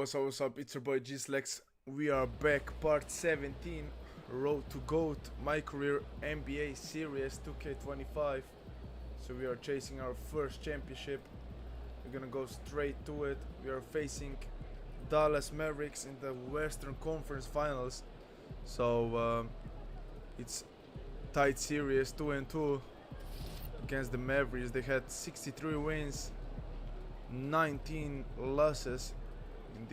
what's up, it's your boy GsnaGs. We are back, part 17, Road to GOAT, My Career NBA Series 2K25. So we are chasing our first championship. We're gonna go straight to it. We are facing Dallas Mavericks in the Western Conference Finals. So it's tight series, 2-2 against the Mavericks. They had 63 wins, 19 losses in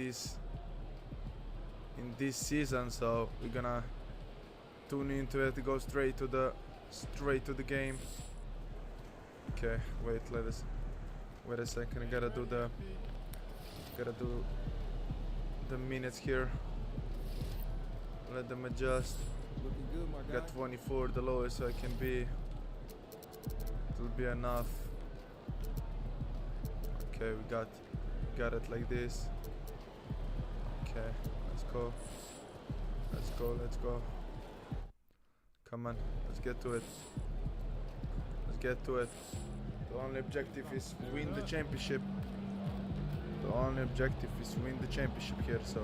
this season, so we're gonna tune into it, go straight to the game. Okay, wait a second. I gotta do the minutes here. Let them adjust. Looking good, my guy. Got 24, the lowest, so I can be. It'll be enough. Okay, we got it like this. Okay, let's go. Come on, let's get to it. The only objective is win the championship. Here, so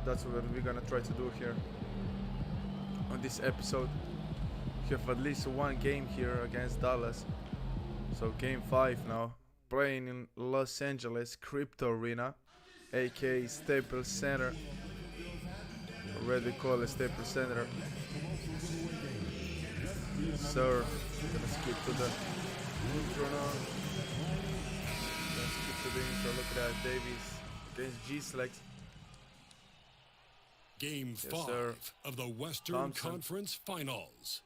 that's what we're gonna try to do here on this episode. We have at least one game here against Dallas, so game 5 now, playing in Los Angeles Crypto Arena, aka Staples Center. Already call it Staples Center. Sir, gonna skip to the intro now. Look at that, Davies against GsnaGs. Game 5 sir. of the Western Thompson. Conference Finals.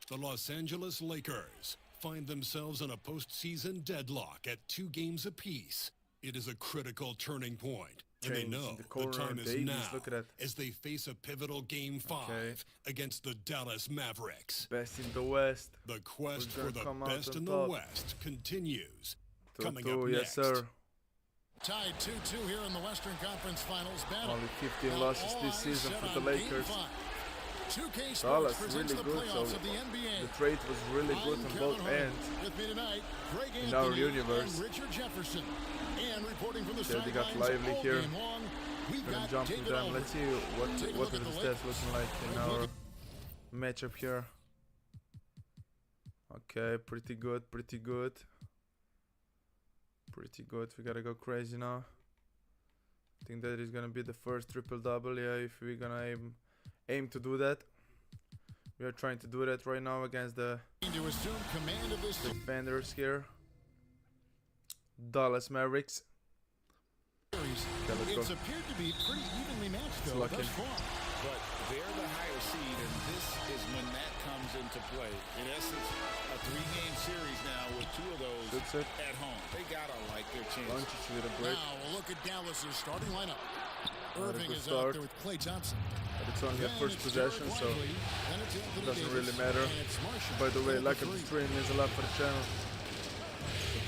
The Los Angeles Lakers find themselves in a postseason deadlock at 2 games apiece. It is a critical turning point, and they James know in the the corner, time is Davies, now look at that. as they face a pivotal Game 5 against the Dallas Mavericks. Best in the West. The quest We're for gonna the come out best on in top. the West continues. 2-2, Coming up yes next. sir. Tied 2-2 here in the Western Conference Finals battle. Only 15 losses this season for the Lakers. 2K Sports Dallas presents really the good, so playoffs of the NBA. the trade was really good on both ends. With me tonight, Greg In our Anthony universe. and Richard Jefferson. And reporting from the Okay, they got sidelines lively all here. game long, we've Gonna got jump to David them. Aldridge. Let's see Take a what look are at the the stats Lakers. looking like in our matchup here. Okay, pretty good. We gotta go crazy now. I think that is gonna be the first triple-double. Yeah, if we're gonna aim to do that. We are trying to do that right now against the To assume command of this defenders here. Dallas Mavericks. series. Okay, let's go. It's appeared to be pretty evenly matched though Lucky. thus far. But they're the higher seed, and this is when that comes into play. In essence, a 3-game series now with 2 of those That's it. at home. They gotta like their chances. Lunches with a break. Now we'll look at Dallas's starting lineup. Not a Irving good is start. out there with Klay Thompson. But it's only a Then first it's possession, Derek so Lively, then it's Anthony it doesn't Davis, really matter. and it's Marshall. By the way, At like and three. stream means a lot for the channel.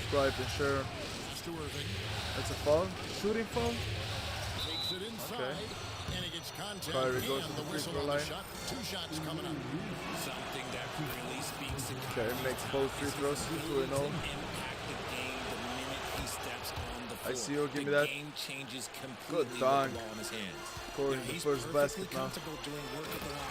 Subscribe and share. It's to Irving. That's a foul. Shooting foul. Takes it inside. And he gets contact. Kyrie goes and to the the whistle free throw on the line. shot. 2 shots coming up. Something that really speaks to Okay, makes both free throws. 2-0. impact the game the minute he steps on the floor. I see you. Give me the that. game changes Good completely with the dunk. ball in his hands. Scoring the He's first perfectly basket now. comfortable doing work at the line.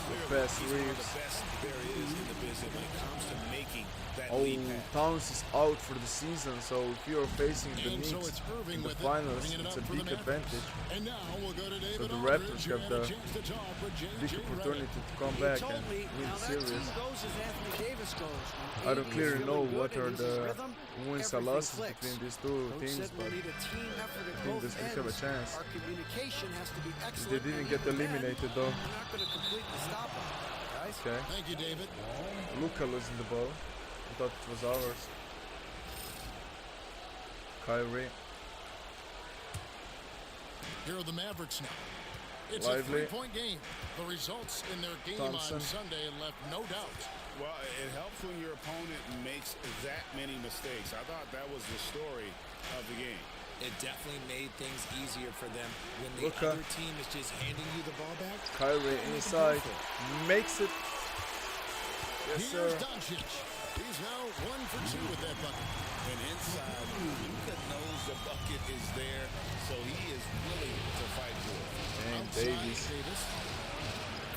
The best He's one of Reeves. the best there is in the business when it comes to making that Oh, lead pass. Towns is out for the season, so if you're facing the And so Knicks it's Irving in the with it, finals, bringing it it's a up for the big Mavericks. advantage. And now we'll go to David So the Aldridge, Raptors who have had a the chance to talk with big JJ opportunity Redick. to come back Told and me win how the that team series. goes as Anthony Davis goes. I don't clearly know what are the the wins and losses between these two Coach teams, said but we need a team effort at I think both this could have a ends. chance. Our communication has to be excellent. They didn't get eliminated though. We're not going to completely stop them, guys. Okay, Thank you, David. Luka losing the ball. I thought it was ours. Kyrie. Here are the Mavericks now. It's Lively. a 3-point game. The results in their game Thompson. on Sunday left no doubt. Well, it helps when your opponent makes that many mistakes. I thought that was the story of the game. It definitely made things easier for them when the Luka. other team is just handing you the ball back. Kyrie inside. Makes it. Yes, Here's sir. Doncic. He's now 1 for 2 with that bucket. And inside, Luka knows the bucket is there, so he is willing to fight for it. And Outside, Davis Davis.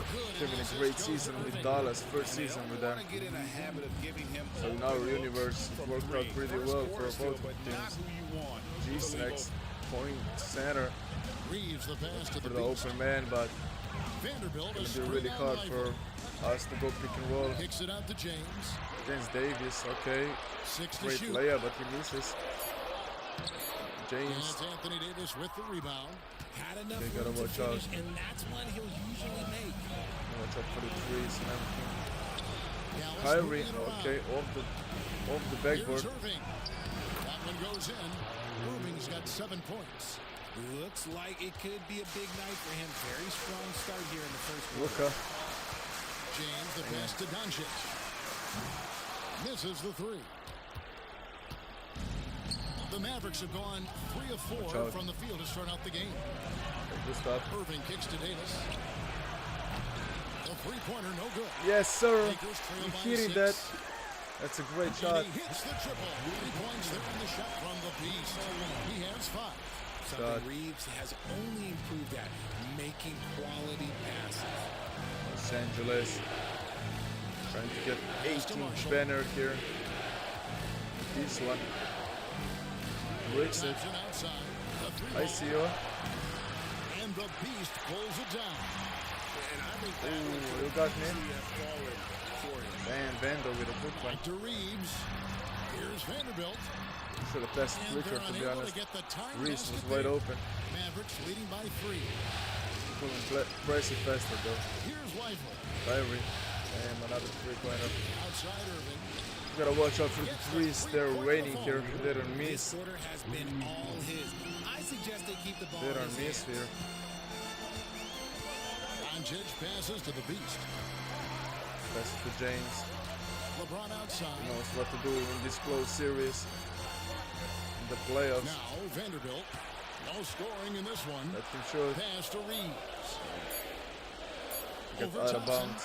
Good, having and a this great goes season to with Irving. Dallas, first They season don't with them. want to get in a habit of giving him So in our universe, it worked out pretty well for both but not teams. who you want. GsnaGs point center Reeves the pass to for the the beast. open man, but Vanderbilt it's is gonna be really hard for us to go pick and roll Kicks it out to James. against Davis. Okay, 6 to great shoot. player, but he misses. And James, it's Anthony Davis with the rebound. Had enough they gotta room to watch out. finish, and that's one he'll usually make. watch out for the threes and everything. Dallas Kyrie, moving it around. okay, off the backboard. Here's Irving. That one goes in. Irving's got 7 points. Looks like it could be a big night for him. Very strong start here in the first quarter. Luka, James the pass to Doncic. Misses the 3. The Mavericks have gone 3 of 4 out. from the field to start out the game. good stuff. Irving kicks to Davis. The three-pointer no good. Yes, sir. Lakers trail You by hitting 6. that? That's a great shot. And he hits the triple. 3 points there in the shot from the beast. He has 5. Something Reeves has only improved at, making quality passes. Los Angeles trying to get 18 banner here. This one. Breaks it. Thompson outside. The three I ball. see you. And the beast pulls it down. And I think that Ooh, you got me. should have fallen for him. Man, Vando with a good one. Back to Reeves. Here's Vanderbilt. Should have passed And flicker, they're to be unable honest. to get the time Reese basket was wide there. open. Mavericks leading by 3. Couldn't press it faster though. Here's Weifel. Kyrie. And another three-pointer. Outside Irving. Gotta watch out for the threes. They're raining here. They don't This miss. quarter has been all his. I suggest they keep the ball They in don't his miss hands. here. Doncic passes to the beast. Pass it to James. LeBron outside. He knows what to do in this close series. In the playoffs. Now Vanderbilt. No scoring in this one. Let him shoot. Pass to Reeves. Get Over out of Johnson. bounds.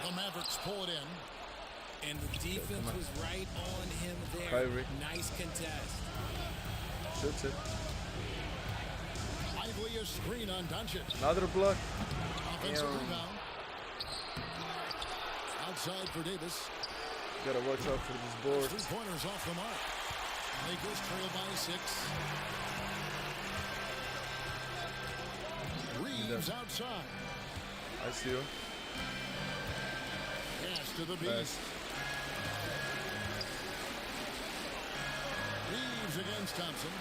The Mavericks pull it in. And the defense was right on him there. Kyrie. Nice contest. Shoots it. Lively a screen on Doncic. Another block. Offensive Yeah. rebound. Outside for Davis. Gotta watch out for these boards. 3 pointers off the mark. Lakers trail by 6. Reeves outside. I see you. Pass to the Pass. beast. Reeves against Thompson.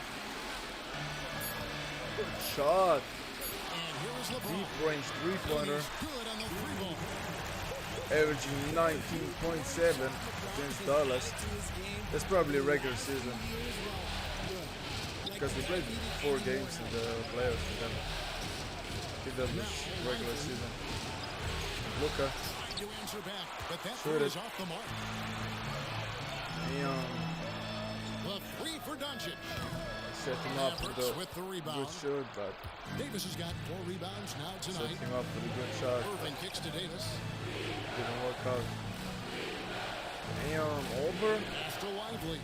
Good shot. And here is LeBron. Deep range three-pointer. He's good on the 3 ball. Averaging 19.7 against Dallas. That's probably regular season. Because we played 4 games in the playoffs with them. I think that was regular season. Luka. Trying to answer back, but that Shoot one it. is off the mark. The 3 for Doncic. Set him up for Mavericks the with the good rebound. shoot, but Davis has got 4 rebounds now set tonight. him up for the good shot. Irving kicks to Davis. Didn't work out. Over. Pass to Lively.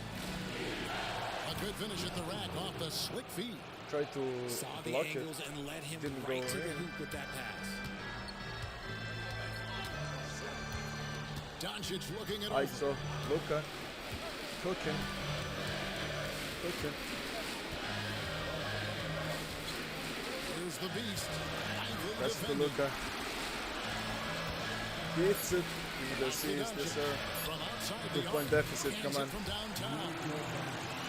A good finish at the rack off the slick feed. Tried to Saw the block it. angles and led him Didn't right go to the in. hoop with that pass. Doncic looking at I over. saw Luka cooking. Here's the beast. Lively That's the defending. Luka. Hits it. He does assist, yes sir. From outside the 2-point arc. deficit, Hands come it on. From downtown.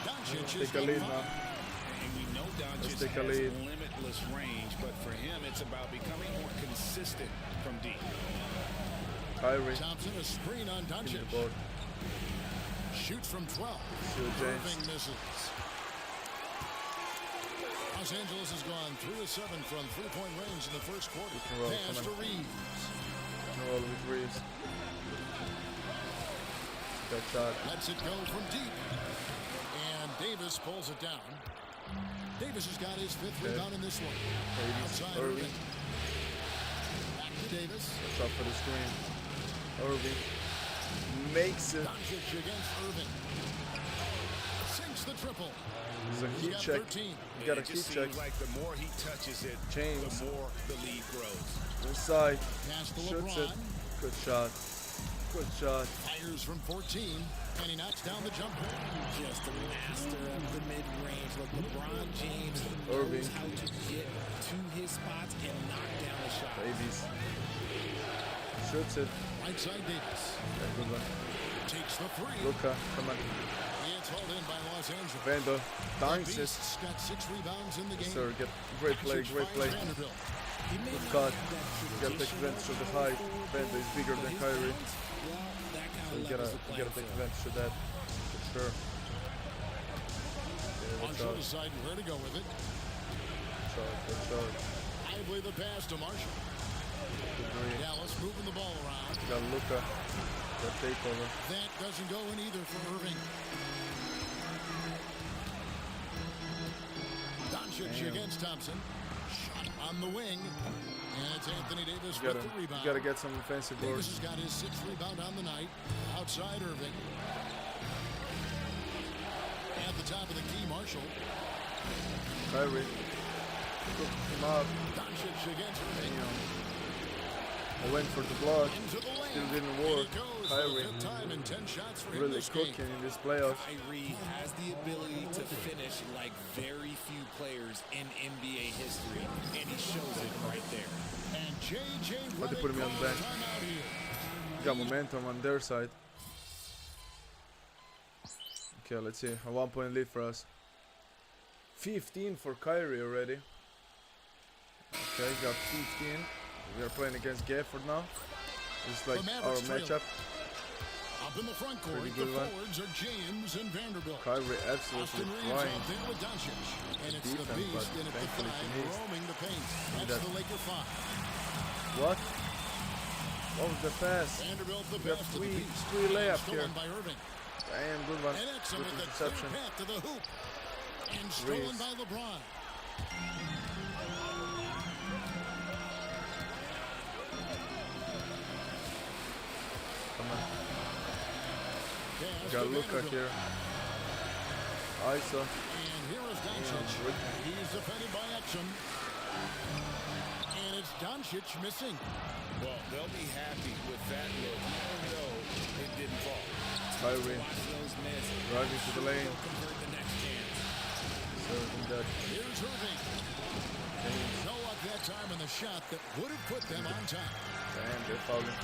Doncic is Take a lead now. And we know Doncic take a has lead. limitless range, but for him, it's about becoming more consistent from deep. Kyrie. Thompson a screen on Give me Doncic. the board. Shoots from 12. Shoot, James. Irving misses. Los Angeles has gone 3 of 7 from 3-point range in the first quarter. can roll, Pass come to on. Reeves. Roll with Reeves. Good shot. Lets it go from deep. And Davis pulls it down. Davis has got his 5th Okay. rebound in this one. Outside Irving. Irving. Back to Davis. Watch out for the screen. Irving. makes it. Doncic against Irving. Sinks the triple. It's a He's heat got check. 13. You got a It heat just check. seems like the more he touches it, James. the more the lead grows. Inside. Pass to Shoots it. LeBron. Good shot. Good shot. Fires from 14. And he knocks down the jumper. Just a master of the mid-range. Look, LeBron James Irving. knows how to get to his spots and knock down the shot. Davies. Shoots it. Right side Davis. Yeah, good one. Takes the three. Luka, come on. It's hauled in by Los Angeles. Vando. Dunks it. Beast's got 6 rebounds in the game. Sir, get great play, Doncic great play. finds Vanderbilt. He may Good not cut. have that You gotta take traditional advantage of the height. Vando is bigger but than his Kyrie. balance, well, that kind So of you gotta levels the playing take field. advantage of that. For sure. Yeah, On watch short out. side, where to go with it. Watch out. Lively the pass to Marshall. Good three. Dallas moving the ball around. You got Luka. Got takeover. That doesn't go in either for Irving. Doncic against Thompson. Shot on the wing. And it's Anthony Davis You with the rebound. gotta get some offensive Davis boards. has got his 6th rebound on the night. Outside Irving. At the top of the key, Marshall. Kyrie. Hook him up. Doncic against Irving. I went for the block. Into the lane. Still didn't And work. it goes Kyrie. for the 5th time in 10 shots for him Really this game. cooking in this playoffs. Kyrie has the ability to finish like very few players in NBA history, and he shows it right there. And JJ Why'd they put me on the bench? timeout here. Got momentum on their side. Okay, let's see. A 1-point lead for us. 15 for Kyrie already. Okay, got 15. We are playing against Gafford now. It's like The our Mavericks trail. matchup. Up in the front court, Pretty the good one. forwards are James and Vanderbilt. Kyrie absolutely Austin Reeves flying. out there with Doncic. And it's the defense, Beast but in at the thankfully 5, he missed. roaming the paint. that. That's the Laker 5. What? What was the pass? Vanderbilt the We have pass to the three Beast. layup Stolen here. by Irving. Damn, good one. And Exum Good with the clear interception. path to the hoop. And stolen Reeves. by LeBron. Come on. Pass Got to Luka Vanderbilt. here. ISO. And here is Doncic. He's defended by Exum. And it's Doncic missing. Well, they'll be happy with that look, even though it didn't fall. Kyrie Watch those miss. driving to the lane. He'll convert the next chance. Serving that. Here's Irving. No luck that time in the shot that would have put them on top. Damn, they're fouling.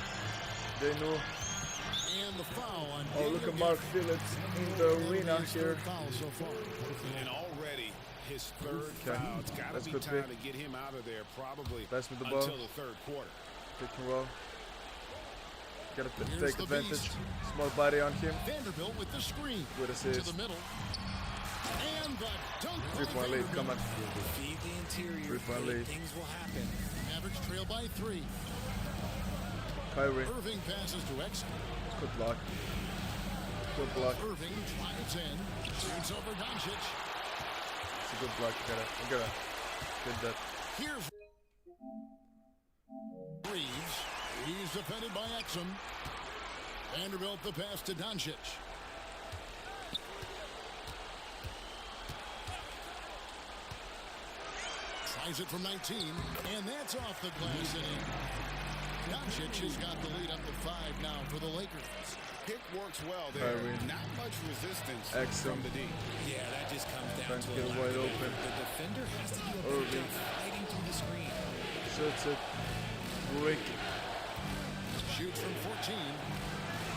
They knew. And the foul on Oh, look Daniel at Mark Gafford. Phillips in the That'll be arena his here. third foul so far. And already his third Okay. foul. It's got to That's be good time pick. to get him out of there probably Pass me the ball. until the third quarter. Pick and roll. Gotta Here's take the advantage. Beast. Small body on him. Vanderbilt with the screen. Good To assist. the middle. And the dunk by 3-point lead, come on. Feed the interior. 3-point lead. Things will happen. Mavericks trail by 3. Kyrie, Irving passes to Exum. good block. Good block. Irving drives in. Shoots over Doncic. It's a good block. You gotta get that. Here's Reeves. He's defended by Exum. Vanderbilt the pass to Doncic. Tries it from 19, and that's off the glass and in. Doncic has got the lead up to 5 now for the Lakers. Pick works well there. Kyrie. Not much resistance Exum. from the D. Yeah, that just comes down Trying to to get a lack wide of open. effort. The defender has to do a better Irving. job fighting through the screen. Shoots it. Break. Shoots from 14.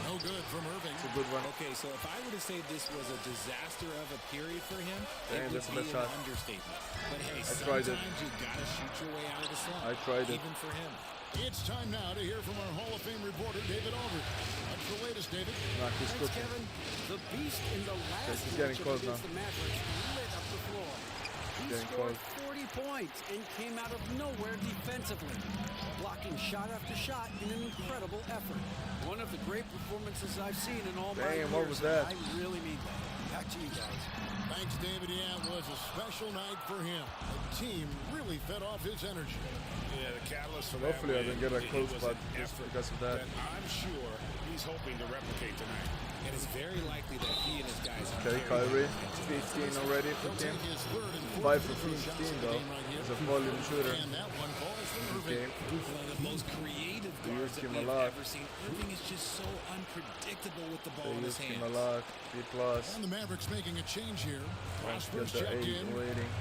No good from Irving. It's a good one. Okay, so if I were to say this was a disaster of a period for him, Damn, it would that's a be bad an shot. understatement. But hey, tried sometimes it. you gotta shoot your way out of the slump. I tried it. Even for him. It's time now to hear from our Hall of Fame reporter, David Aldridge. What's the latest, David? Nah, he's Thanks, cooking. Kevin. The Beast in the last he's getting matchup close against now. the Mavericks lit up the floor. He Getting scored close. 40 points and came out of nowhere defensively, blocking shot after shot in an incredible effort. One of the great performances I've seen in all my Damn, years. what was that? I really mean that. Back to you guys. Thanks, David. Yeah, it was a special night for him. The team really fed off his energy. Yeah, the catalyst for Hopefully I that didn't get a win, close it was spot an just effort because of that. I'm sure he he's hoping to replicate tonight. And it's very likely that he and his guys Okay, Kyrie, 15 already for him. 5 for 15 though. He's a volume shooter. And that one falls from Okay. Irving. one of the most creative They guards used that him we've a lot. ever seen. Irving is just so unpredictable with the ball They in his used him hands. a lot. B+. And the Mavericks making a change here. Trying to Prosper's get the checked 8 in. rating.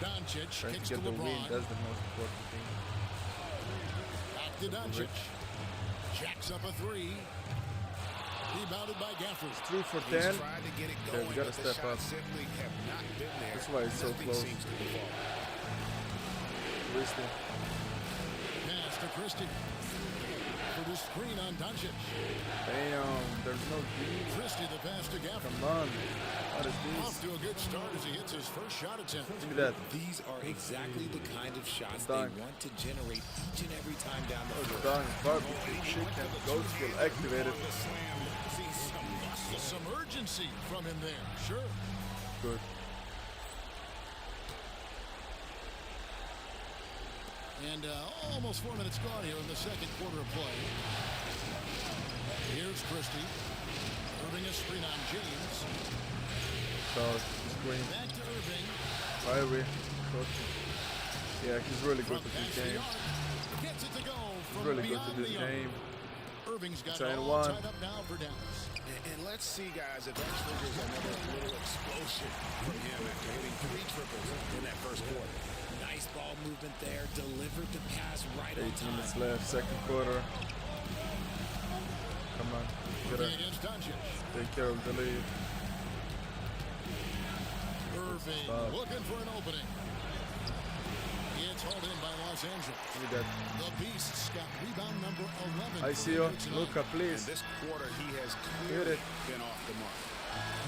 Doncic Trying kicks to to get the win. LeBron. That's the most important thing. Back to Doncic. Jacks up a three. Rebounded by Gafford. 3 for He's 10. tried to get it Okay, going, we gotta but the step up. shots simply have not been there. That's why it's so Nothing close. seems to be falling. Wasting. Pass to Christie. For the screen on Doncic. Damn, there's no D. Christie the pass to Gafford. Come on. What is Off this? to a good start as he hits his first shot attempt. Give me that. These are exactly the kind of shots they Dunk. want to generate each and every time down the Oh, floor. done. Barbecue chicken. Ghost skill activated. Some urgency from him there. Sure. Good. And almost 4 minutes gone here in the second quarter of play. Here's Christie. Irving a screen on James. So, screen. Back to Irving. Kyrie. Coaching. Yeah, he's really good From at past this the game. arc. Gets it to go from Really good beyond at this the arc. game. Irving's got it SZN1. all tied up now for Dallas. And let's see, guys, if that triggers another little explosion from him after hitting 3 triples in that first quarter. Nice ball movement there. Delivered the pass right 8 on minutes time. left, second quarter. Come on. Irving Gotta against Doncic. take care of the lead. Irving Stop. looking for an opening. It's hauled in by Los Angeles. Give me that. The Beasts got rebound number 11. I for see the you. year tonight. Luka, And please. this quarter, he has Hit clearly it. been off the mark.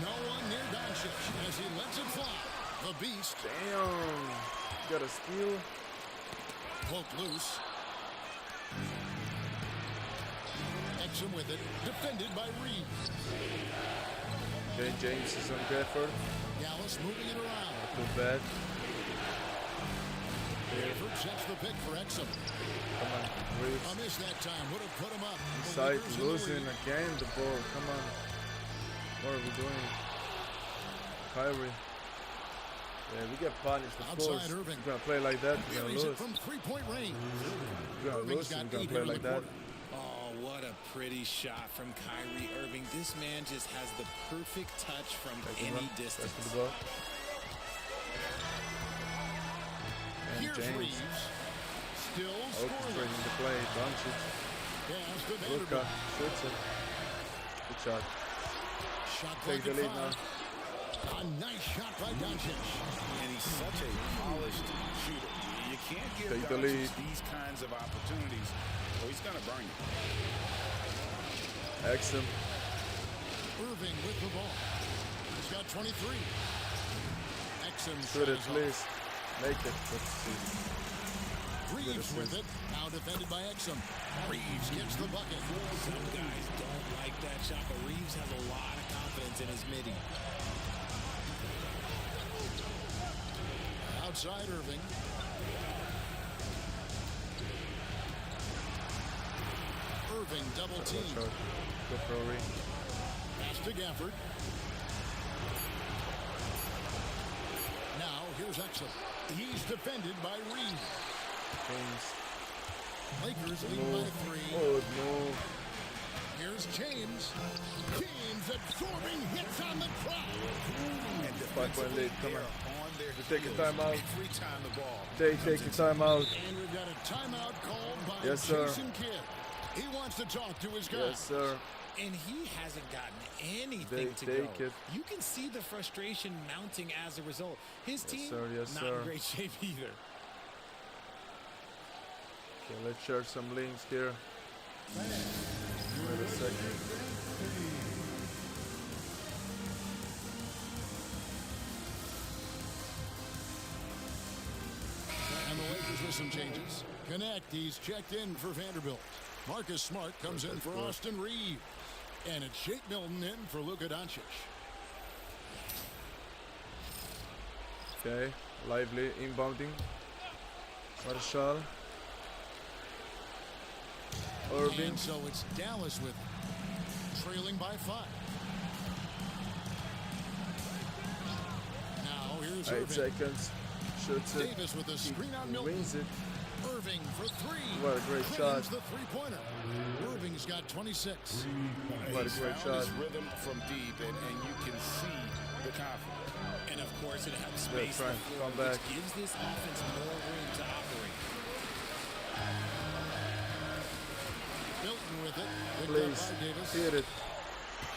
No one near Doncic as he lets it fly. The Beast Damn. Got a steal. poked loose. Exum with it. Defended by Reeves. Okay, James is on Gafford. Dallas moving it around. Too bad. Gafford sets the pick for Exum. Come on. Reeves. A miss that time. Would have put him up. The Side Lakers in the losing lead. again the ball. Come on. What are we doing? Kyrie. Yeah, we get punished, of Outside course. Irving. We're gonna play like that, we're gonna Buries it lose. from three-point range. We're gonna Irving's lose, got we're gonna 8 play here in like the that. quarter. Oh, what a pretty shot from Kyrie Irving. This man just has the perfect touch from any Pass distance. to the ball. And Here's James. Reeves. Still Orchestrating scoreless. the play. Doncic. Pass to Luka. Vanderbilt. Shoots it. Good shot. Shot Take clock the at lead 5. now. A nice shot by Doncic. And he's such a polished shooter. You can't give Take the Doncic lead. these kinds of opportunities, or he's going to burn you. Exum. Irving with the ball. He's got 23. Exum Shoot it, shot is off. please. Make it. Let's see. Reeves with it. Now defended by Exum. Reeves gets the bucket. Some guys don't like that shot, but Reeves has a lot of confidence in his midi. Outside Irving. Irving double Good team. shot. Good for a ring. Pass to Gafford. Now here's Exum. He's defended by Reeves. James. Lakers lead No. by 3. Oh, no. Here's James. James absorbing hits on the clock. And 5-point lead. Come on. on their We take a heels timeout. every time the ball. Take a timeout. And we've got a timeout called by Yes, sir. Jason Kidd. He wants to talk to his guys. Yes, sir. And he hasn't gotten anything They to take go. it. You can see the frustration mounting as a result. His team, sir, yes, not sir. in great shape either. Okay, let's share some links here. Wait a second. And the Lakers with some changes. Connect, he's checked in for Vanderbilt. Marcus Smart comes in for Austin Reeves. And it's Shake Milton in for Luka Doncic. Okay, lively inbounding. Marshall. Irving. And so it's Dallas with it. trailing by 5. Now here's 8 Irving. seconds. Shoots it. Davis with a screen on He Milton. wins it. Irving for 3. What a great Claims shot. the three-pointer. Irving's got 26. What a He's great found shot. his rhythm from deep, and you can see the confidence. And of course, it helps They're space the trying to floor, come back. which gives this offense more room to operate. Milton with it. Picked Please, up by Davis. hit it.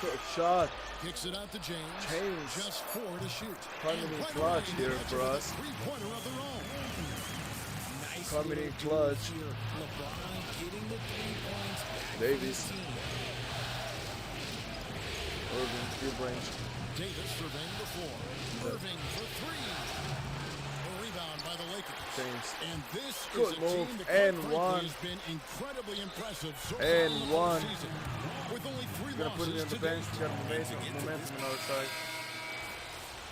Good shot. Kicks it out to James. James. Just 4 to shoot. Coming And in right clutch away, here they for get us. a three-pointer of their own. Nice Coming little in duel clutch. here. LeBron getting the 3 points back for Davis. his team. Irving, mid-range. Davis surveying the floor. Irving for 3. A rebound by the Lakers. James. And this Good is a move. team that And quite frankly one. has been incredibly impressive so And far one. this season. With only 3 Gonna put it losses on the to bench. date. Got momentum on our side.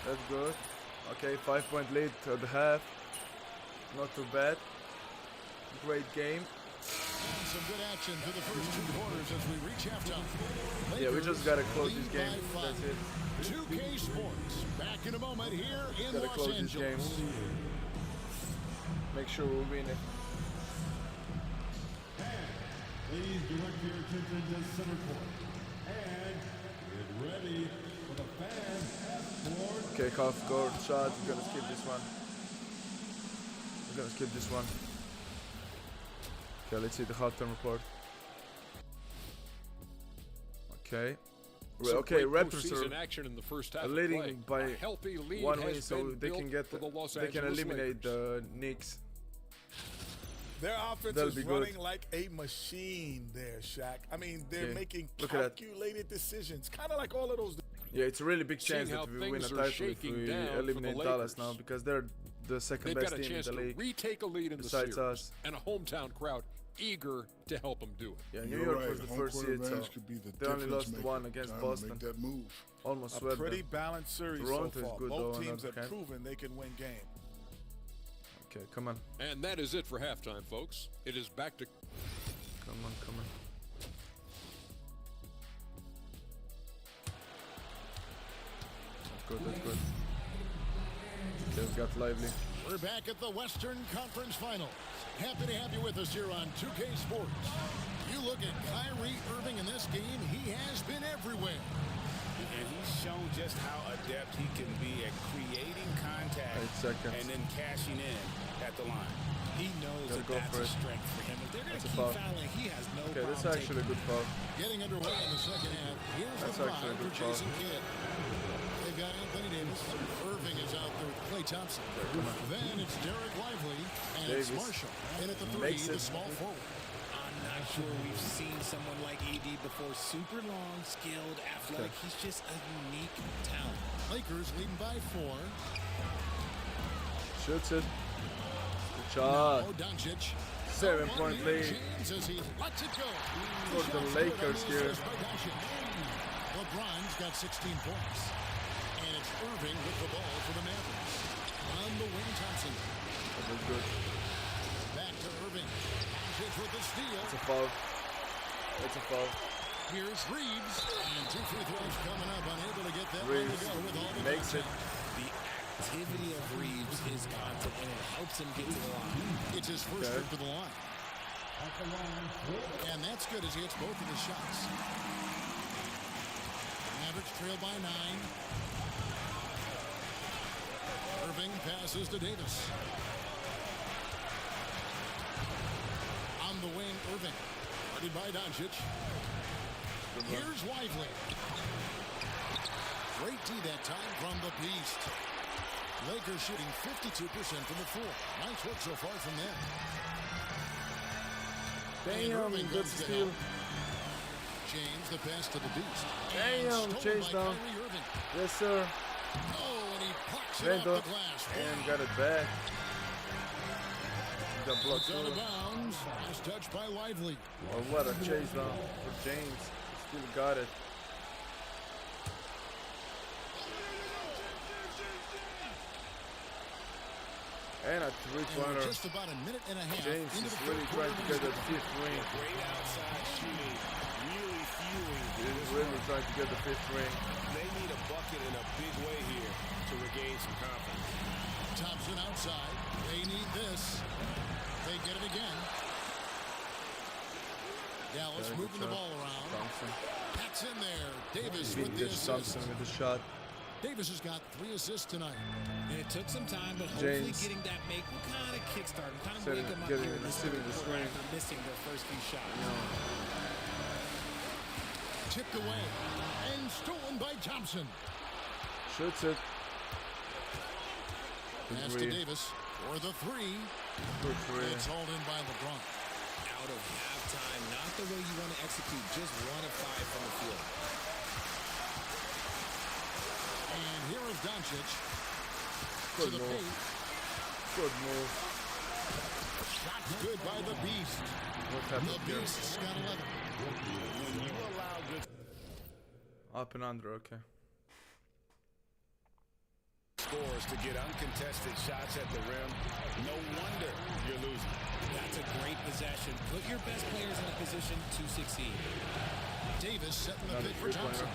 That's good. Okay, 5-point lead at the half. Not too bad. Great game. And some good action to the first 2 quarters as we reach halftime. Yeah, we just gotta close this Lead game. by 5. That's it. 2K Sports back in a moment here in Gotta Los close this game. Angeles. Make sure we win it. Please direct your attention to center court and get ready for the fan half-court. Okay, half court shot. We're gonna skip this one. We're gonna skip this one. Okay, let's see the halftime report. Okay. Some Okay, great Raptors postseason are action in the first half of leading play. by A healthy lead 1 has win, so been they built can get for the Los they can Angeles eliminate Lakers. the Knicks. Their offense That'll is be running good. like a machine there, Shaq. I mean, they're Okay, making look at that. calculated decisions, kind of like all of those. Yeah, it's a really big chance Seeing how that we win a things are title if shaking we down for the eliminate Dallas Lakers. now, because they're the second They've best got a team in chance the to league. retake a lead in the besides series, us. and a hometown crowd eager to help them do it. Yeah, New You're York right. was the Home first court seed, so advantage could be the they only difference lost maker. one against Time to Boston. Make that move. Almost A swept pretty them. balanced series Toronto is so far. good, though, Both on teams the have other hand. proven they can win games. Okay, come on, And that is it for halftime, folks. It is back to come on, come on. That's good, that's good. Okay, we got Lively. We're back at the Western Conference Finals. Happy to have you with us here on 2K Sports. You look at Kyrie Irving in this game, he has been everywhere. And he's shown just how adept he can be at creating contact 8 seconds. and then cashing in at the line. He knows Gotta that go that's for a it. strength for him. If they're going That's to a keep foul. fouling, he has no Okay, that's problem actually a taking good foul. Getting underway in the second half. Here's That's the actually a five for good foul. Jason Kidd. They've got Anthony Davis. Irving is out there with Klay Thompson. Then it's Derek Lively and it's Davis Marshall. And at the makes three, it. the small forward. I'm not sure we've seen someone like AD before. Super long, skilled, athletic. He's just a unique talent. Lakers leading by 4. Shoots it. Good shot. Oh, Doncic. 7-point lead. James as he lets it go. For the Shot's good on Lakers the here. assist by Doncic. LeBron's got 16 points. And it's Irving with the ball for the Mavericks. On the wing, Thompson. That was good. Back to Irving. Doncic with the steal. It's a foul. It's a foul. Here's Reeves. And 2 free throws coming up. Unable to get that one to Reeves go with all the makes it. The activity of Reeves is constant, and it helps him get to the line. It's his first Okay. trip to the line. And that's good as he hits both of his shots. Mavericks trail by 9. Irving passes to Davis. On the wing, Irving. Guarded by Doncic. Here's Lively. Great D that time from the Beast. Lakers shooting 52% from the floor. Nice work so far from them. Damn, good steal. James, the pass to the Beast. Damn, Stolen chase by down. Kyrie Irving. Yes, sir. Oh, and he plucks it Randall. off the glass. And got it back. Got blocked It's out of through. bounds. Last touch by Lively. Oh, what a chase down for James. Still got it. And a And we're three-pointer. just about a minute and a half James into is the really third trying to quarter. get that fifth ring. Great outside shooting, really fueling. He's really trying to get the 5th ring. They need a bucket in a big way here to regain some confidence. Thompson outside. They need this. They get it again. Dallas Very moving good the shot. ball around. Thompson. That's in there. Davis Beat with the this assist. Thompson with the shot. Davis has got 3 assists tonight. And it took some time, but hopefully James. getting that make will kind of kickstart him, kind of Setting- wake him up getting- here in this receiving third the quarter screen. after missing their first few shots. Tipped away and stolen by Thompson. Shoots it. Pass to Three. Davis for the 3. Good three. It's hauled in by LeBron. Out of halftime, not the way you want to execute, just 1 of 5 from the field. And here is Doncic to Good the move. paint. Good move. Shot good by the Beast. What The happened here? Beast's got 11. When you allow good Up and under, okay. scores to get uncontested shots at the rim, no wonder you're losing. That's a great possession. Put your best players in a position to succeed. Davis setting the Another pick for three-pointer.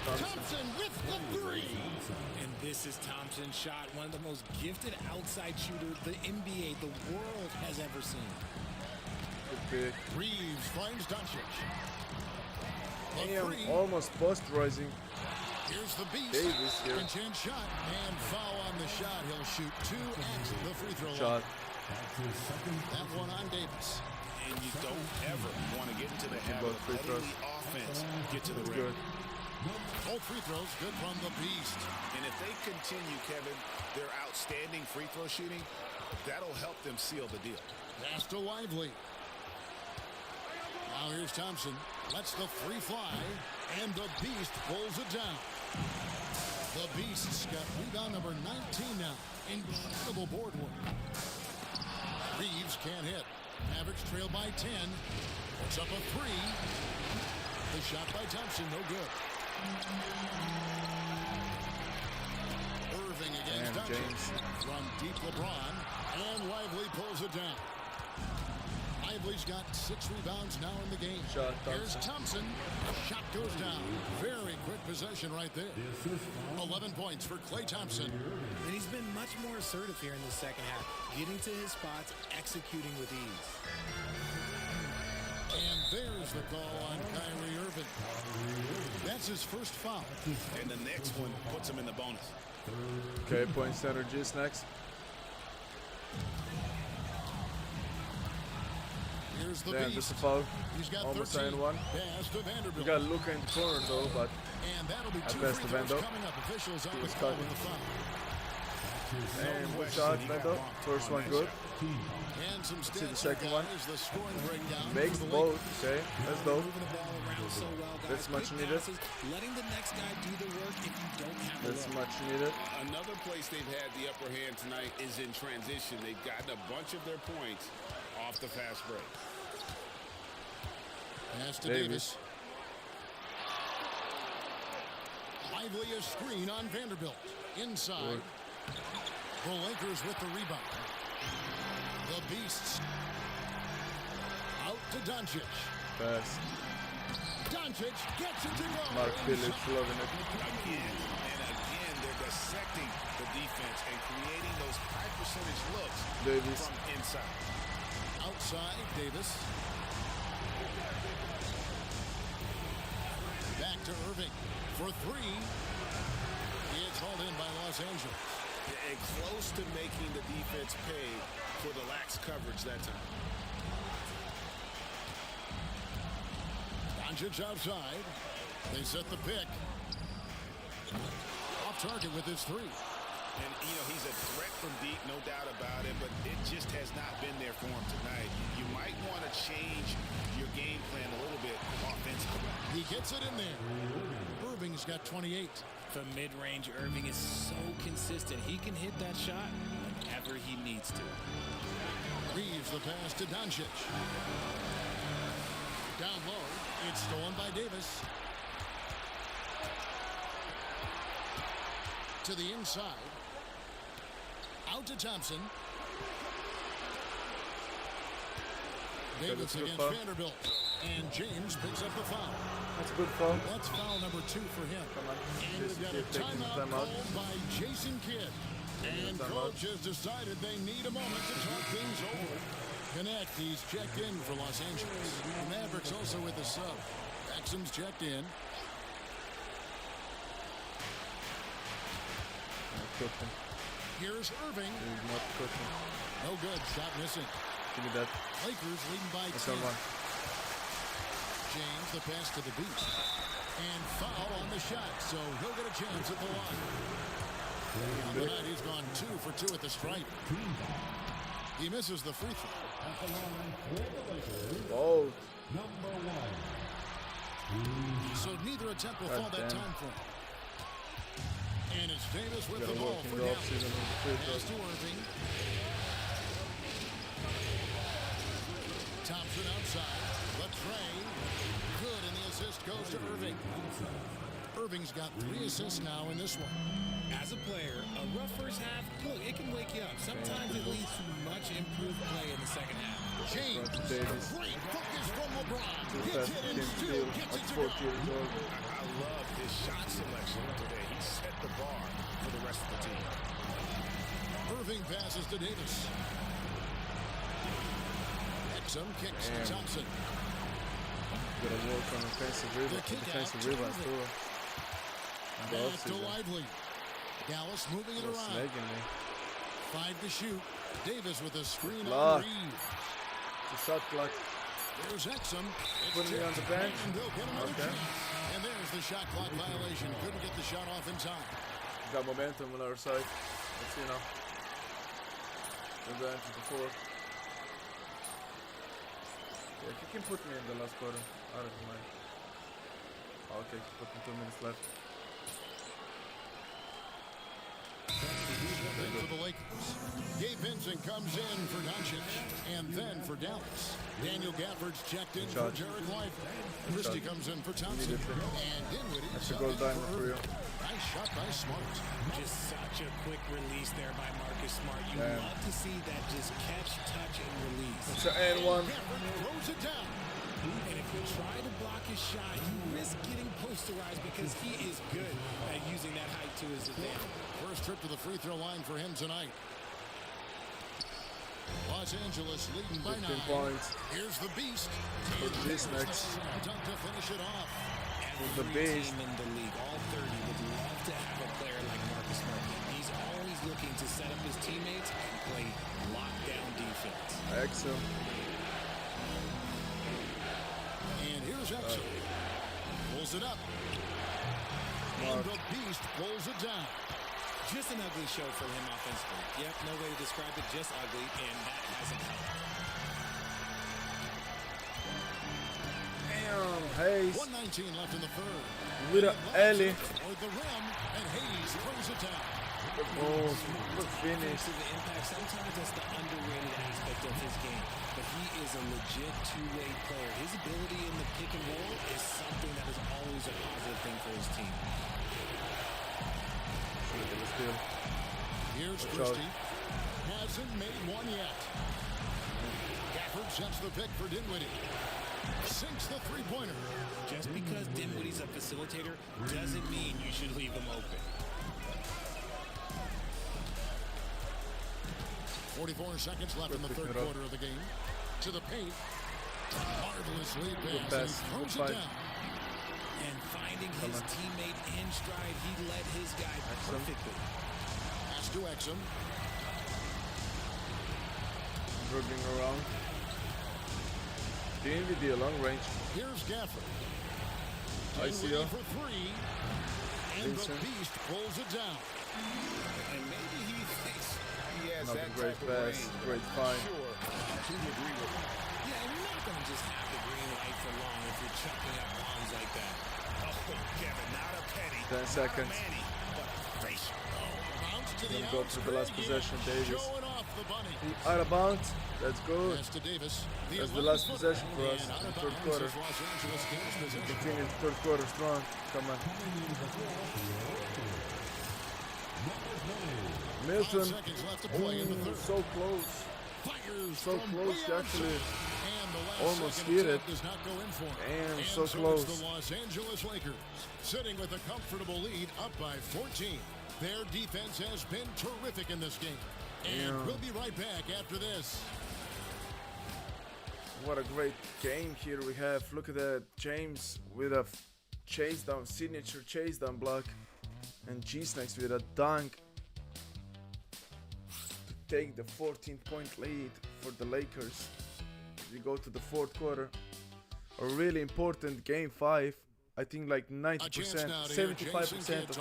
Thompson. Thompson with the 3. And this is Thompson's shot, one of the most gifted outside shooters the NBA, the world has ever seen. Good pick. Reeves finds Doncic. The Damn, 3. almost posterizing. Here's the Beast. Davis here. And chance shot. And foul on the shot. He'll shoot 2 at the free throw Shot. line. That one on Davis. And you don't ever want to get into the habit both of free letting throws. the offense get to the That's rim. good. Both free throws good from the Beast. And if they continue, Kevin, their outstanding free throw shooting, that'll help them seal the deal. Pass to Lively. Now here's Thompson. Lets the 3 fly. And the Beast pulls it down. The Beast's got rebound number 19 now. Incredible board work. Reeves can't hit. Mavericks trail by 10. Puts up a 3. The shot by Thompson, no good. Irving against And Doncic. James. From deep LeBron. And Lively pulls it down. Lively's got 6 rebounds now in the game. Shot, Here's Thompson. Thompson. Shot goes down. Very quick possession right there. 11 points for Klay Thompson. And he's been much more assertive here in the second half, getting to his spots, executing with ease. And there's the call on Kyrie Irving. That's his first foul. And the next one puts them in the bonus. Okay, point center GsnaGs. Here's the Damn, Beast. just a foul. He's got Almost 13. SZN1. Pass to We Vanderbilt. got Luka in the corner though, but And that'll be At 2 best free to throws Vando. coming up. Officials on the was call cutting. with the foul. and good shot, Vendo. First one good. And some See the stats second one. is the scoring breakdown. Makes for the both. Lakers. Okay, that's dope. Moving the ball around so well, guys. That's much Quick needed. passes, letting the next guy do the work if you don't have the That's look. much needed. Another place they've had the upper hand tonight is in transition. They've gotten a bunch of their points off the fast break. Pass to Davis. Davis. Lively a screen on Vanderbilt. Inside. The Lakers with the rebound. The Beasts. Out to Doncic. Pass. Doncic gets it to go. Mark Phillips Inside. loving it. Again and again, they're dissecting the defense and creating those high percentage looks Davis. from inside. Outside, Davis. Back to Irving for 3. It's hauled in by Los Angeles. And close to making the defense pay for the lax coverage that time. Doncic outside. They set the pick. Off target with his 3. And, you know, he's a threat from deep, no doubt about it, but it just has not been there for him tonight. You might want to change your game plan a little bit offensively. He gets it in there. Irving's got 28. From mid-range, Irving is so consistent. He can hit that shot whenever he needs to. Reeves the pass to Doncic. Down low. It's stolen by Davis. To the inside. Out to Thompson. Davis Good against foul. Vanderbilt. And James picks up the foul. That's a good foul. That's foul number 2 for him. Come on. And we've Jason got a Kidd taking the timeout timeout. called by Jason Kidd. And coach has decided they need a moment to talk things over. Connect, he's checked in for Los Angeles. The Mavericks also with the sub. Exum's checked in. Not cooking. Here's Irving. He's not cooking. No good. Shot missing. Give me that. Lakers leading by That's 10. on one. James, the pass to the Beast. And foul on the shot, so he'll get a chance at the line. On the night, he's gone 2 for 2 at the stripe. He misses the free throw. Oh, So neither attempt will fall that time for him. And it's Davis with gotta the work ball in for the Dallas. offseason on the free Pass throw. to Irving. Thompson outside. The tray. Good, and the assist goes to Irving. Irving's got 3 assists now in this one. As a player, a rough first half, look, it can wake you up. Sometimes it leads to much improved play in the second half. James, Davis. great focus from LeBron. Too Gets fast it for and him still still gets at it to 40 go. years old. I love his shot selection today. He set the bar for the rest of the team. Irving passes to Davis. Exum kicks to Thompson. Gotta work on defensive rebounds too. And the Back to offseason. Lively. Dallas moving it They're around. snagging me. 5 to shoot. Davis with a screen Clock. on Reed. The shot clock. There's Exum. It's Putting me on the tipped, bench. and they'll get another Okay. chance. And there's the shot clock violation. Couldn't get the shot off in time. Got momentum on our side. Let's see now. Advantage before. Yeah, if you can put me in the last quarter, I don't mind. Okay, put me 2 minutes left. Then for the Lakers. Gabe Vincent comes in for Doncic. And then for Dallas. Daniel Gafford's checked in for Shot. Jared Lively. Christie comes in for Thompson. Immediately. And Dinwiddie. That's a gold diamond for you. Nice shot by Smart. Just such a quick release there by Marcus Smart. You Damn. love to see that just catch, touch, and release. It's an N1. Gafford throws it down. And if you try to block his shot, you risk getting posterized because he is good at using that height to his advantage. First trip to the free throw line for him tonight. Los Angeles leading by 15 9. points. Here's the Beast. For There's the GsnaGs. slam dunk to finish it off. the Every Beast. team in the league, all 30, would love to have a player like Marcus Smart. He's always looking to set up his teammates and play lockdown defense. Exum. And here's Exum. Pulls it up. And the Beast pulls it down. Just an ugly show for him offensively. Yep, no way to describe it, just ugly, and that hasn't helped. Damn, Hayes. 1:19 left in the third. With a Ellie. Or the rim, and Hayes throws it down. Oh, good finish. To the impact, sometimes that's the underrated aspect of his game. But he is a legit two-way player. His ability in the pick and roll is something that is always a positive thing for his team. Here's Christie. Hasn't made one yet. Gafford sets the pick for Dinwiddie. Sinks the three-pointer. Just because Dinwiddie's a facilitator doesn't mean you should leave him open. 44 seconds left in the third quarter of the game. To the paint. Marvelous lead pass. pass. And he throws Good it fight. down. And finding his teammate in stride, he led his guy perfectly. Pass to Exum. Dribbling around. Dinwiddie long range. Here's Gafford. I see Dinwiddie ya. for 3. And Vincent. the Beast pulls it down. And maybe he thinks he has Another that great type of pass, range. great I'm find. Sure, to agree with him. Yeah, and you're not going to just have the green light for long if you're chucking up bombs like that. Oh, Kevin, not a penny. 10 seconds. Not a Manny, but a face. Bounce to the Gonna go for the last outside possession, edge. Davis. Showing off the bunny. Out of bounds. That's good. Pass to Davis. That's the last possession for us And out in of the third bounds quarter. is Los Angeles Kings possession. Continue the third quarter strong. Come on. 12 Milton. seconds left to play in the third. So close. Fires So from close, way actually. outside. And the last Almost second hit it. attempt does not go in for him. And And so so close. it's the Los Angeles Lakers sitting with a comfortable lead up by 14. Their defense has been terrific in this game. And Yeah. we'll be right back after this. What a great game here we have. Look at that. James with a chase down, signature chase down block. And GsnaGs with a dunk to take the 14-point lead for the Lakers. We go to the fourth quarter. A really important game 5. I think like 90%, 75%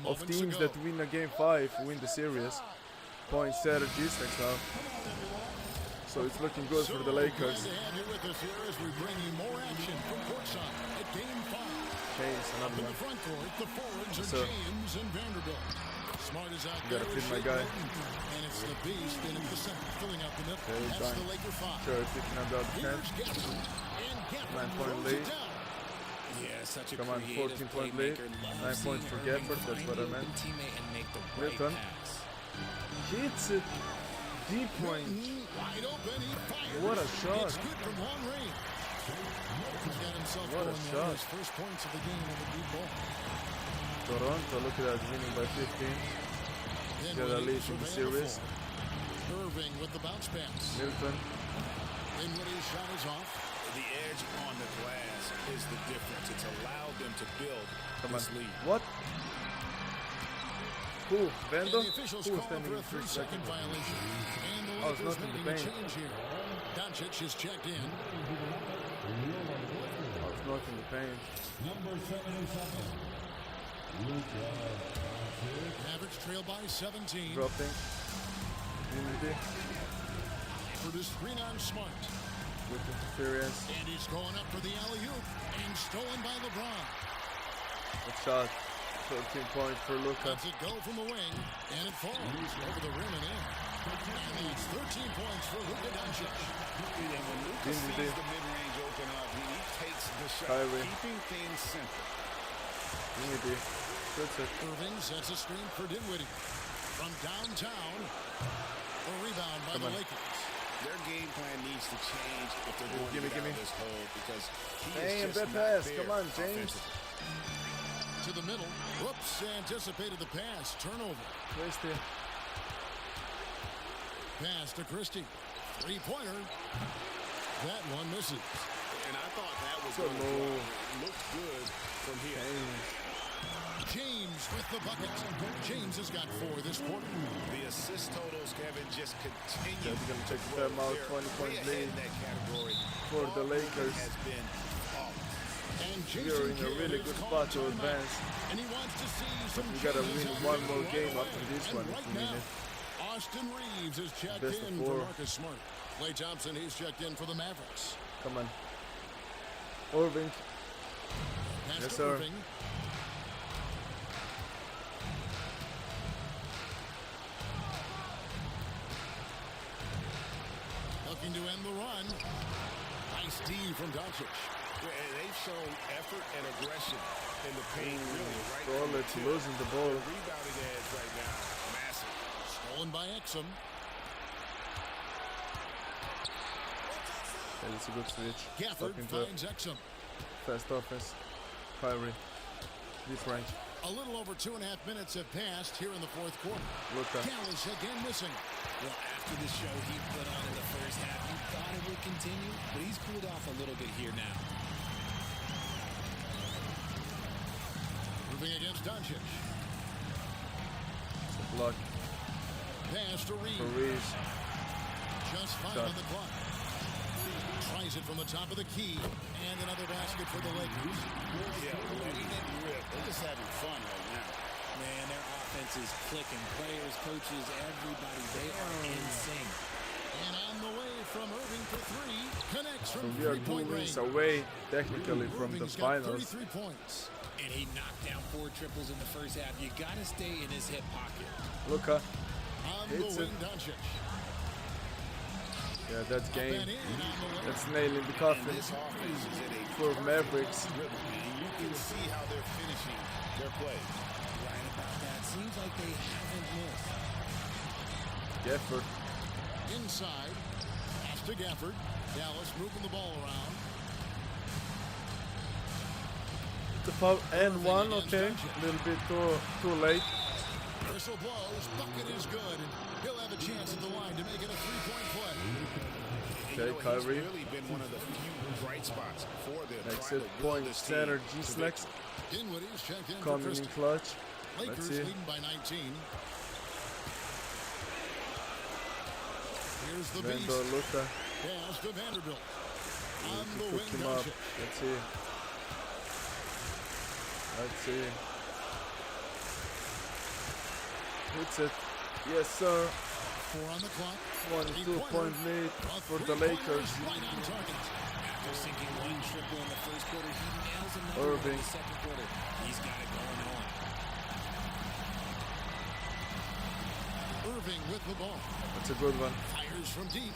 of teams that win a game 5 win the series. Points set at GsnaGs now. So it's looking good for the Lakers. Glad to have you with us here as we bring you more action from courtside at Game 5. James, another In one. the front court, the forwards are Sir. James and Vanderbilt. Smart is out You gotta there with feed my Shea guy. Milton. And it's the Beast in at the center, filling out the middle. Okay, That's fine. the Laker 5. Sure, picking up the other Here's 10. Gafford. And Gafford 9-point throws it lead. down. Yeah, such a Come on, creative 14-point lead. playmaker. Love 9 seeing points for Irving Gafford, that's find what I the meant. open teammate and make the right Milton. pass. Hits it. Deep range. Wide open, he fires. What a shot. It's good from long range. He's got himself What a going shot. on his first points of the game on the deep ball. Toronto, look at that, winning by 15. Then Got a Woody lead in the series. surveying Irving with the bounce pass. Milton. Then Woody's shot is off. The edge on the glass is the difference. It's allowed them to build Come on. this lead. What? Who? And Vando? the officials Who call standing for in a 3-second 3 seconds? violation. And the Oh, it's Lakers not in the making a paint. change here. Doncic is checked in. Oh, it's not in the paint. Number 77. Luka. Mavericks trail by 17. Dropping. Unity. For the screen on Smart. Good interference. And he's going up for the alley-oop. And stolen by LeBron. Good shot. 13 points for Luka. Lets it go from the wing. And it falls over the rim and in. And it's 13 points for Luka Doncic. And when Luka Unity. sees the mid-range open up, he takes the shot, Kyrie. keeping things simple. Unity. Good set. Irving sets a screen for Dinwiddie. From downtown. A rebound by the Lakers. Their game plan needs to change if they're going Gimme, to get out gimme. of this hole because he Damn, is just that not pass. there Come on, James. offensively. To the middle. Whoops, anticipated the pass. Turnover. Christie. Pass to Christie. Three-pointer. That one misses. And I thought that was So going to low. drop. It looked good from here. James with the bucket. James has got 4 this quarter. The assist totals, Kevin, just continue. They're gonna to take grow. them out, They're 20-point way ahead lead in that category. for the Ball movement Lakers. has been flawless. And We are in a really good spot to advance. And he wants to see But some we gotta changes win happen one more right game away. after this And one if right we win now, it. Austin Reeves is checked Best of in for 4. Marcus Smart. Klay Thompson, he's checked in for the Mavericks. Come on. Irving. Pass Yes, to sir. Irving. Looking to end the run. Nice D from Doncic. And they've shown effort and aggression in the paint, really, right Ball, from the it's tip. losing the ball. The rebounding edge right now, massive. Stolen by Exum. And it's a good switch. Gafford Talking to finds Exum. fast offense. Kyrie. Deep range. A little over 2.5 minutes have passed here in the fourth quarter. Luka. Gallis again missing. Well, after the show he put on in the first half, you thought it would continue, but he's cooled off a little bit here now. Moving against Doncic. It's a block Pass to Reeves. for Reeves. Just 5 Shot. on the clock. Tries it from the top of the key. And another basket for the Lakers. Yeah, letting it rip. They're just having fun right now. Man, their offense is clicking. Players, coaches, everybody, they are in sync. And on the way from Irving for 3. Connects So from we are three-point range. moves away technically from the Irving's got finals. 33 points. And he knocked down 4 triples in the first half. You got to stay in his hip pocket. Luka. On Hits the it. wing, Doncic. Yeah, that's Up game. and in on the wing. That's nail in the And coffin this offense is at a for perfect Mavericks. rhythm, man. You can see how they're finishing their plays. Right about that. Seems like they haven't missed. Gafford. Inside. Pass to Gafford. Dallas moving the ball around. The foul and one, okay. A little bit too late. Whistle blows. Bucket is good. And he'll have a chance at the line to make it a three-point play. Okay, Kyrie. He's really been one of the few bright spots for them. Next hit point, center GsnaGs. Dinwiddie's checked in for Coming in Christie. clutch. Let's Lakers see. leading by 19. Here's the beast. Vando, Luka. Pass to Vanderbilt. On the Cook wing, him up. Doncic. Let's see. Let's see. Hits it. Yes, sir. 4 on the clock. 1 2-point lead for the Lakers. Right on target. After sinking one triple in the first quarter, he nails another one in Irving. the second quarter. He's got it going on. Irving with the ball. That's a good one. Fires from deep.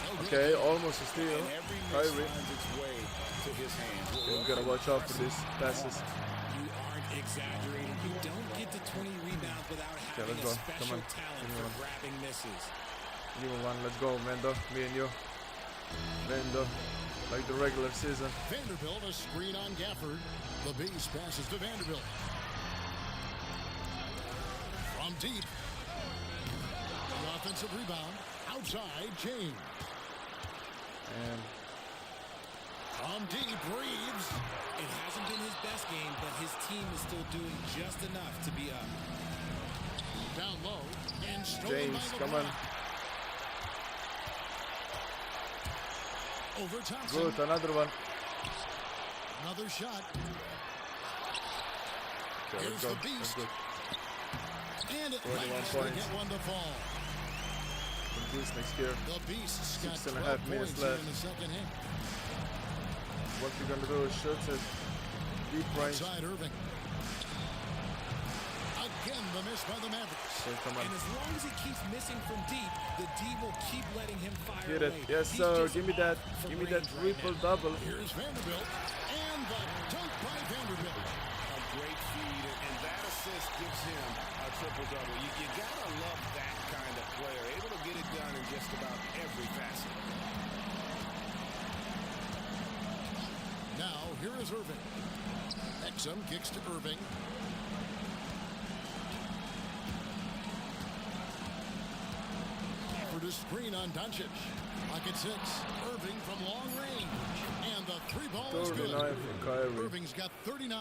No good. Okay, almost a steal. And every miss Kyrie. finds its way to his hands. Okay, we gotta watch out for these passes. You aren't exaggerating. You don't get to 20 rebounds without having let's a go. special Come on. talent Give me for one. grabbing misses. Give me one. Let's go, Vando. Me and you. Vando. Like the regular season. Vanderbilt, a screen on Gafford. The beast passes to Vanderbilt. From deep. An offensive rebound. Outside, James. And From deep, Reeves. It hasn't been his best game, but his team is still doing just enough to be up. Down low. And stolen James, by come LeBron. on. Over Thompson. Good, another one. Another shot. Okay, Here's let's go. the Let's beast. go. And it 21 manages to points. get one to fall. From this next year. The Beast's got 6.5 12 minutes points here left. in the second half. What we're gonna do is shoot it. Deep range. Outside Irving. Again, the miss by the Mavericks. Okay, come on. And as long as he keeps missing from deep, the D will keep letting him fire Hit away. it. Yes, He's sir. just Give me that. off from Give me that range right triple now. double. Here's Vanderbilt. And the dunk by Vanderbilt. A great feed, and that assist gives him a triple-double. You gotta love that kind of player, able to get it done in just about every facet. Now, here is Irving. Exum kicks to Irving. For the screen on Doncic. Pocket 6. Irving from long range. And the three ball is good. 39 for Kyrie. Irving's got 39.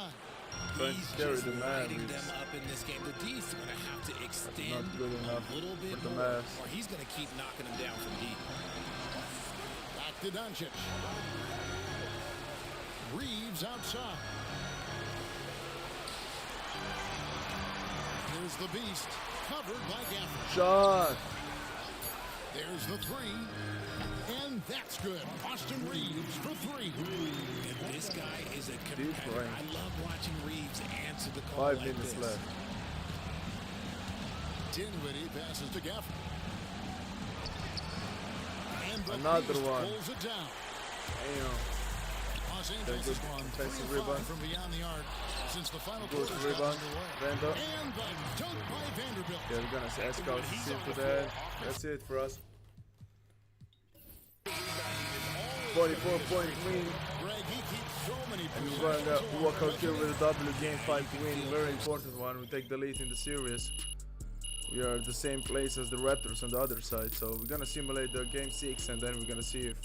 Trying to He's carry just the lighting Mavericks. them up in this game. The D's going to have to extend Not good enough a little bit for the more, Mavs. or he's going to keep knocking them down from deep. Back to Doncic. Reeves outside. Here's the beast. Covered by Gafford. Shot. There's the three. And that's good. Austin Reeves for three. And this guy is a competitor. range. I love watching Reeves answer the call 5 like minutes this. left. Dinwiddie passes to Gafford. And the Another beast one. pulls it down. Damn. Los Very Angeles good has gone defensive 3 of 5 rebound. from beyond the arc since the final Good quarter's got rebound. underway. Vando. And the dunk by Vanderbilt. Yeah, we're gonna ask out to see for that. That's it for us. 44-point win. Greg, he keeps so many And we're gonna walk out here with a W game 5 win. Very important one. We take the lead in the series. We are the same place as the Raptors on the other side. So we're gonna simulate the game 6 and then we're gonna see if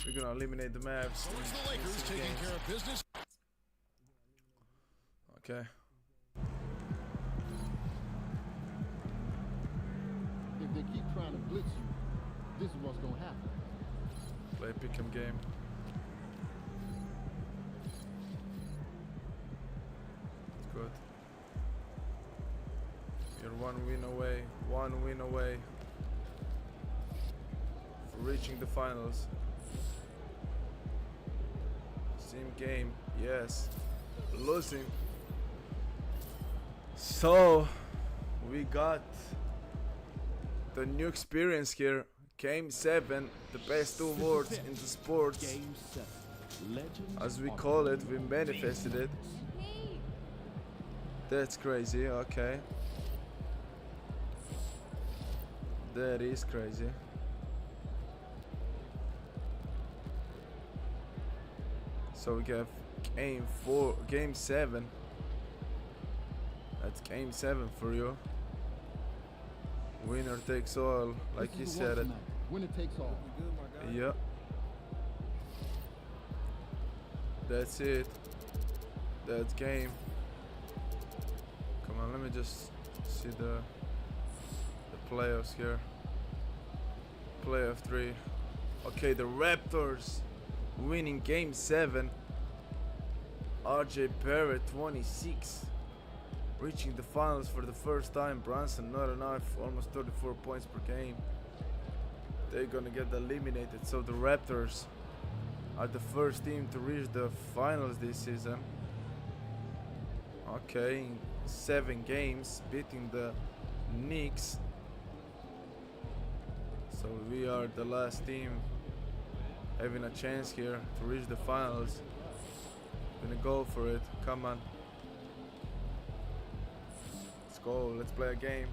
we're gonna eliminate the Mavs. So it's the in Lakers 6 taking games. care of business. Okay. If they keep trying to blitz you, this is what's going to happen. Play pick 'em game. It's good. You're one win away for reaching the finals. Same game, yes. Losing. So we got the new experience here. Game 7, the best 2 words in the sports. Game 7. Legends As we are call it, we manifested it. That's crazy, okay. That is crazy. So we have game 7. That's game 7 for you. Winner takes all, like you said it. Winner takes all. Yep. That's it. That's game. Come on, let me just see the playoffs here. Playoff 3. Okay, the Raptors winning game 7. RJ Barrett 26. Reaching the finals for the first time. Brunson not enough, almost 34 points per game. They're gonna get eliminated. So the Raptors are the first team to reach the finals this season. Okay, in 7 games, beating the Knicks. So we are the last team having a chance here to reach the finals. Gonna go for it. Come on. Go, let's play a game.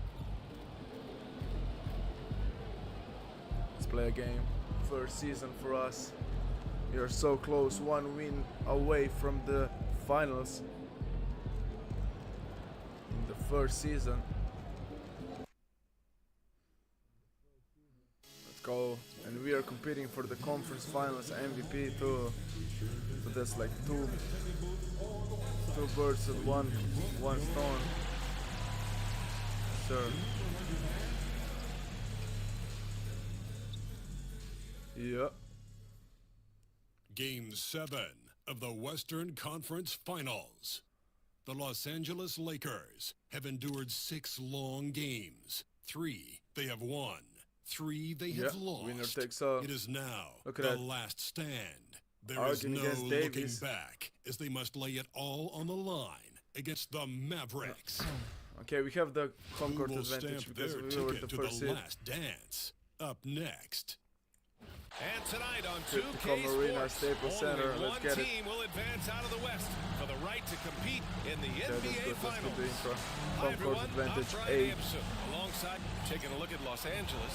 Let's play a game. First season for us. We are so close, 1 win away from the finals in the first season. Let's go. And we are competing for the conference finals MVP too. So that's like two birds with one stone. Sure. Yeah. Game 7 of the Western Conference Finals. The Los Angeles Lakers have endured 6 long games. 3 they have won. 3 they have lost. Winner takes all. It is now Look at the that. last stand. There is Arguing no against looking Davis. back as they must lay it all on the line against the Mavericks. Okay, we have the home Who court will advantage stamp because their we were ticket the to first the seed. last dance? Up next. And tonight on Good 2K to come Arena, Sports, Staples only Center. Let's one get it. team will advance out of the West for the right to compete in the Okay, NBA let's do Finals. the intro. Hi Home court everyone, I'm advantage Brian 8. Anderson. Alongside taking a look at Los Angeles,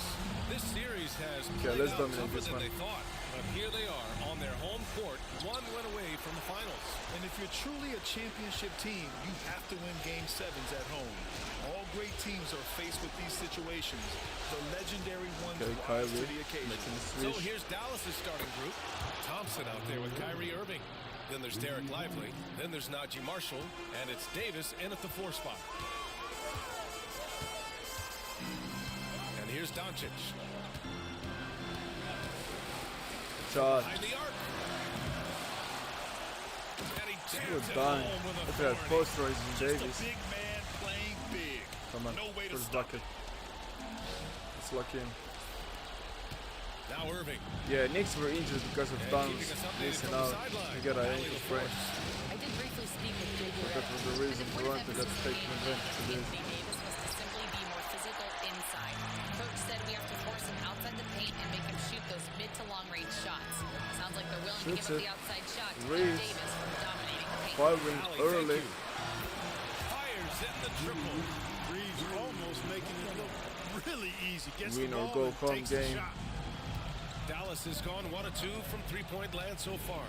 this series has Okay, played let's out dominate tougher this than one. they thought. But here they are on their home court, 1 win away from the finals. And if you're truly a championship team, you have to win Game 7s at home. All great teams are faced with these situations. The legendary ones Okay, rise to Kyrie the occasion. making the So switch. here's Dallas's starting group. Thompson out there with Kyrie Irving. Then there's Derek Lively. Then there's Najee Marshall. And it's Davis in at the 4 spot. And here's Doncic. Shot. Behind the arc. And he jams Good it done. home with Look at that authority. post raising Just a Davis. big man playing big. Come on, No way to first stop bucket. Let's lock in. Now Irving. Yeah, Knicks were injured because of And Towns keeping us updated missing from the out. sideline. We got an Valley ankle LaForce. sprain. I did briefly speak with J.J. That was the reason Toronto got taken advantage of this. Anthony Davis was to simply be more physical inside. Coach said we have to force him outside the paint and make him shoot those mid to long range shots. Sounds like they're willing to give Shoots up it. the outside shot to Reeves. keep Davis from dominating the paint. Firing Valley, thank early. you. Fires in the triple. Reeves almost making it look really easy. Gets Win the or ball go and home takes the game. shot. Dallas has gone 1 of 2 from 3-point land so far.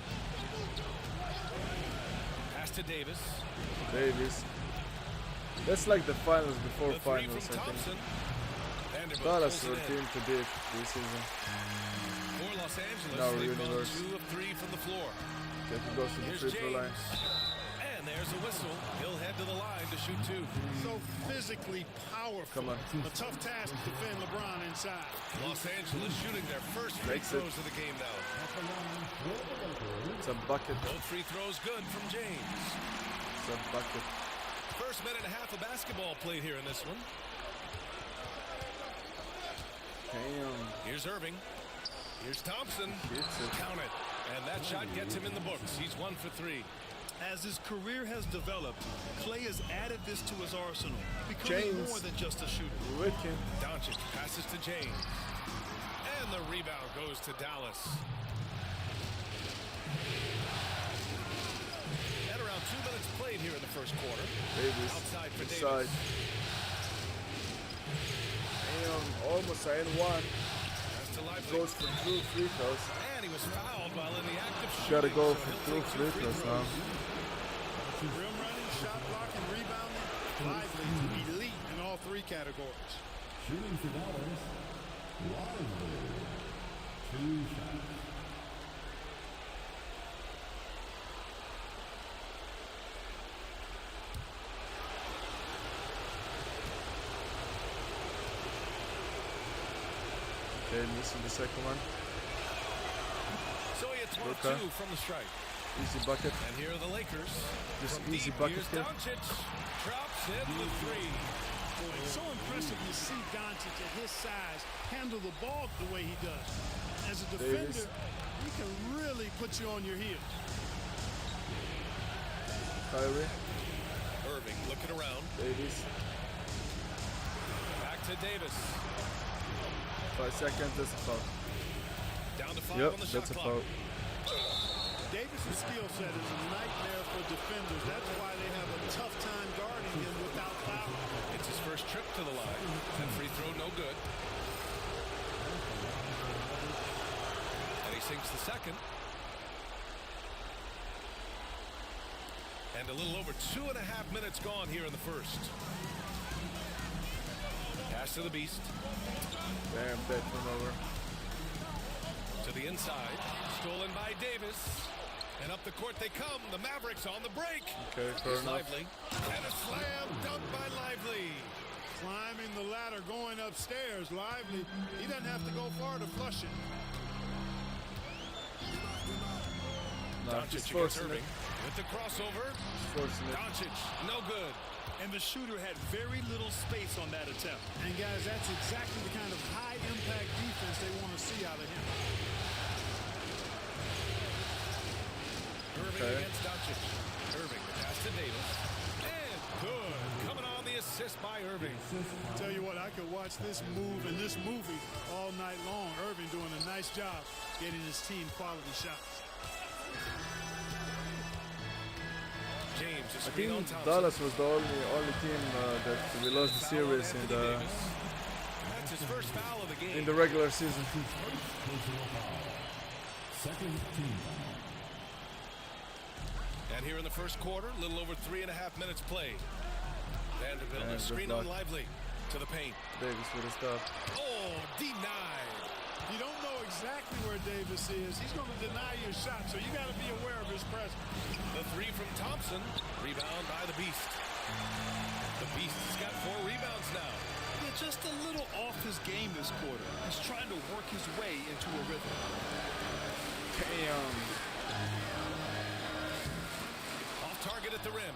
Pass to Davis. Davis. That's like the finals before The 3 finals, from I think. Thompson. Vanderbilt Dallas pulls were it team in. to beat this season. For Los Angeles, No, they've gone universe. 2 of 3 from the floor. Okay, he goes to the Here's free throw line. James. And there's a whistle. He'll head to the line to shoot 2. So physically powerful. Come on. A tough task to defend LeBron inside. Los Angeles shooting their first free Makes it. throws of the game now. It's a bucket. Both free throws good from James. It's a bucket. First minute and a half of basketball played here in this one. Damn. Here's Irving. Here's Thompson. Hits it. Count it. And that shot gets him in the books. He's 1 for 3. As his career has developed, Clay has added this to his arsenal, becoming James. more than just a shooter. Wicked. Doncic passes to James. And the rebound goes to Dallas. At around 2 minutes played here in the first quarter. Davis. Outside for Inside. Davis. Damn. Almost an 1. Pass to Lively. Goes for 2 free throws. And he was fouled while in the act of shooting. Gotta go so for he'll 2 take free throws now. Rim running, shot blocking, rebounding, lively to elite in all 3 categories. Shooting for Dallas, Lively. 2 shots. Okay, missing the second one. So he hits 1 of Okay. 2 from the strike. Easy bucket. And here are the Lakers. Just From easy deep, bucket here's here. Doncic. Drops in the 3. Boy, it's so impressive to see Doncic at his size handle the ball the way he does. As a defender, he can really put you on your heels. Kyrie. Irving looking around. Davis. Back to Davis. 5 seconds, that's a foul. Down to 5 Yep, on the shot that's a clock. foul. Davis' skill set is a nightmare for defenders. That's why they have a tough time guarding him without fouling. It's his first trip to the line. And free throw, no good. And he sinks the second. And a little over 2.5 minutes gone here in the first. Pass to the Beast. Damn, that turnover. To the inside. Stolen by Davis. And up the court they come. The Mavericks on the break. Okay, fair Here's enough. Lively. And a slam dunk by Lively. Climbing the ladder, going upstairs. Lively. He doesn't have to go far to flush it. No, Doncic he's against forcing Irving. it. With the crossover. He's forcing it. Doncic, no good. And the shooter had very little space on that attempt. And guys, that's exactly the kind of high-impact defense they want to see out of him. Irving against Doncic. Irving, the pass to Davis. And good. Coming on the assist by Irving. Tell you what, I could watch this move and this movie all night long. Irving doing a nice job getting his team quality shots. James is I screen on think Thompson. Dallas was the only team that we lost the series in the That's his first foul of the game. in the regular season. Second team. And here in the first quarter, a little over 3.5 minutes played. Vanderbilt And is good screen on luck. Lively to the paint. Davis with a stop. Oh, denied. You don't know exactly where Davis is. He's going to deny your shot, so you got to be aware of his presence. The 3 from Thompson. Rebound by the Beast. The Beast's got 4 rebounds now. Yeah, just a little off his game this quarter. He's trying to work his way into a rhythm. Damn. Off target at the rim.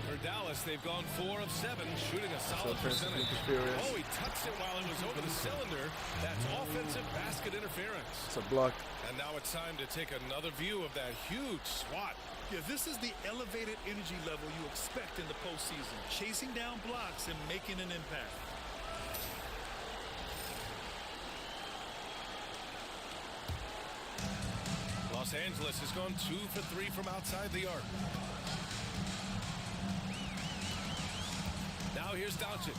For Dallas, they've gone 4 of 7, shooting a solid offensive percentage. interference. Oh, he touched it while it was over the cylinder. That's offensive basket interference. It's a block. And now it's time to take another view of that huge swat. Yeah, this is the elevated energy level you expect in the postseason. Chasing down blocks and making an impact. Los Angeles has gone 2 for 3 from outside the arc. Now here's Doncic.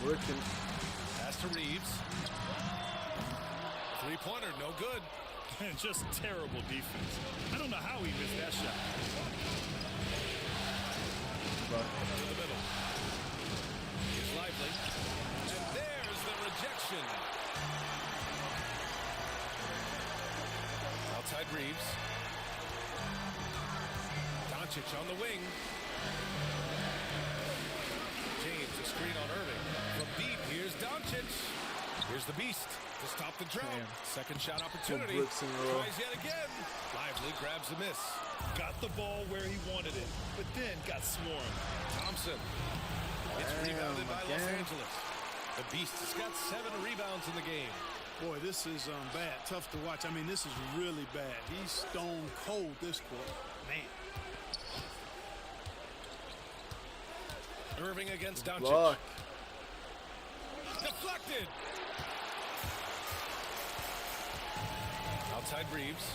Working. Pass to Reeves. 3-pointer, no good. And just terrible defense. I don't know how he missed that shot. To the middle. Here's Lively. And there's the rejection. Outside Reeves. Doncic on the wing. James, a screen on Irving. From deep, here's Doncic. Here's the Beast to stop the drought. Damn. Second shot opportunity. bricks in a row. Tries yet again. Lively grabs the miss. Got the ball where he wanted it, but then got swarmed. Thompson. It's rebounded by Los Angeles. The Beast has got 7 rebounds in the game. Boy, this is bad. Tough to watch. I mean, this is really bad. He's stone cold this quarter. Man. Irving against Doncic. Block. Deflected. Outside Reeves.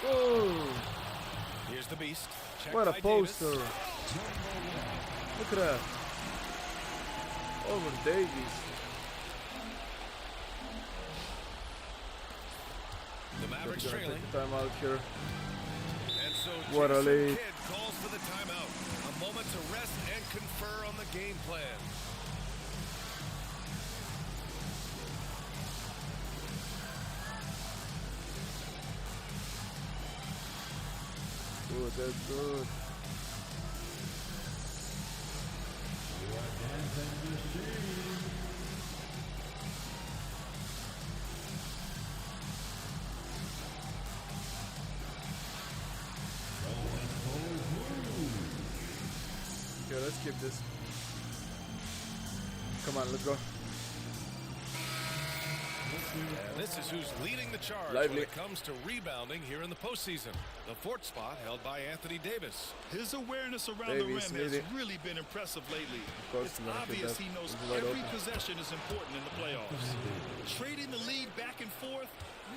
Oh, Here's the Beast. Checked what a by poster. Davis. Look at that. Over Davis. The Mavericks Gonna trailing. take the timeout here. And so What a Jason lead. Kidd calls for the timeout. A moment to rest and confer on the game plan. Good, that's good. Okay, let's keep this. Come on, let's go. And this is who's leading the charge Lively. when it comes to rebounding here in the postseason. The fourth spot held by Anthony Davis. His awareness around Davis the rim has leading. really been impressive lately. course, It's I'm gonna get obvious that. he knows It's wide every open. possession is important in the playoffs. Trading the lead back and forth,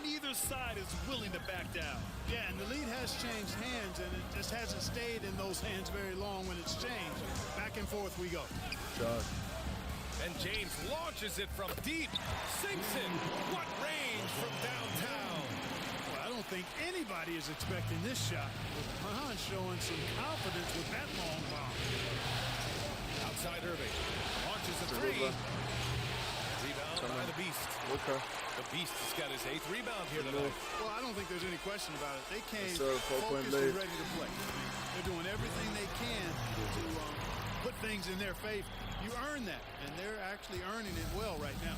neither side is willing to back down. Yeah, and the lead has changed hands, and it just hasn't stayed in those hands very long when it's changed. Back and forth we go. Shot. And James launches it from deep. Sinks it. What range from downtown. Well, I don't think anybody is expecting this shot. With Mahan showing some confidence with that long bomb. Outside Irving. Launches a three. Rebound by the Beast. Okay. The Beast has got his 8th rebound here tonight. Well, I don't think there's any question about it. They came Yes, sir. 4-point focused lead. and ready to play. They're doing everything they can to put things in their favor. You earn that, and they're actually earning it well right now.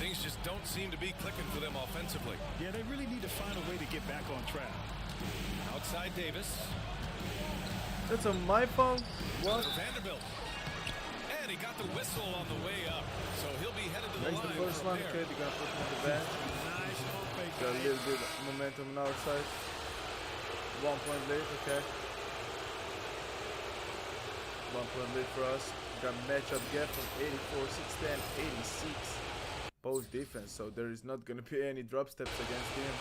Things just don't seem to be clicking for them offensively. Yeah, they really need to find a way to get back on track. Outside Davis. That's on my phone? What? For Vanderbilt. And he got the whistle on the way up. So he'll be headed to the Makes the line first from one. there. Okay, they're gonna put him on the bench. Nice pump fake. Got a little bit of momentum on our side. 1 point lead, okay. 1 point lead for us. Got matchup gap from 84, 610, 86. Post defense, so there is not gonna be any drop steps against him.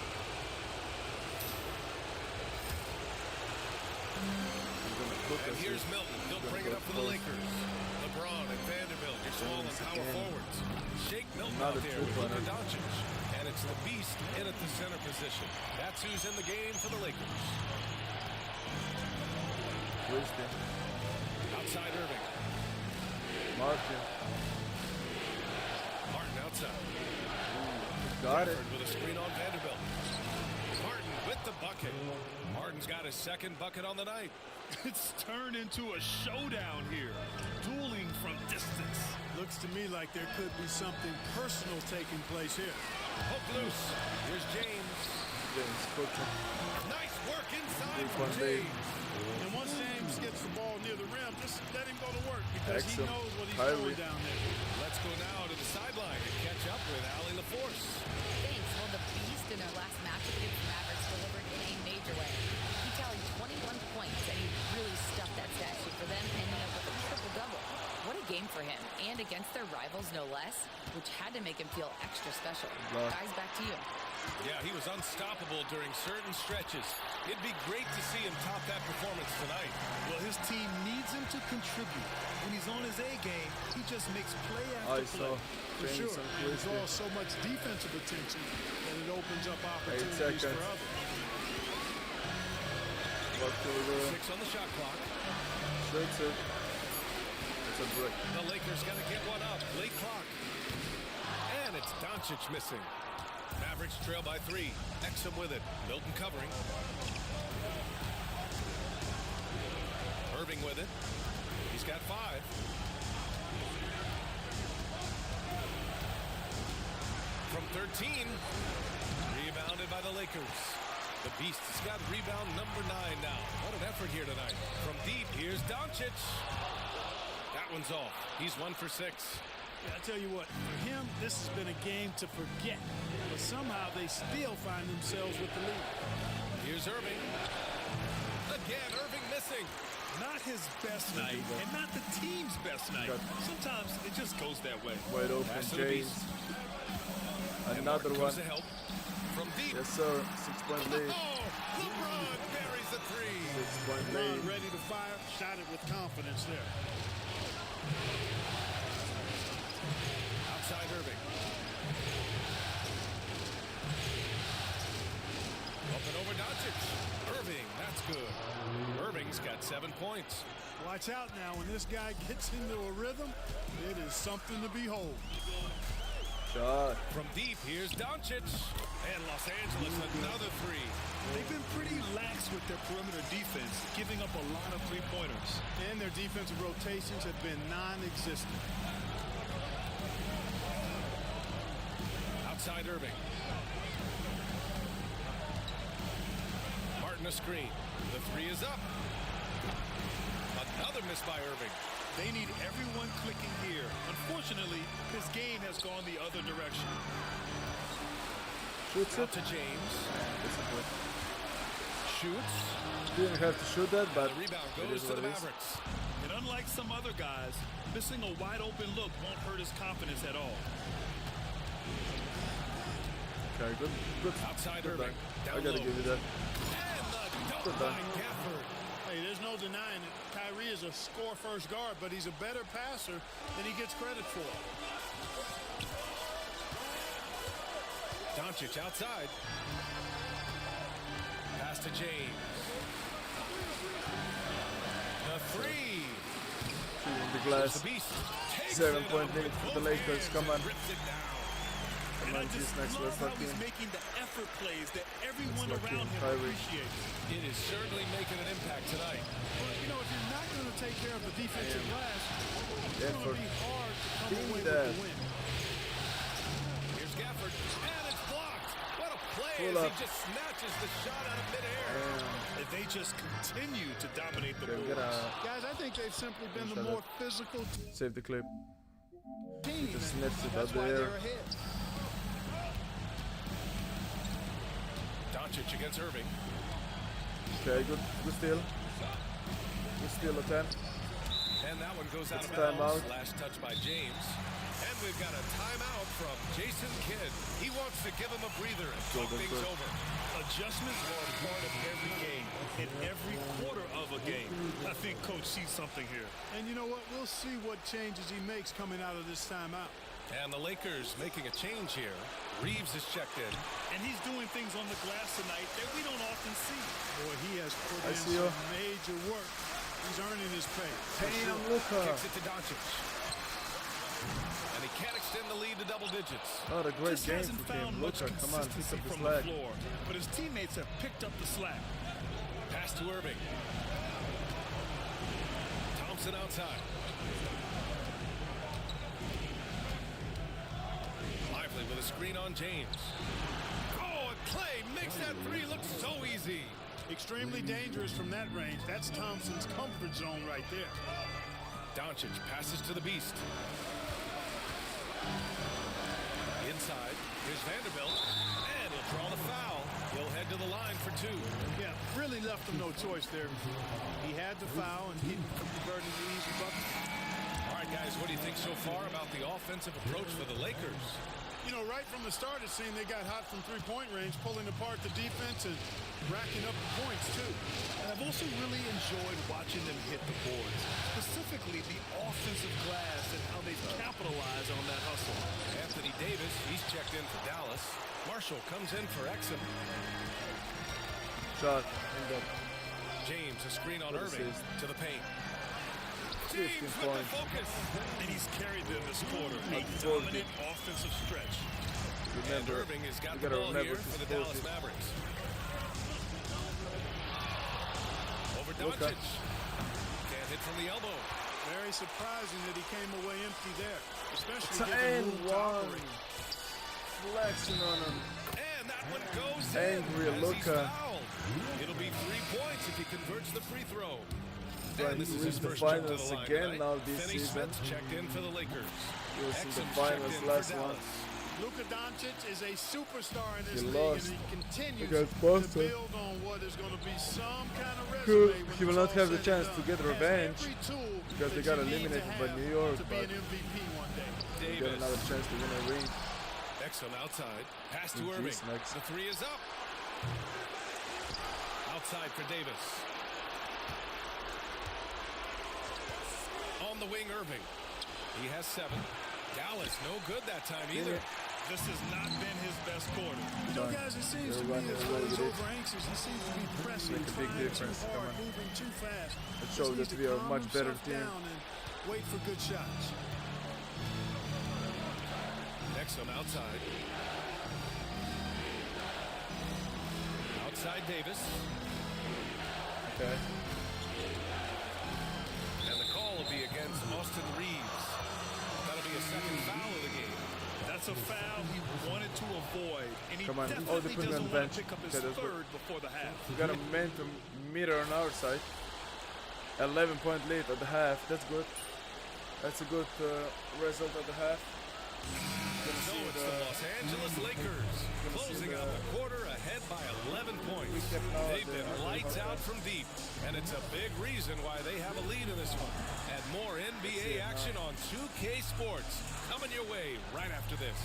And here's Milton. He'll bring it up for the Lakers. LeBron and Vanderbilt, your small and power forwards. Shake Milton out there with Luka Doncic. And it's the Beast in at the center position. That's who's in the game for the Lakers. Christian. Outside Irving. Martin. Martin outside. Got it. Bradford with a screen on Vanderbilt. Martin with the bucket. Martin's got his second bucket on the night. It's turned into a showdown here. Dueling from distance. Looks to me like there could be something personal taking place here. Hook loose. Here's James. James cooking. Nice work inside Big from one lead. James. And once James gets the ball near the rim, just let him go to work because Excellent. he knows what he's Kyrie. doing down there. Let's go now to the sideline and catch up with Allie LaForce. Thanks. Well, the Beast in their last matchup against the Mavericks delivered in a major way. He tallied 21 points, and he really stuffed that stat sheet for them, ending up with a triple-double. What a game for him, and against their rivals, no less, which had to make him feel extra special. Wow. Guys, back to you. Yeah, he was unstoppable during certain stretches. It'd be great to see him top that performance tonight. Well, his team needs him to contribute. When he's on his A game, he just makes play after I saw play. For sure. James and He Christian. draws so much defensive attention that it opens up opportunities seconds. for others. What to do? 6 on the shot clock. Shoots it. It's a break. The Lakers got to get one up. Late clock. And it's Doncic missing. Mavericks trail by 3. Exum with it. Milton covering. Irving with it. He's got 5. From 13. Rebounded by the Lakers. The Beast has got rebound number 9 now. What an effort here tonight. From deep, here's Doncic. That one's off. He's 1 for 6. Yeah, I tell you what, for him, this has been a game to forget. But somehow they still find themselves with the lead. Here's Irving. Again, Irving missing. Not his best night, and not the team's best night. Sometimes it just goes that way. Wide open, Pass to the James. Beast. Another Martin one. goes to help. From deep. Yes, sir. 6-point lead. Oh, LeBron buries a 3. 6-point LeBron lead. ready to fire, shot it with confidence there. Outside Irving. Up and over Doncic. Irving, that's good. Irving's got 7 points. Watch out now. When this guy gets into a rhythm, it is something to behold. Shot. From deep, here's Doncic. And Los Angeles, another three. They've been pretty lax with their perimeter defense, giving up a lot of three-pointers. And their defensive rotations have been non-existent. Outside Irving. Martin a screen. The three is up. Another miss by Irving. They need everyone clicking here. Unfortunately, his game has gone the other direction. Shoots Out it. to James. Shoots. Didn't have to shoot that, but The rebound it goes is to what the it is. Mavericks. And unlike some other guys, missing a wide-open look won't hurt his confidence at all. Okay, good. Outside Good Irving. dunk. Down I gotta low. give you that. And the dunk Good by dunk. Gafford. Hey, there's no denying it. Kyrie is a score-first guard, but he's a better passer than he gets credit for. Doncic outside. Pass to James. The three. Shooting the glass. The beast. 7-point lead for the Lakers. Come on. Rips it down. And I just love how he's team. making the effort plays that everyone Let's lock around in him Kyrie. appreciates. It is certainly making an impact tonight. But, you know, if you're not going to take care of the defensive glass, it's going Effort. to be hard to come Being away there. with the win. Here's Gafford. And it's blocked. What a play Pull as up. he just snatches the shot out of midair. If they just continue to dominate the Okay, we boards. gotta Guys, I think they've simply been the Shut more up. physical save the clip. team. Just and snatched it that's out why there. they're ahead. Doncic against Irving. Okay, good steal. Good steal attempt. And that one goes out It's of bounds. timeout. Last touch by James. And we've got a timeout from Jason Kidd. He wants to give him a breather and talk things over. Adjustments are a part of every game, in every quarter of a game. I think Coach sees something here. And you know what? We'll see what changes he makes coming out of this timeout. And the Lakers making a change here. Reeves is checked in. And he's doing things on the glass tonight that we don't often see. Boy, he has put I in see you. some major work. He's earning his pay. Damn, Luka. Kicks it to Doncic. And he can't extend the lead to double digits. Not a great Just game hasn't for found him. much Luka, come on, pick consistency up the from the slack. floor, but his teammates have picked up the slack. Pass to Irving. Thompson outside. Lively with a screen on James. Oh, and Clay makes that three look so easy. Extremely dangerous from that range. That's Thompson's comfort zone right there. Doncic passes to the beast. Inside, here's Vanderbilt. And he'll draw the foul. He'll head to the line for two. Yeah, really left him no choice there. He had the foul, and he converted the easy bucket. All right, guys, what do you think so far about the offensive approach for the Lakers? You know, right from the start, it seemed they got hot from three-point range, pulling apart the defense and racking up the points, too. And I've also really enjoyed watching them hit the boards, specifically the offensive glass and how they capitalize on that hustle. Anthony Davis, he's checked in for Dallas. Marshall comes in for Exum. Shot. James, a screen on Good Irving assist. to the paint. 15 James with the points. focus. And he's carried them this quarter. A Unfolded. dominant offensive stretch. And Remember, Irving has got you the gotta ball remember here to for the support Dallas it. Mavericks. Over Luka. Doncic. Can't hit from the elbow. Very surprising that he came away empty there, especially It's given room to 10-1. operate. Flexing on him. And that one goes Angry in as he's Luka. fouled. It'll be 3 points if he converts the free throw. Trying And this to is reach his the first trip to finals the line again tonight. now this Finney season. Smith checked in for the Lakers. He was in the Exum finals checked in last for one. Dallas. Luka Doncic is a superstar in this He league, lost and he continues against to Boston. build on what is going to be some kind of He resume. when will it's not all have the said and chance to done. get Has revenge every tool because they that got you need to eliminated by have New York, to be but an MVP one day. they got another chance to win a ring. Exum outside. Pass to And Irving. GsnaGs. The three is up. Outside for Davis. On On the wing, Irving. He has 7. Dallas, no good that time either. This has not been his best quarter. You know, guys, it seems to me as though he's over anxious. He seems to be pressing, trying too hard, moving too fast. It shows that we are a much better team. Down and wait for good shots. Exum outside. Outside Davis. Okay. And the call will be against Austin Reeves. That'll be a second foul of the game. That's a foul he wanted to avoid. And he Come on. definitely Put him on doesn't the want bench. to pick up his Okay, third before the half. We got a momentum meter on our side. 11-point lead at the half. That's good. That's a good result at the half. So it's the Los Angeles Lakers closing out the quarter ahead by 11 points. They've been lights out from deep, and it's a big reason why they have a lead in this one. And more NBA action on 2K Sports coming your way right after this.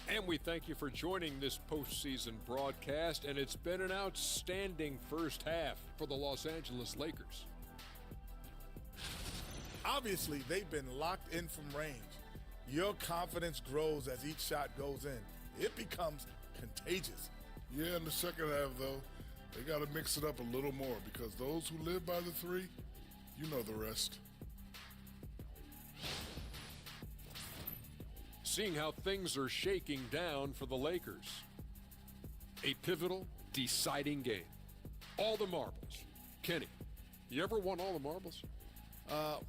And we thank you for joining this postseason broadcast, and it's been an outstanding first half for the Los Angeles Lakers. Obviously, they've been locked in from range. Your confidence grows as each shot goes in. It becomes contagious. Yeah, in the second half, though, they got to mix it up a little more because those who live by the 3, you know the rest. Seeing how things are shaking down for the Lakers. A pivotal, deciding game. All the marbles. Kenny, you ever won all the marbles?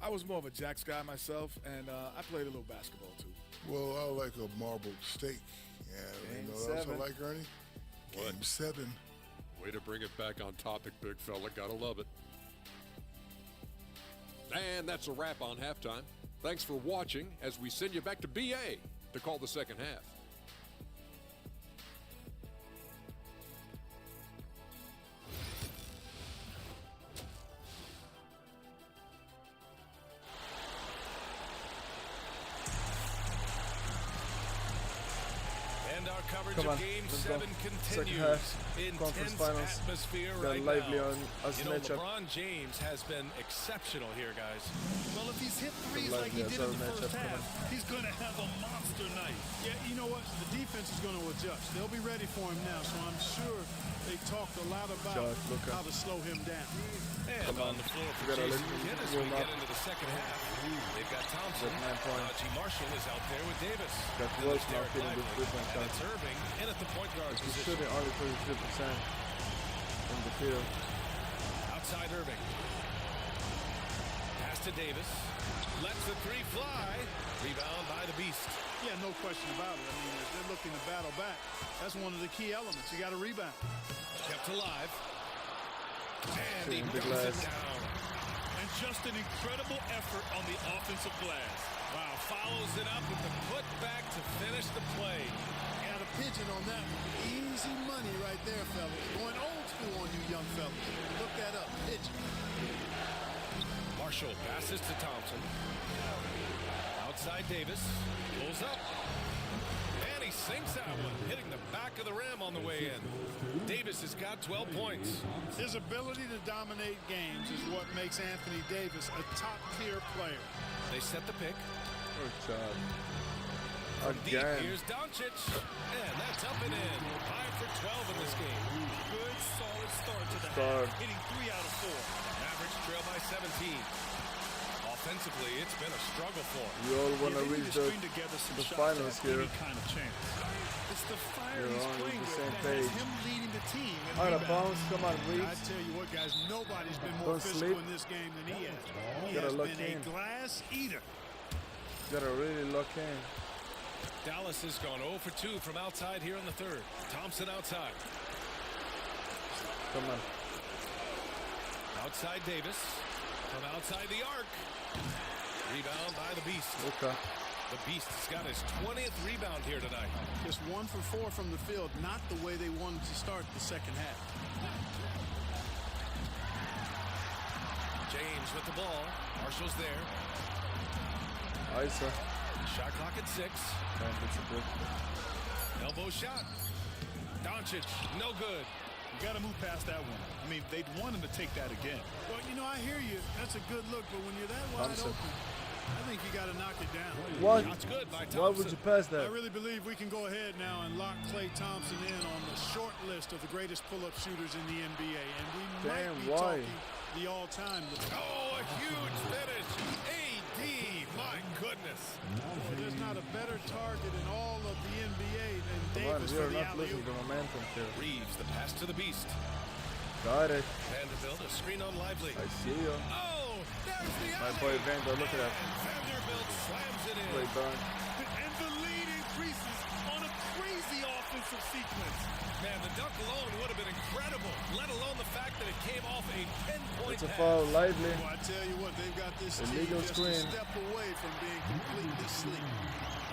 I was more of a jacks guy myself, and I played a little basketball, too. Well, I like a marbled steak. And you know what else I like, Ernie? Game 7. Way to bring it back on topic, big fella. Gotta love it. And that's a wrap on halftime. Thanks for watching as we send you back to BA to call the second half. And our coverage Come on, of Game let's 7 go. continues. Second half, conference Intense finals. atmosphere Got right lively now. on us You know, matchup. LeBron James has been exceptional here, guys. Well, if he's hit threes like he did in the first half, he's going to have a monster night. Yeah, you know what? The defense is going to adjust. They'll be ready for him now, so I'm sure they talked a lot about how to slow him down. And on the floor for Jason Kidd as we get into the second half. They've got Thompson. G. Marshall is out there with Davis. Got Wilson not getting the three-point And shot. it's Irving in at the point guard He's position. shooting only 33% from the field. Outside Irving. Pass to Davis. Lets the 3 fly. Rebound by the Beast. Yeah, no question about it. I mean, if they're looking to battle back, that's one of the key elements. You got to rebound. Kept alive. And he Big knocks it glass. down. And just an incredible effort on the offensive glass. Wow, follows it up with the putback to finish the play. Got a pigeon on that one. Easy money right there, fellas. Going old school on you young fellas. Look that up. Pigeon. Marshall passes to Thompson. Outside Davis. Pulls up. And he sinks that one, hitting the back of the rim on the way in. Davis has got 12 points. His ability to dominate games is what makes Anthony Davis a top-tier player. They set the pick. Good job. From deep, Again. here's Doncic. And that's up and in. 5 for 12 in this game. Good, solid start to the Start. half. Hitting 3 out of 4. Mavericks trail by 17. Offensively, it's been a struggle for him. You all want to reach the finals here. Kind of chance. It's the fire You're he's on playing the with same that page. has him leading the team. in Out of rebounds. bounds. Come on, I Reeves. tell you what, guys, nobody's been more Don't physical sleep. in this game than he has. He Gotta has look been in. a glass eater. Gotta really lock in. Dallas has gone 0 for 2 from outside here in the third. Thompson outside. Come on. Outside Davis. From outside the arc. Rebound by the Beast. Okay. The Beast has got his 20th rebound here tonight. Just 1 for 4 from the field, not the way they wanted to start the second half. James with the ball. Marshall's there. Isa. Shot clock at 6. Elbow shot. Doncic, no good. You got to move past that one. I mean, they'd want him to take that again. Well, you know, I hear you. That's a good look, but when you're that wide open, I think you got to knock it down. What? Shot's good by Thompson. Why would you pass that? I really believe we can go ahead now and lock Klay Thompson in on the short list of the greatest pull-up shooters in the NBA, and we might be talking the all-time. Oh, a huge finish. AD, my goodness. Well, there's not a better target in all of the NBA than Davis We for are the not losing alley-oop. the momentum here. Reeves, the pass to the Beast. Got it. Vanderbilt, a screen on Lively. I see you. Oh, there's the My alley. boy Vander, look at that. Vanderbilt slams it in. Great burn. And the lead increases on a crazy offensive sequence. Man, the dunk alone would have been incredible, let alone the fact that it came off a 10-point It's a pass. foul, Lively. Well, I tell you what, they've got this Illegal team just screen. a step away from being completely sleep.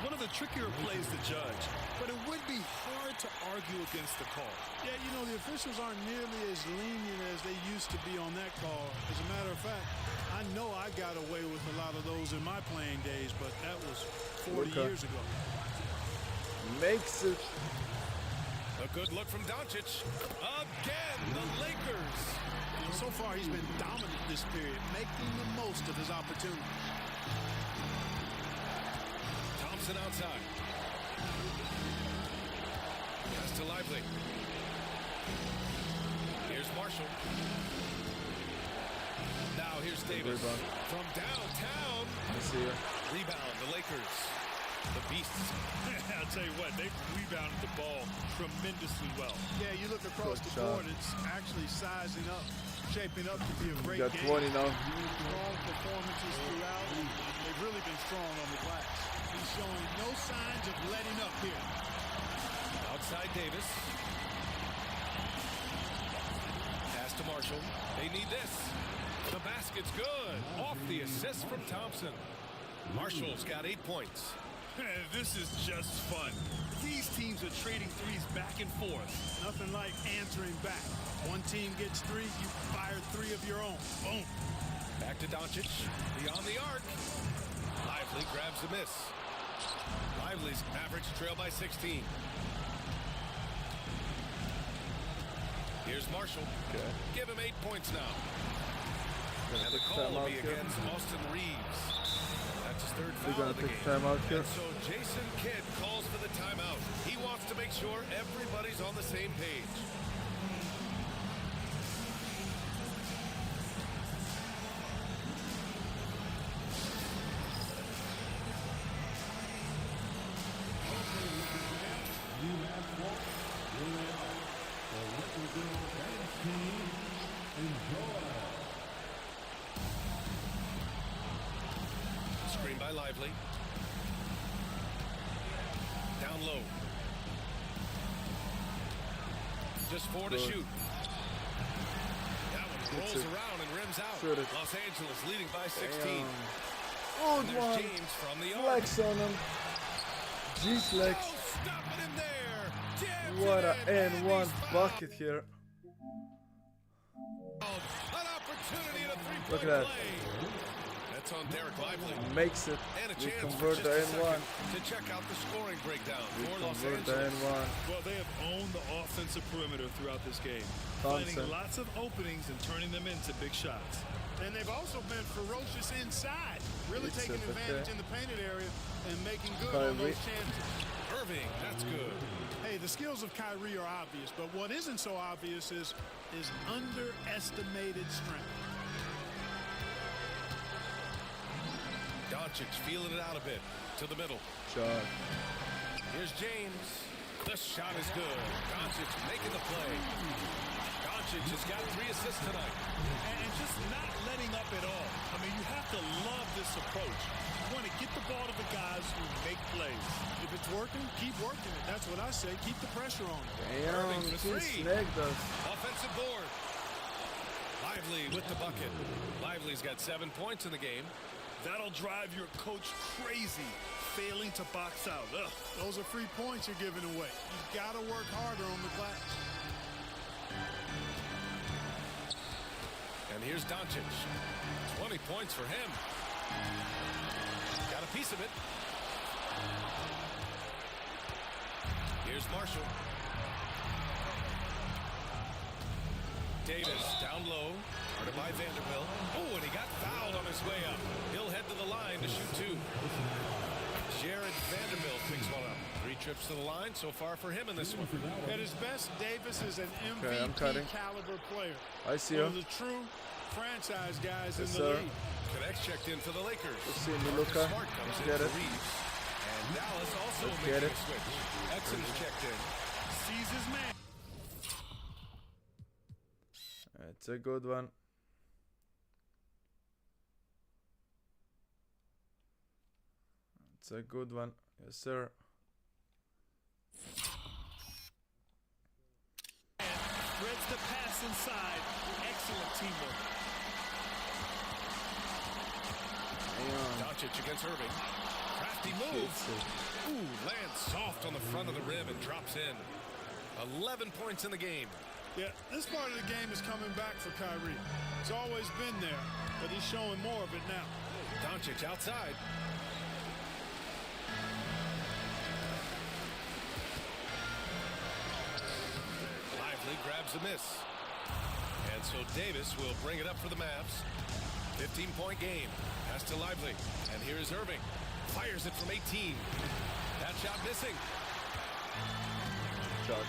One of the trickier plays to judge, but it would be hard to argue against the call. Yeah, you know, the officials aren't nearly as lenient as they used to be on that call. As a matter of fact, I know I got away with a lot of those in my playing days, but that was 40 years ago. Makes it. A good look from Doncic. Again, the Lakers. You know, so far, he's been dominant this period, making the most of his opportunity. Thompson outside. Pass to Lively. Here's Marshall. Now here's Davis. From downtown. I see you. Rebound, the Lakers. The Beasts. I'll tell you what, they've rebounded the ball tremendously well. Yeah, you look across the board, it's actually sizing up, shaping up to be a great Got game. 20 now. Strong performances throughout. They've really been strong on the glass. He's showing no signs of letting up here. Outside Davis. Pass to Marshall. They need this. The basket's good. Off the assist from Thompson. Marshall's got 8 points. This is just fun. These teams are trading threes back and forth. Nothing like answering back. One team gets 3, you fire 3 of your own. Boom. Back to Doncic. Beyond the arc. Lively grabs the miss. Lively's average trail by 16. Here's Marshall. Okay. Give him 8 points now. And the call will be against Austin Reeves. That's his third foul of the game. And so Jason Kidd calls for the timeout. He wants to make sure everybody's on the same page. Screen by Lively. Down low. Just 4 to shoot. That one rolls around and rims out. Los Angeles leading by 16. Good And there's one. James from the arc. Flex on him. G-Flex. Oh, stop it in there. Jams What it a in, and N1 he's fouled. bucket here. An opportunity and a three-point Look at that. play. That's on Derek Lively. Makes it. And a We chance convert for the just a N1. second to check out the scoring breakdown We for Los convert the Angeles. N1. Well, they have owned the offensive perimeter throughout this game, Thompson. finding lots of openings and turning them into big shots. And they've also been ferocious inside, really It's taking a advantage okay. in the painted area and making good on those chances. Irving, that's good. Hey, the skills of Kyrie are obvious, but what isn't so obvious is underestimated strength. Doncic feeling it out a bit to the middle. Shot. Here's James. The shot is good. Doncic making the play. Doncic has got 3 assists tonight. And just not letting up at all. I mean, you have to love this approach. You want to get the ball to the guys who make plays. If it's working, keep working it. That's what I say. Keep the pressure on it. Damn, he snagged us. Offensive board. Lively with the bucket. Lively's got 7 points in the game. That'll drive your coach crazy, failing to box out. Ugh. Those are free points you're giving away. You've got to work harder on the glass. And And here's Doncic. 20 points for him. Got a piece of it. Here's Marshall. Davis down low. Guarded by Vanderbilt. Oh, and he got fouled on his way up. He'll head to the line to shoot 2. Jared Vanderbilt picks one up. 3 trips to the line so far for him in this one. At his best, Davis is an Okay, I'm MVP cutting. caliber player. I see One him. of the true franchise guys Yes, in the sir. league. Connects checked in for the Lakers. Let's see me, Marcus Luka. Smart comes Let's in get for it. Reeves. And Dallas also Let's making get it. a switch. Exum's checked in. Sees his man. It's a good one. It's a good one. Yes, sir. Spreads the pass inside. Excellent teamwork. Doncic against Irving. Crafty move. Ooh, lands soft on the front of the rim and drops in. 11 points in the game. Yeah, this part of the game is coming back for Kyrie. It's always been there, but he's showing more of it now. Doncic outside. Lively grabs the miss. And so Davis will bring it up for the Mavs. 15-point game. Pass to Lively. And here's Irving. Fires it from 18. That shot missing. Shot.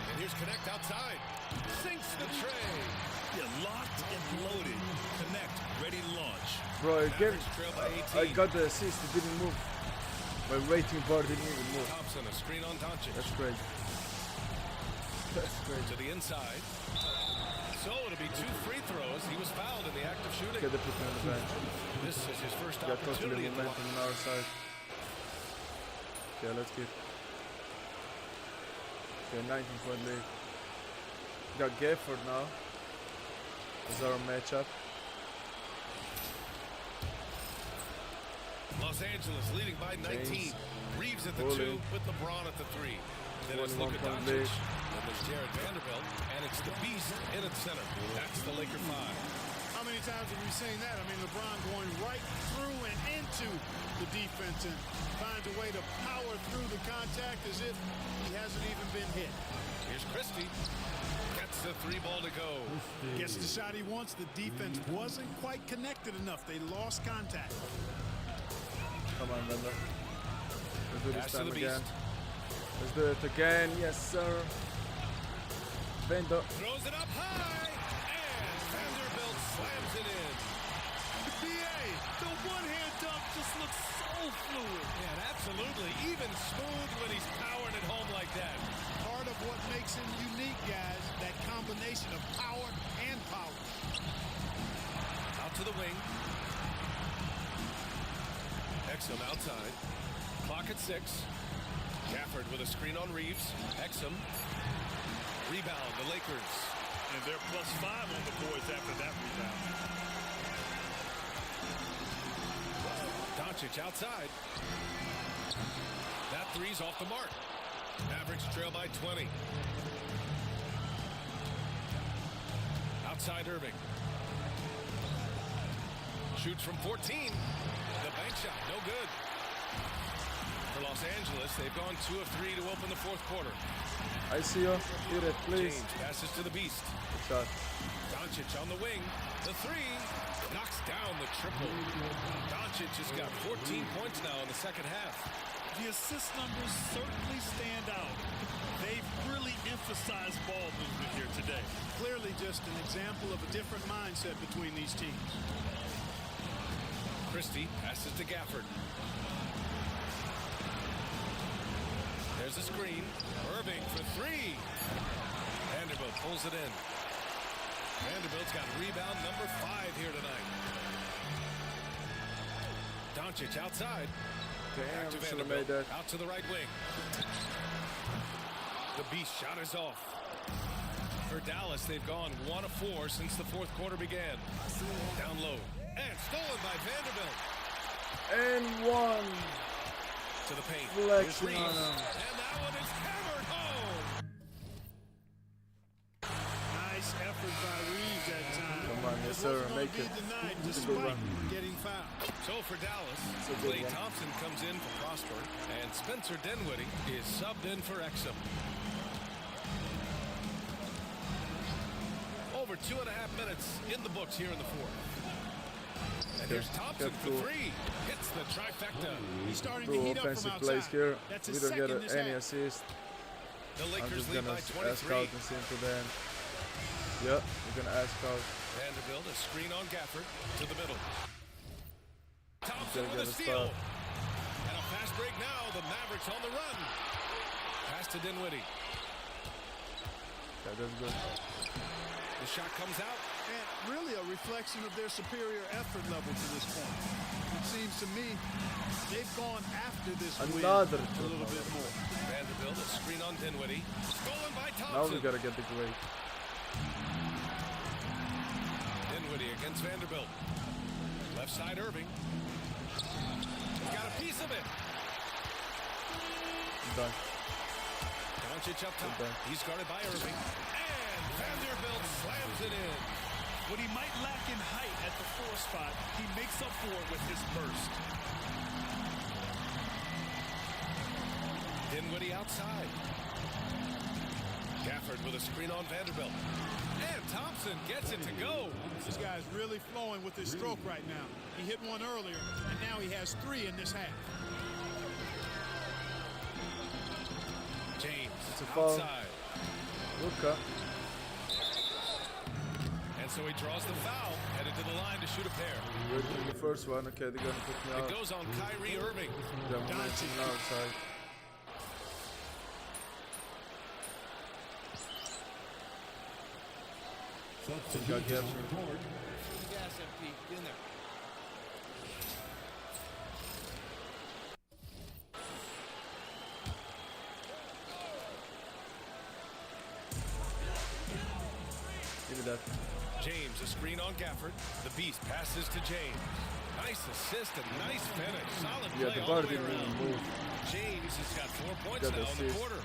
And here's Connect outside. Sinks the tray. You're locked and loaded. Connect, ready to launch. Bro, again, Mavericks trail by 18. I got the assist. It didn't move. My rating bar didn't even move. Thompson, a screen on Doncic. That's crazy. That's crazy. To the inside. So it'll be 2 free throws. He was fouled in the act of shooting. Okay, they put me on the bench. This is his first Got totally opportunity at the momentum line. on our side. Okay, let's get. Okay, 19-point lead. Got Gafford now. Is our matchup. Los Angeles leading by 19. James. Reeves at the Bowling. 2 with LeBron at the 3. Then it's 21 Luka point Doncic. lead. Then there's Jared Vanderbilt. And it's the Beast in at center. That's the Laker 5. How many times have we seen that? I mean, LeBron going right through and into the defense and finds a way to power through the contact as if he hasn't even been hit. Here's Christie. Gets the 3 ball to go. Gets the shot he wants. The defense wasn't quite connected enough. They lost contact. Come on, Bender. Let's do this Pass to time the again. Beast. Let's do it again. Yes, sir. Bender. Throws it up high. And Vanderbilt slams it in. BA, the one-hand dunk just looks so fluid. Yeah, absolutely. Even smooth when he's powering it home like that. Part of what makes him unique, guys, that combination of power and power. Out to the wing. Exum outside. Clock at 6. Gafford with a screen on Reeves. Exum. Rebound, the Lakers. And they're +5 on the boards after that rebound. Doncic outside. That 3's off the mark. Mavericks trail by 20. Outside Irving. Shoots from 14. The bank shot, no good. For Los Angeles, they've gone 2 of 3 to open the 4th quarter. I see you. Hit it, please. James passes to the Beast. Good shot. Doncic on the wing. The 3 knocks down the triple. Doncic has got 14 points now in the second half. The assist numbers certainly stand out. They've really emphasized ball movement here today. Clearly just an example of a different mindset between these teams. Christie passes to Gafford. There's a screen. Irving for 3. Vanderbilt pulls it in. Vanderbilt's got rebound number 5 here tonight. Doncic outside. Back to Damn, should have made Vanderbilt. that. Out to the right wing. The Beast shot is off. For Dallas, they've gone 1 of 4 since the 4th quarter began. Down low. And stolen by Vanderbilt. And 1. To the paint. Flexing Here's on Reeves. him. And that one is hammered home. Nice effort by Reeves that time. James wasn't going to be denied despite getting fouled. So for Dallas, Klay Thompson comes in for Prosper, and Spencer Dinwiddie is subbed in for Exum. Over 2.5 minutes in the books here in the fourth. And here's Thompson for three. Hits the trifecta. He's starting to heat up from outside. Plays here. That's We his don't get second this any half. assist. The I'm Lakers just lead gonna by ask 23. out and see to the end. Yeah, we're gonna ask out. Vanderbilt, a screen on Gafford to the middle. Thompson Gonna with a get a steal. stop. And a fast break now. The Mavericks on the run. Pass to Dinwiddie. Yeah, that's good. The shot comes out. And really a reflection of their superior effort level to this point. It seems to me they've gone after this win a little bit more. Vanderbilt, a screen on Dinwiddie. Stolen by Thompson. Now we gotta get the great. Dinwiddie against Vanderbilt. Left side Irving. He's got a piece of it. Done. Doncic up top. He's guarded by Irving. And Vanderbilt slams it in. What he might lack in height at the 4 spot, he makes up for it with his burst. Dinwiddie outside. Gafford with a screen on Vanderbilt. And Thompson gets it to go. This guy's really flowing with his stroke right now. He hit one earlier, and now he has 3 in this half. James It's a foul. outside. Luka. And so he draws the foul, headed to the line to shoot a pair. We're doing the first one. Okay, they're gonna put me out. It goes on Kyrie Irving. Yeah, I'm mentioning outside. Substitution Got on the court. Gas MP, in there. Give me that. James, a screen on Gafford. The Beast passes to James. Nice assist and nice finish. Solid play Yeah, the all bar the way didn't around. even move. James has got 4 points Got now the in the assist. quarter.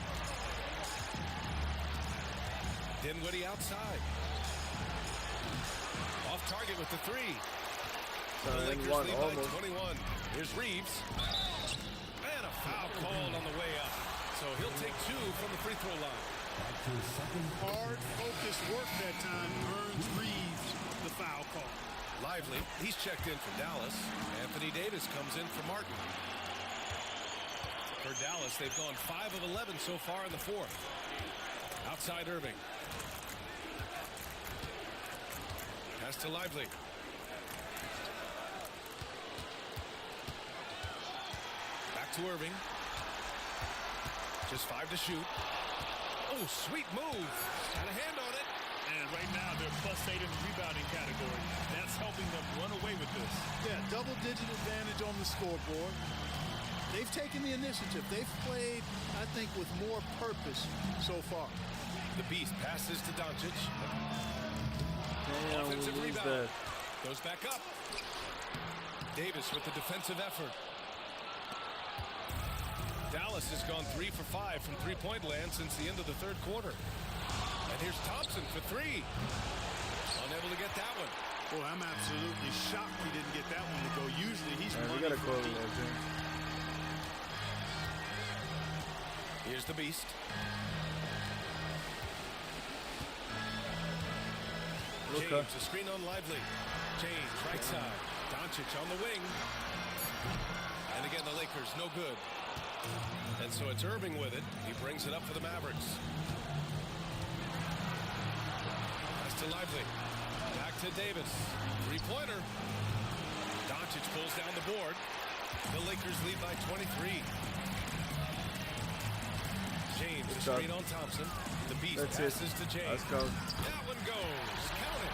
Dinwiddie outside. Off target with the 3. The Lakers one lead by almost. 21. Here's Reeves. And a foul called on the way up. So he'll take 2 from the free throw line. Hard, focused work that time earns Reeves the foul call. Lively, he's checked in for Dallas. Anthony Davis comes in for Martin. For Dallas, they've gone 5 of 11 so far in the fourth. Outside Irving. Pass to Lively. Back to Irving. Just 5 to shoot. Oh, sweet move. Got a hand on it. And right now, they're +8 in the rebounding category. That's helping them run away with this. Yeah, double-digit advantage on the scoreboard. They've taken the initiative. They've played, I think, with more purpose so far. The Beast passes to Doncic. Damn, Offensive we lose rebound. that. Goes back up. Davis with the defensive effort. Dallas has gone 3 for 5 from three-point land since the end of the third quarter. And here's Thompson for 3. Unable to get that one. Boy, I'm absolutely shocked he didn't get that one to go. Usually he's Man, we running gotta from call deep. that, James. Here's the Beast. Luka. James, a screen on Lively. James, right side. Doncic on the wing. And again, the Lakers, no good. And so it's Irving with it. He brings it up for the Mavericks. Pass to Lively. Back to Davis. Three-pointer. Doncic pulls down the board. The Lakers lead by 23. James, a screen on Thompson. The Beast That's passes it. to James. Let's go. That one goes. Count it.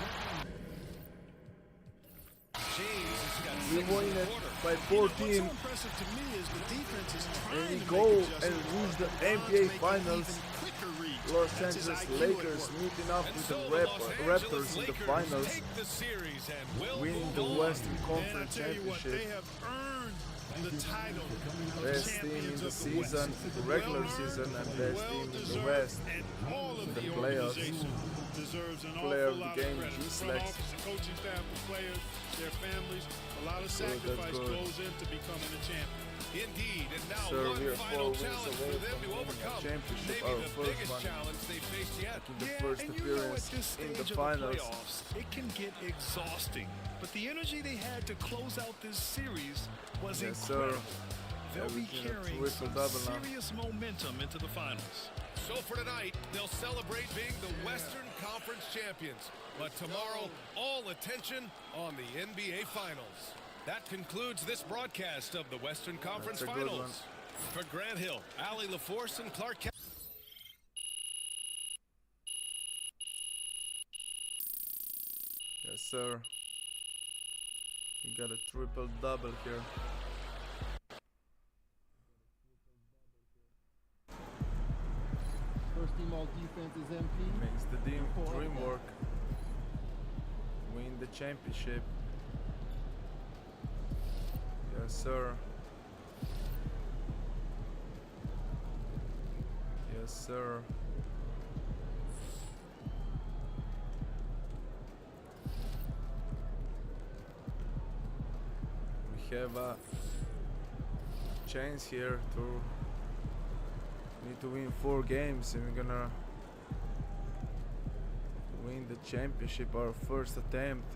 James has got We 6 won in the it quarter. by What's 14. so impressive to me is the defense is And trying we to go make and adjustments. lose the LeBron's NBA making Finals. even quicker reads. Los That's his Angeles IQ at Lakers work. meeting up And with so the the Los Raptors Angeles in the Lakers finals, take the series and will winning move the on. Western Man, I Conference tell you what, Championship. they have earned the title of Best team in champions the of the season, West. regular Well-earned, season, and best team in the well-deserved, West. and all of The the playoffs. organization deserves an Player awful of the lot game, of credit. Front GsnaGs. office, the coaching staff, the players, their families. A lot of Good, that's sacrifice good. goes into becoming a champion. Indeed, and now So one we are final 4 wins challenge away for them from to winning a overcome. championship, Maybe our the first biggest one. challenge they faced yet. In the first and appearance at this in stage the of finals. the playoffs, it can get exhausting. But the energy they had to close out this series was Yes, sir. incredible. They'll be Averaging a carrying some triple-double now. serious momentum into the finals. So for tonight, they'll celebrate being the Western Conference champions. But tomorrow, all attention on the NBA Finals. That concludes this broadcast of the Western Conference That's a good Finals. For Grant Hill, Allie LaForce, and Clark Kent. Yes, sir. You got a triple-double here. First team all defense is MP. Makes the dream Before work. Win the championship. Yes, sir. Yes, sir. We have a chance here to need to win 4 games, and we're gonna win the championship. Our first attempt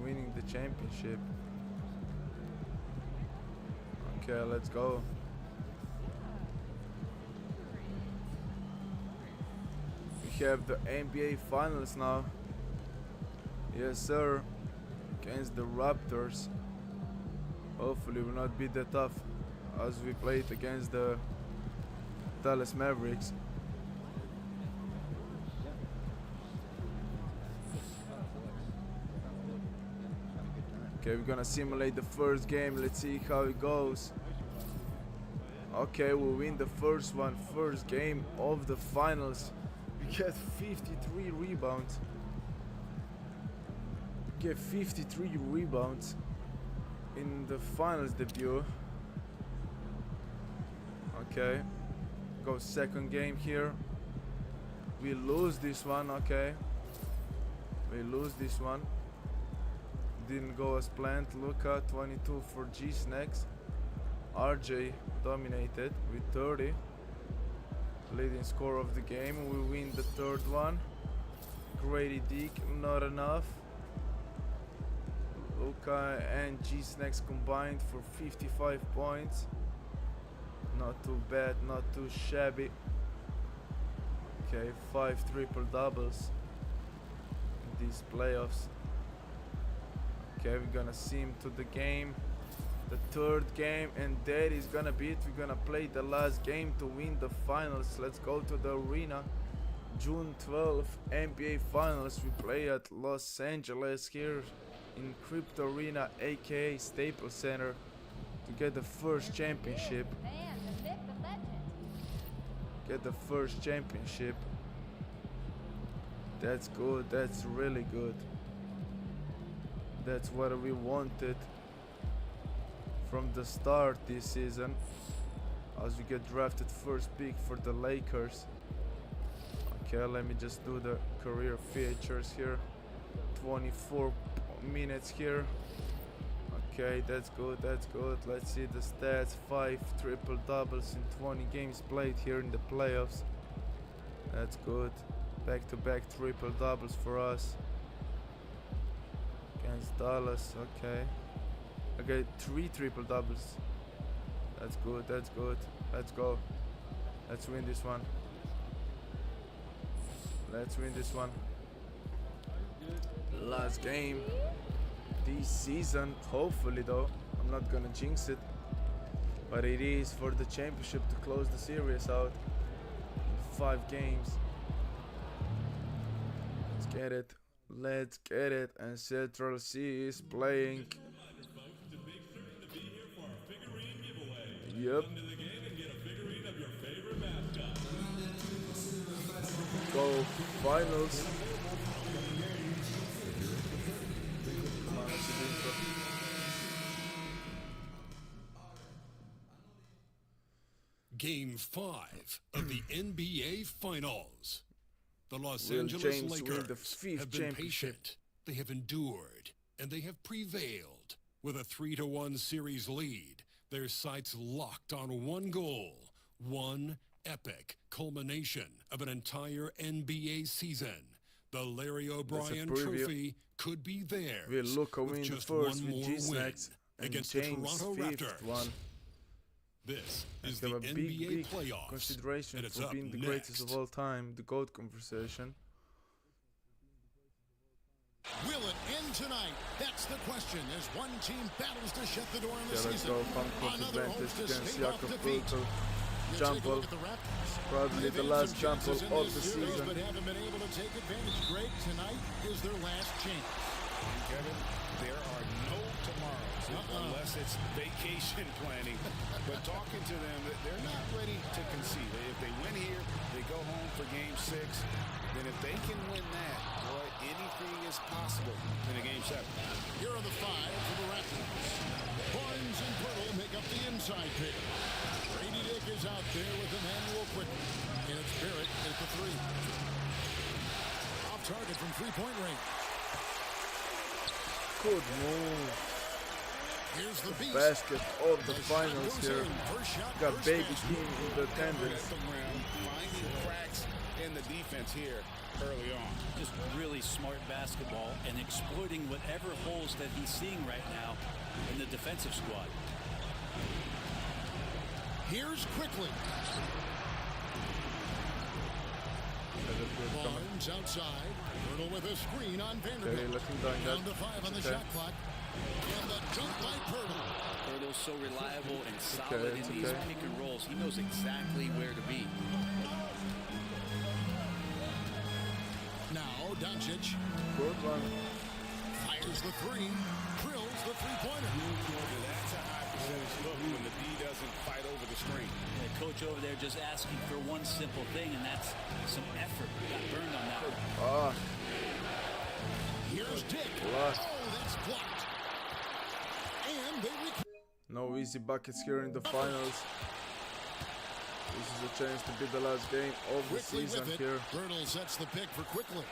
winning the championship. Okay, let's go. We have the NBA Finals now. Yes, sir. Against the Raptors. Hopefully, will not be that tough as we played against the Dallas Mavericks. Okay, we're gonna simulate the first game. Let's see how it goes. Okay, we win the first one, first game of the finals. We get 53 rebounds. We get 53 rebounds in the finals debut. Okay, go second game here. We lose this one. Okay, we lose this one. Didn't go as planned. Luka 22 for GsnaGs. RJ dominated with 30. Leading score of the game. We win the third one. Grady Dick, not enough. Luka and GsnaGs combined for 55 points. Not too bad, not too shabby. Okay, 5 triple doubles in these playoffs. Okay, we're gonna sim to the game, the third game, and that is gonna be it. We're gonna play the last game to win the finals. Let's go to the arena. June 12th, NBA Finals. We play at Los Angeles here in Crypto Arena, aka Staples Center, to get the first championship. Get the first championship. That's good. That's really good. That's what we wanted from the start this season, as we get drafted first pick for the Lakers. Okay, let me just do the career features here. 24 minutes here. Okay, that's good, that's good. Let's see the stats. 5 triple doubles in 20 games played here in the playoffs. That's good. Back-to-back triple doubles for us against Dallas. Okay, okay, 3 triple doubles. That's good, that's good. Let's go. Let's win this one. Let's win this one. Last game this season, hopefully though. I'm not gonna jinx it, but it is for the championship to close the series out in 5 games. Let's get it. Let's get it. And Central C is playing. Yep. Go finals. Come on, let's do the intro. Game 5 of the NBA Finals. The Los Will Angeles James win the Lakers 5th have been championship? patient. They have endured, and they have prevailed. With a 3-1 series lead, their sights locked on one goal, one epic culmination of an entire NBA season. The Larry O'Brien Trophy could be theirs. Will Luka win the just first one with more GsnaGs win and against James the Toronto 5th Raptors. one. This is Have the a NBA big playoffs, consideration and it's for up being the next. greatest of all time, the GOAT conversation. Will it end tonight? That's the question as one team battles to shut the door on the Yeah, let's season. go. Home court Another advantage hopes to against stave off Jakob defeat. Poeltl. You Jump take a ball. look at the Raptors. Probably They've the had last some jump ball chances in of this the series, season. but haven't been able to take advantage. Greg, tonight is their last chance. And Kevin, there are no tomorrows unless it's vacation planning. But talking to them, they're not ready to concede. If they win here, they go home for Game 6. Then if they can win that, boy, anything is possible in a Game 7. Here are the 5 for the Raptors. Barnes and Pirtle make up the inside pair. Brady Dick is out there with Emmanuel Quickly. And it's Barrett at the 3. Off target from three-point range. Good move. Here's the beast. Basket of the finals here. Got baby team in the attendance. Finding cracks in the defense here early on. Just really smart basketball and exploiting whatever holes that he's seeing right now in the defensive squad. Here's Quickly. Barnes outside. Pirtle with a screen on Vanderbilt. Down to 5 on the shot clock. And the dunk by Pirtle. Pirtle's so reliable and solid in these pick and rolls. He knows exactly where to be. Now Doncic. Good one. Fires the 3. Drills the three-pointer. That's a high percentage look when the D doesn't fight over the screen. The coach over there just asking for one simple thing, and that's some effort. Got burned on that one. Here's Dick. Blocked. Oh, that's blocked. And they no easy buckets here in the finals. This is a chance to be the last game of the season here. Pirtle sets the pick for Quickly.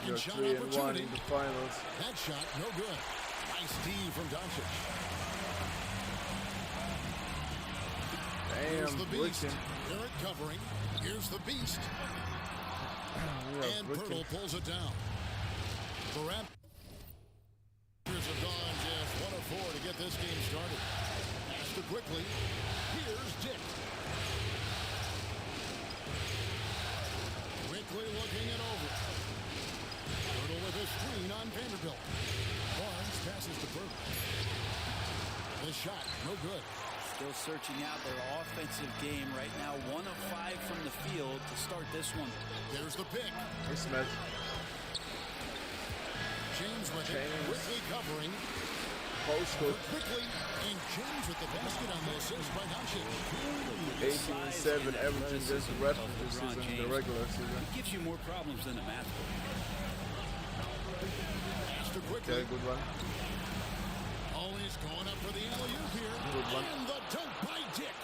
You're 3-1 in the finals. That shot, no good. Nice D from Doncic. Here's the beast. Barrett covering. Here's the beast. And Pirtle pulls it down. The Raptors have gone just 1 of 4 to get this game started. Pass to Quickly. Here's Dick. Quickly looking it over. Pirtle with a screen on Vanderbilt. Barnes passes to Pirtle. The shot, no good. Still searching out their offensive game right now. 1 of 5 from the field to start this one. There's the pick. Nice match. James with it. Quickly covering. Post hook. Quickly. And James with the basket on the assist by Doncic. 18-7 averaging this the rest of the season, the regular season. It gives you more problems than a math book. Pass to Quickly. Okay, good one. Always going up for the alley-oop here. Good one. And the dunk by Dick.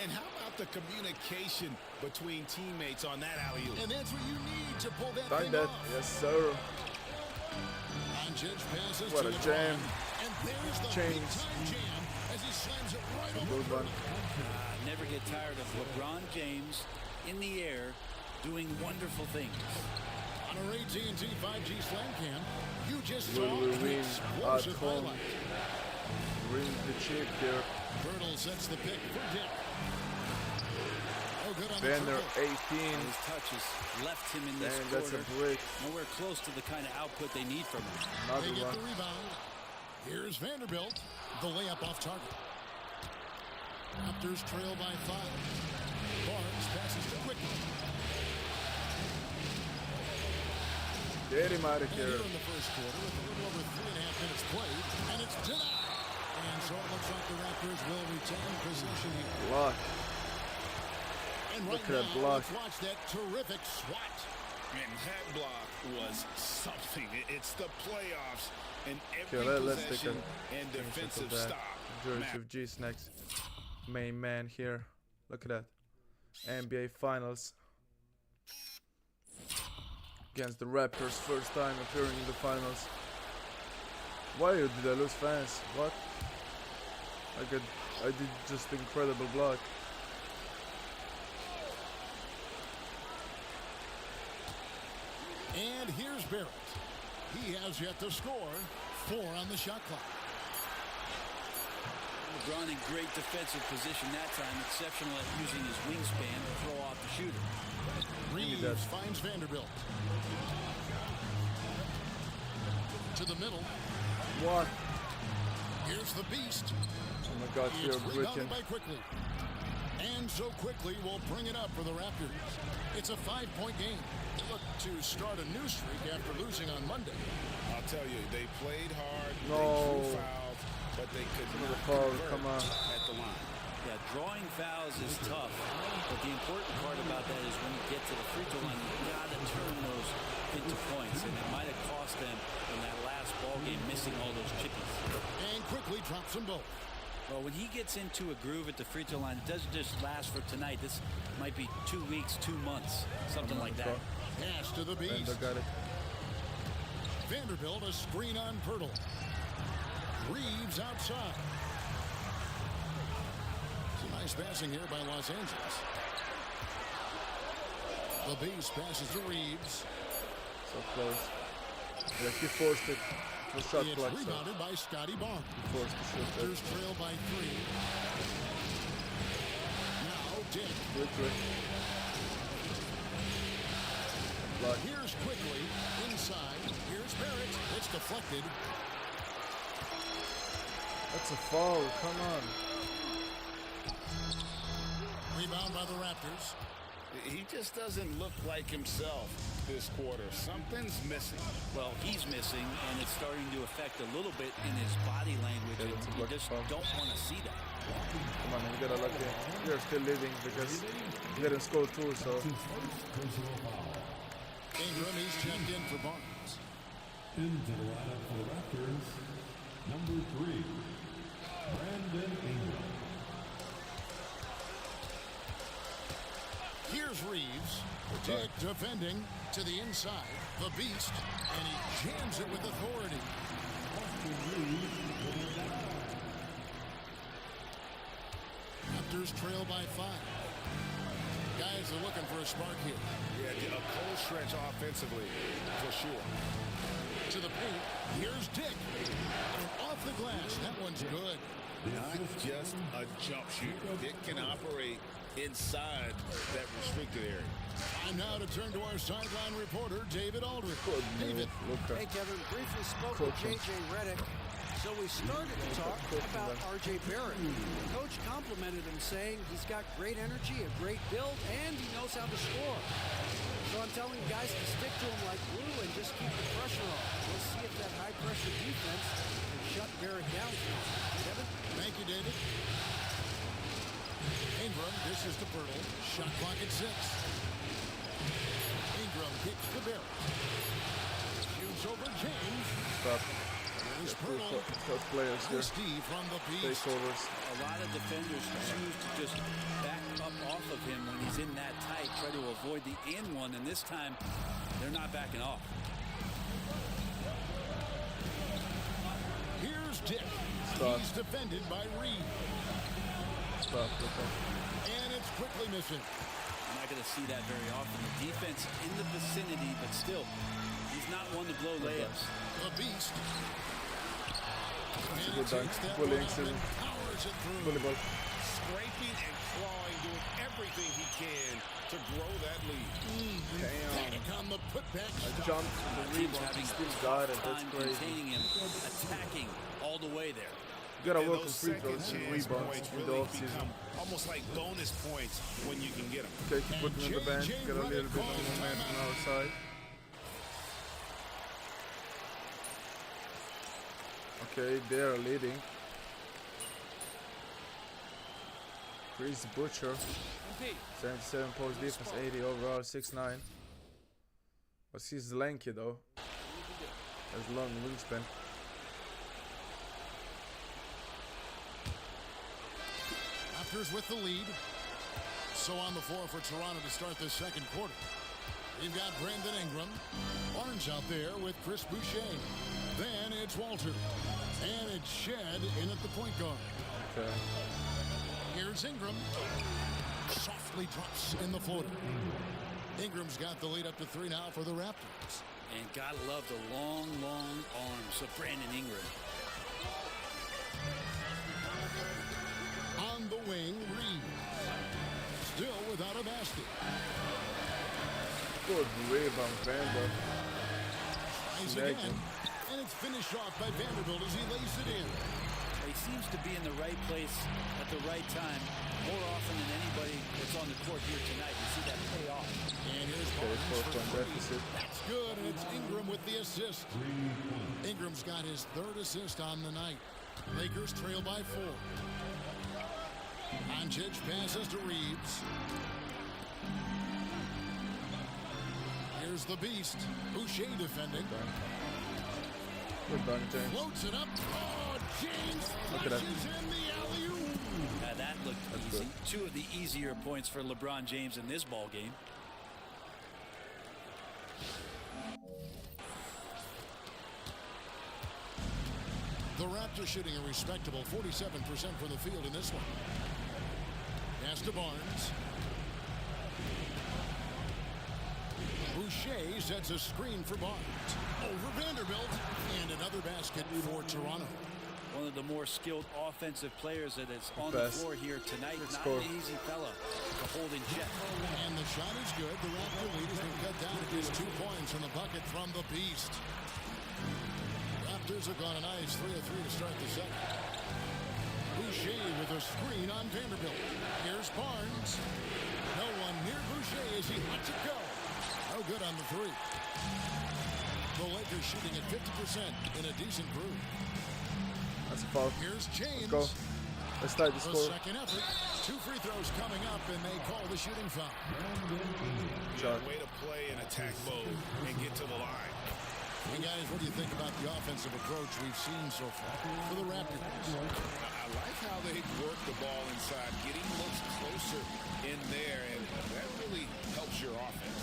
And how about the communication between teammates on that alley-oop? And that's what you need to pull that Like thing that. off. Yes, sir. Doncic passes What to a LeBron. jam. And there's the James. big-time jam as he slams it right over. Good one. Never get tired of LeBron James in the air doing wonderful things. On our AT&T 5G Slam Cam, you just Will saw we an win explosive at home? highlight. Win the chip here. Pirtle sets the pick for Dick. Oh, good on Banner the 18. His touches left him in this And that's a quarter. break. Nowhere close to the kind of output they need from him. Another They get one. the rebound. Here's Vanderbilt. The layup off target. Raptors trail by 5. Barnes passes to Quickly. Get him out of And here. here in the first quarter with a little over 3.5 minutes played. And it's denied. And so it looks like the Raptors will retain possession here. Block. And Look right at that now, block. let's watch that terrific swat. And that block was something. It's the playoffs, and Okay, every let's take possession a and defensive that. stop. Jersey of GsnaGs. main man here. Look at that. NBA Finals. Against the Raptors, first time appearing in the finals. Why did I lose fans? What? I did just incredible block. And here's Barrett. He has yet to score. 4 on the shot clock. LeBron in great defensive position that time. Exceptional at using his wingspan to throw off the shooter. Reeves finds Vanderbilt. To the middle. What? Here's the beast. Oh my God, It's you're rebounded by Quickly. And so Quickly will bring it up for the Raptors. It's a 5-point game. They look to start a new streak after losing on Monday. I'll tell you, they played hard, No. they drew fouls, but they could not convert at the line. Yeah, drawing fouls is tough, but the important part about that is when you get to the free throw line, you gotta turn those into points, and it might have cost them in that last ball game missing all those chippies. And Quickly drops them both. Well, when he gets into a groove at the free throw line, it doesn't just last for tonight. This might be 2 weeks, 2 months, something like that. Pass to the beast. Got it. Vanderbilt, a screen on Pirtle. Reeves outside. Some nice passing here by Los Angeles. The beast passes to Reeves. So close. Yeah, he forced it. The shot It's clock. rebounded by Scotty Barnes. He forced the shot. Raptors trail by 3. Now Dick. Quickly. Here's Quickly inside. Here's Barrett. It's deflected. That's a foul. Come on. Rebound by the Raptors. He just doesn't look like himself this quarter. Something's missing. Well, he's missing, and it's starting to affect a little bit in his body language. And you just don't want to see that. Come on, we gotta let it. We are still leading because we didn't score 2, so. Ingram, he's checked in for Barnes. Into the lineup for the Raptors, number 3, Brandon Ingram. Here's Reeves. Dick defending to the inside. The beast. And he jams it with authority. Raptors trail by 5. Guys are looking for a spark here. Yeah, a cold stretch offensively, for sure. To the paint. Here's Dick. And off the glass. That one's good. Not just a jump shooter. Dick can operate inside that restricted area. Time now to turn to our sideline reporter, David Aldridge. David. Hey, Kevin, briefly spoke with J.J. Redick. So we started to talk about R.J. Barrett. The coach complimented him, saying he's got great energy, a great build, and he knows how to score. So I'm telling you guys to stick to him like glue and just keep the pressure on. We'll see if that high-pressure defense can shut Barrett down. Kevin? Thank you, David. Ingram, this is to Pirtle. Shot clock at 6. Ingram kicks to Barrett. Shoots over James. Stop. There's Pirtle. Players here. Steve from the beast. Takeovers. A lot of defenders choose to just back up off of him when he's in that tight, try to avoid the in-one, and this time they're not backing off. Here's Dick. Stop. He's defended by Reed. Stop. And it's quickly missing. You're not going to see that very often. The defense in the vicinity, but still, he's not one to blow layups. The beast. That's a good dunk. Bullying season. Volleyball. Scraping and clawing, doing everything he can to grow that lead. Panic on the putback. I jumped. The Team's rebound. having Still got it. That's time crazy. containing him, attacking all the way there. You gotta And work on those free throws second and chance rebounds points in the really offseason. become almost like bonus points when you can get them. Okay, keep putting him on the bench. Get a little bit of momentum on our side. Okay, they are leading. Chris Butcher, 77 post defense, 80 overall, 6'9". But he's lanky though. Has long wingspan. Raptors with the lead. So on the floor for Toronto to start the second quarter. You've got Brandon Ingram. Barnes out there with Chris Boucher. Then it's Walter. And it's Shed in at the point guard. Okay. Here's Ingram. Softly drops in the floater. Ingram's got the lead up to 3 now for the Raptors. And gotta love the long, long arms of Brandon Ingram. On the wing, Reeves. Still without a basket. Good rebound, Vander. Tries again. And it's finished off by Vanderbilt as he lays it in. He seems to be in the right place at the right time more often than anybody that's on the court here tonight. You see that pay off. And here's deficit. That's good, and it's Ingram with the assist. Ingram's got his 3rd assist on the night. Lakers trail by 4. Doncic passes to Reeves. Here's the beast. Boucher defending. Good done, James. Floats it up. Oh, James Look at that. flashes in the alley-oop. Now that looked easy. Good. 2 of the easier points for LeBron James in this ball game. The Raptors shooting a respectable 47% from the field in this one. Pass to Barnes. Boucher sets a screen for Barnes. Over Vanderbilt. And another basket for Toronto. One of the more skilled offensive players that is on the floor here tonight. Not an easy fella to hold in check. And the shot is good. The Raptor lead has been cut down to just 2 points from the bucket from the Beast. Raptors have gone a nice 3 of 3 to start the second. Boucher with a screen on Vanderbilt. Here's Barnes. No one near Boucher as he lets it go. No good on the 3. The Lakers shooting at 50% in a decent groove. That's a foul. Here's James. Let's go. Let's tie the The score. second effort. 2 free throws coming up, and they call the shooting foul. Yeah, way to play in attack mode and get to the line. Hey guys, what do you think about the offensive approach we've seen so far for the Raptors? I like how they work the ball inside, getting looks closer in there, and that really helps your offense.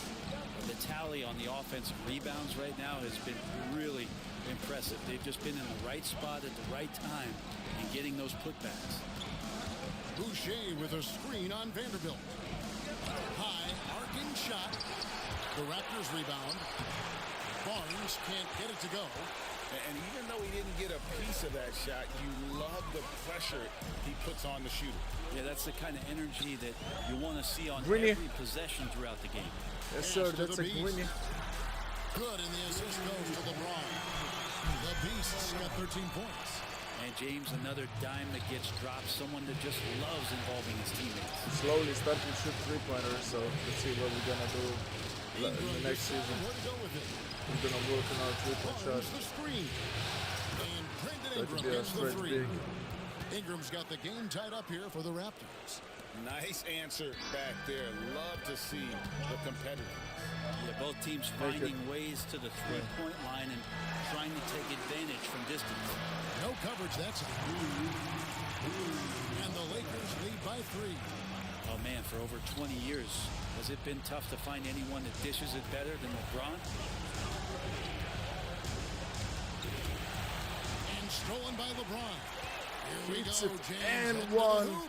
The tally on the offensive rebounds right now has been really impressive. They've just been in the right spot at the right time and getting those putbacks. Boucher with a screen on Vanderbilt. High arcing shot. The Raptors rebound. Barnes can't get it to go. And even though he didn't get a piece of that shot, you love the pressure he puts on the shooter. Yeah, that's the kind of energy that you want to see on Greeny. every possession throughout the game. Yes, sir. That's a Greeny. Good, and the assist goes to LeBron. The Beast's got 13 points. And James, another dime that gets dropped. Someone that just loves involving his teammates. Slowly starting to shoot 3-pointers, so let's see what we're gonna do in the next season. Where to go with it? We're gonna work on our 3-point shot. The screen. And Brandon That Ingram could be a gets the straight 3. big. Ingram's got the game tied up here for the Raptors. Nice answer back there. Love to see the competitor. Yeah, both teams finding ways to the 3-point line and trying to take advantage from distance. No coverage, that's it. And the Lakers lead by 3. Oh man, for over 20 years, has it been tough to find anyone that dishes it better than LeBron? And stolen by LeBron. Here we go, It's it. James. And heading to the one. hoop.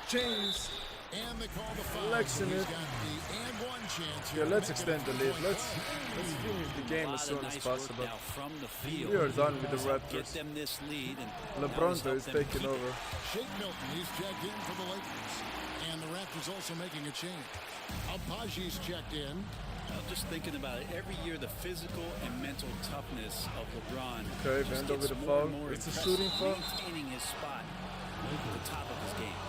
James. And they call the foul. Flexing He's it. got the and one chance Yeah, here. let's Make it extend a the lead. 3-point Let's play. finish the game as soon as Nice possible. work now from the field. We are done with the Get Raptors. them this lead, and LeBron is taking over. Shake Milton, he's checked in for the Lakers. And the Raptors also making a change. Alpagi's checked in. Just thinking about it, every year the physical and mental toughness of LeBron Okay, just Vando gets with a more foul. and more It's a impressive, shooting foul. maintaining his spot at the top of his game.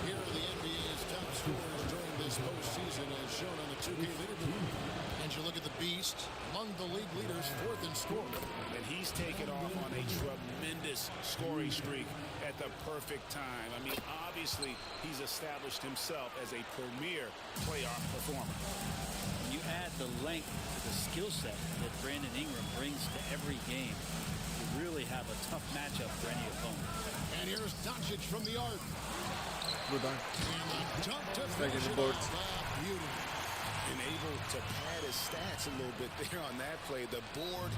Here are the NBA's top scorers during this postseason as shown on the 2K leaderboard. And you look at the Beast, among the league leaders, 4th in scoring. And he's taken off on a tremendous scoring streak at the perfect time. I mean, obviously, he's established himself as a premier playoff performer. When you add the length to the skill set that Brandon Ingram brings to every game, you really have a tough matchup for any opponent. And here's Doncic from the arc. Good dunk. Stacking the boards. And able to pad his stats a little bit there on that play, the board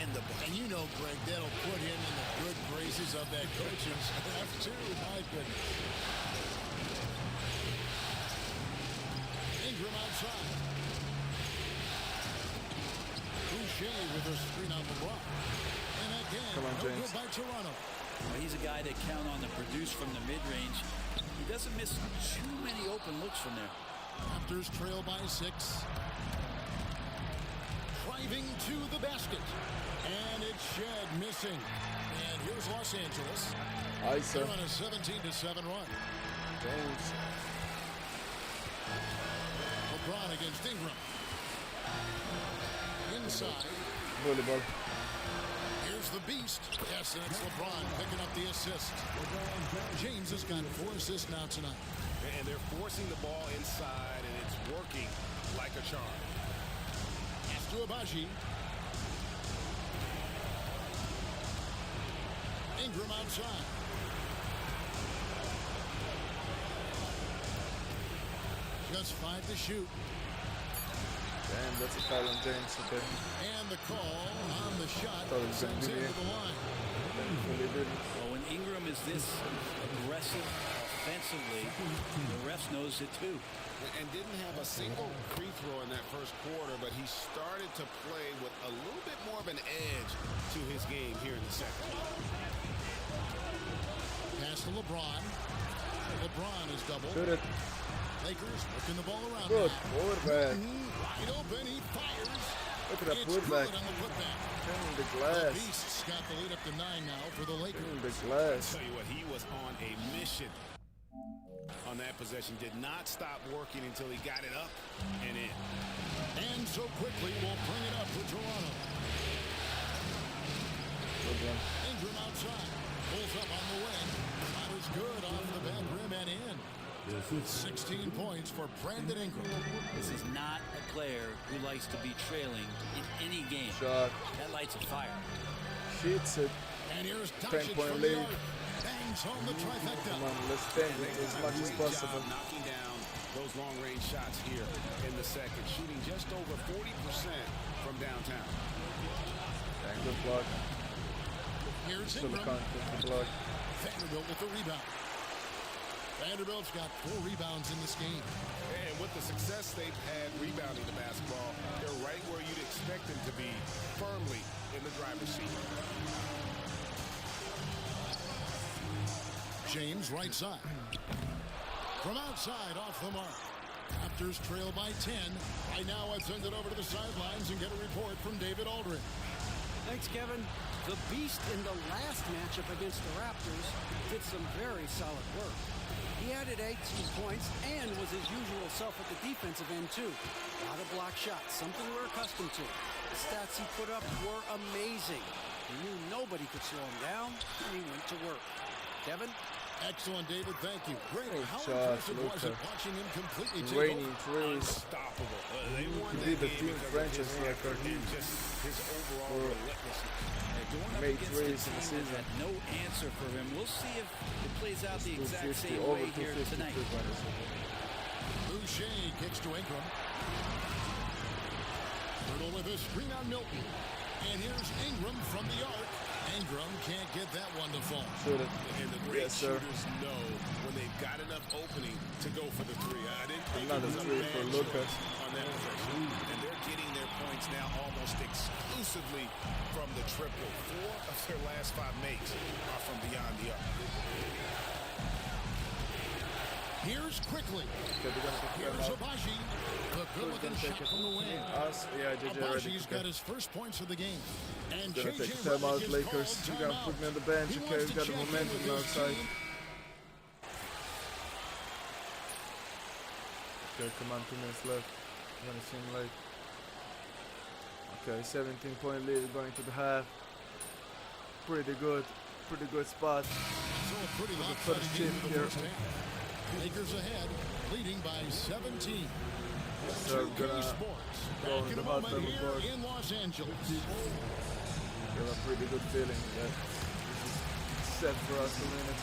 and the block. And you know, Greg, that'll put him in the good graces of that coaching staff too. My goodness. Ingram outside. Boucher with a screen on the block. And again, Come on, no James. good by Toronto. Well, he's a guy that count on to produce from the mid-range. He doesn't miss too many open looks from there. Raptors trail by 6. Driving to the basket. And it's Shed missing. And here's Los Angeles. They're on a 17-7 run. James. LeBron against Ingram. Inside. Volleyball. Here's the beast. Yes, and it's LeBron picking up the assist. James has got 4 assists now tonight. And they're forcing the ball inside, and it's working like a charm. Pass to Abaji. Ingram outside. Just 5 to shoot. Damn, that's a foul on James, okay. And the call on the shot sends it to the line. Well, when Ingram is this aggressive offensively, the refs knows it too. And didn't have a single free throw in that first quarter, but he started to play with a little bit more of an edge to his game here in the second. Pass to LeBron. LeBron is doubled. Shoot it. Lakers working the ball around. Good. Quarterback. Wide open. He fires. Look at that It's putback. good on the putback. Turning the The glass. Beasts got the lead up to 9 now for the Lakers. Turning the glass. I'll tell you what, he was on a mission on that possession. Did not stop working until he got it up and in. And so quickly will bring it up for Toronto. Ingram outside. Pulls up on the wing. That is good off the back rim and in. 16 points for Brandon Ingram. This is not a player who likes to be trailing in any game. Shot. That lights a fire. Shoots it. And here's Doncic 10-point from the lead. arc. Bangs home the trifecta. Come on, let's stand it as much as possible. Knocking down those long-range shots here in the second, shooting just over 40% from downtown. Dang, good block. Here's Still Ingram. contact block. Vanderbilt with the rebound. Vanderbilt's got 4 rebounds in this game. And with the success they've had rebounding the basketball, they're right where you'd expect them to be, firmly in the driver's seat. James right side. From outside off the mark. Raptors trail by 10. Right now I've sent it over to the sidelines and get a report from David Aldridge. Thanks, Kevin. The Beast in the last matchup against the Raptors did some very solid work. He added 18 points and was his usual self at the defensive end, too. A lot of block shots, something we're accustomed to. The stats he put up were amazing. He knew nobody could slow him down, and he went to work. Kevin? Excellent, David. Thank you. Great. How shot, impressive was it Luka. watching him completely take Raining over? threes. Unstoppable. They won He did that the game team because of franchise his record. effort and just his overall relentlessness. Made threes in the season. No answer for him. We'll see if it plays out the exact 250, same over way here 250 tonight. three-pointers. Boucher kicks to Ingram. Hurdle with a screen on Milton. And here's Ingram from the arc. Ingram can't get that one to fall. Shoot it. And the great Yes, sir. shooters know when they've got enough opening to go for the three. I didn't think Another it was a three bad for choice Lucas. on that possession. And they're getting their points now almost exclusively from the triple. 4 of their last 5 makes are from beyond the arc. Here's quickly. Here's Abaji. The good-looking shot from the wing. Yeah, JJ already. Abaji's got his first points of the game. And Gonna take JJ a timeout, Redick is Lakers. called You gotta timeout. put me on the bench. He Okay, wants we to got the check in momentum with on our his side. team. Okay, come on, 2 minutes left. I'm gonna seem late. Okay, 17-point lead going to the half. Pretty good spot. So a pretty For the lopsided first game chip in the here. first half. Lakers ahead, leading by 17. So 2K gonna Sports. go Back in in the a hot moment tub, of course. here in Los Angeles. Got a pretty good feeling that this is set for us to win it.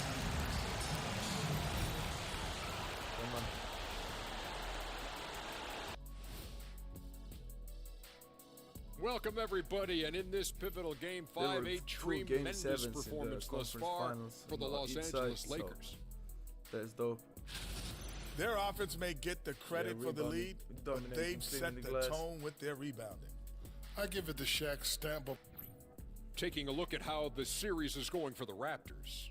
welcome everybody, and in this pivotal Game 5, a tremendous performance thus far for the Los Angeles Lakers. That's dope. Their offense may get the credit for the lead, but they've set the tone with their rebounding. I give it the Shaq stamp of. Taking a look at how the series is going for the Raptors.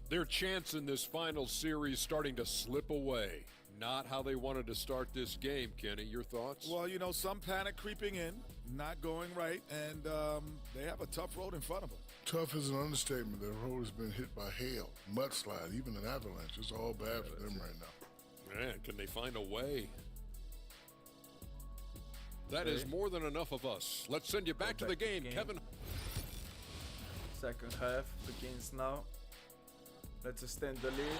Their chance in this final series starting to slip away. Not how they wanted to start this game, Kenny. Your thoughts? Well, you know, some panic creeping in, not going right, and they have a tough road in front of them. Tough is an understatement. Their road has been hit by hail, mudslide, even an avalanche. It's all bad for them right now. Man, can they find a way? That is more than enough of us. Let's send you back to the game, Kevin. Second half begins now. Let's extend the lead.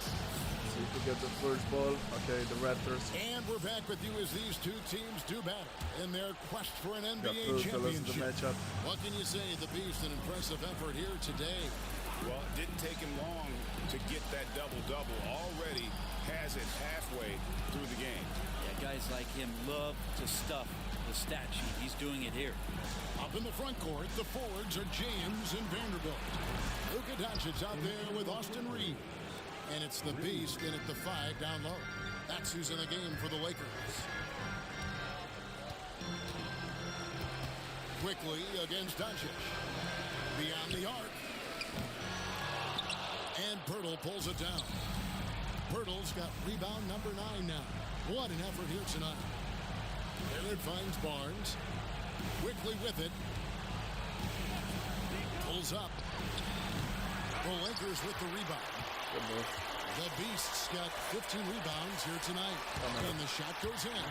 See if we get the first ball. Okay, the Raptors. And we're back with you as these two teams do battle in their quest for an NBA championship. What can you say? The Beast, an impressive effort here today. Well, it didn't take him long to get that double-double. Already has it halfway through the game. Yeah, guys like him love to stuff the stat sheet. He's doing it here. Up in the front court, the forwards are James and Vanderbilt. Luka Doncic out there with Austin Reeves. And it's the Beast in at the 5 down low. That's who's in the game for the Lakers. Quickly against Doncic. Beyond the arc. And Pirtle pulls it down. Pirtle's got rebound number 9 now. What an effort here tonight. Lillard finds Barnes. Quickly with it. Pulls up. The Lakers with the rebound. The Beast's got 15 rebounds here tonight. And the shot goes in.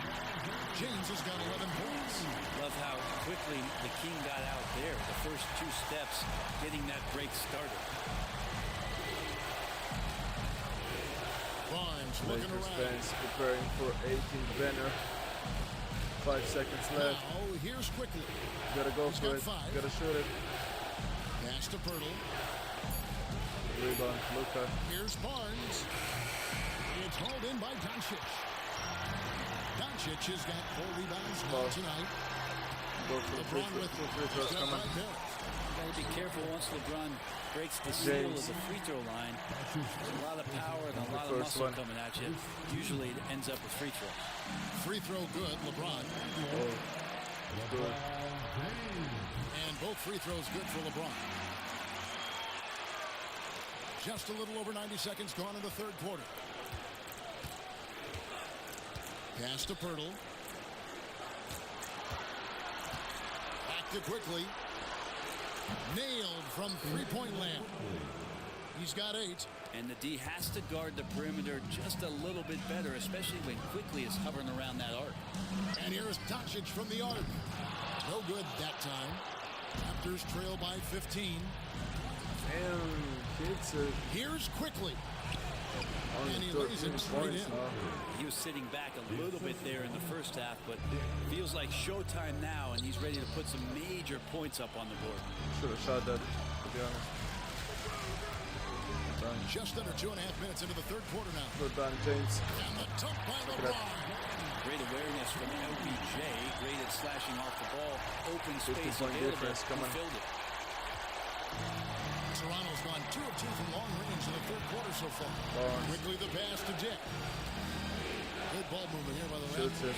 James has got 11 points. Love how quickly the King got out there. The first 2 steps getting that break started. Barnes looking Lakers around. fans preparing for 18 banner. 5 seconds left. Now, here's quickly. Gotta go for it. Gotta shoot it. Pass to Pirtle. Rebound, Luka. Here's Barnes. It's hauled in by Doncic. Doncic has got 4 rebounds now tonight. Go for LeBron with free throws coming. Got to be careful once LeBron breaks the seal of the free throw line. There's a lot of power and a lot of muscle coming at you. Usually it ends up with free throws. Free throw good, LeBron. Good. And both free throws good for LeBron. Just a little over 90 seconds gone in the third quarter. Pass to Pirtle. Back to Quickly. Nailed from three-point land. He's got 8. And the D has to guard the perimeter just a little bit better, especially when Quickly is hovering around that arc. And here's Doncic from the arc. No good that time. Raptors trail by 15. Here's Quickly. And he lays it straight in. He was sitting back a little bit there in the first half, but feels like showtime now, and he's ready to put some major points up on the board. Should have shot that, to be honest. Just under 2.5 minutes into the third quarter now. Good done, James. And the dump by LeBron. Great awareness from LBJ. Great at slashing off the ball. Open space available. He filled it. Toronto's gone 2 of 2 from long range in the third quarter so far. Quickly the pass to Dick. Good ball movement here by the Raptors.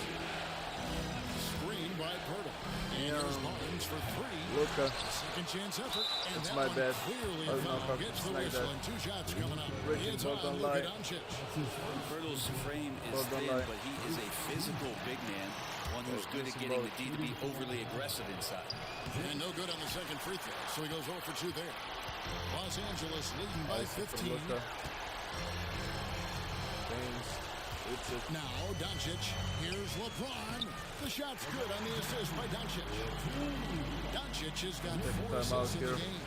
Screen by Pirtle. And here's Barnes for 3. Luka. Second chance effort. And that's that my bad. Clearly gets the like whistle and 2 shots coming up. It's don't on lie. Luka Doncic. Pirtle's frame is thin, but he is a physical big man. One who's good at getting the D to be overly aggressive inside. And no good on the second free throw. So he goes 0 for 2 there. Los Angeles leading by 15. Now Doncic. Here's LeBron. The shot's good on the assist by Doncic. Doncic has got 4 assists in the game.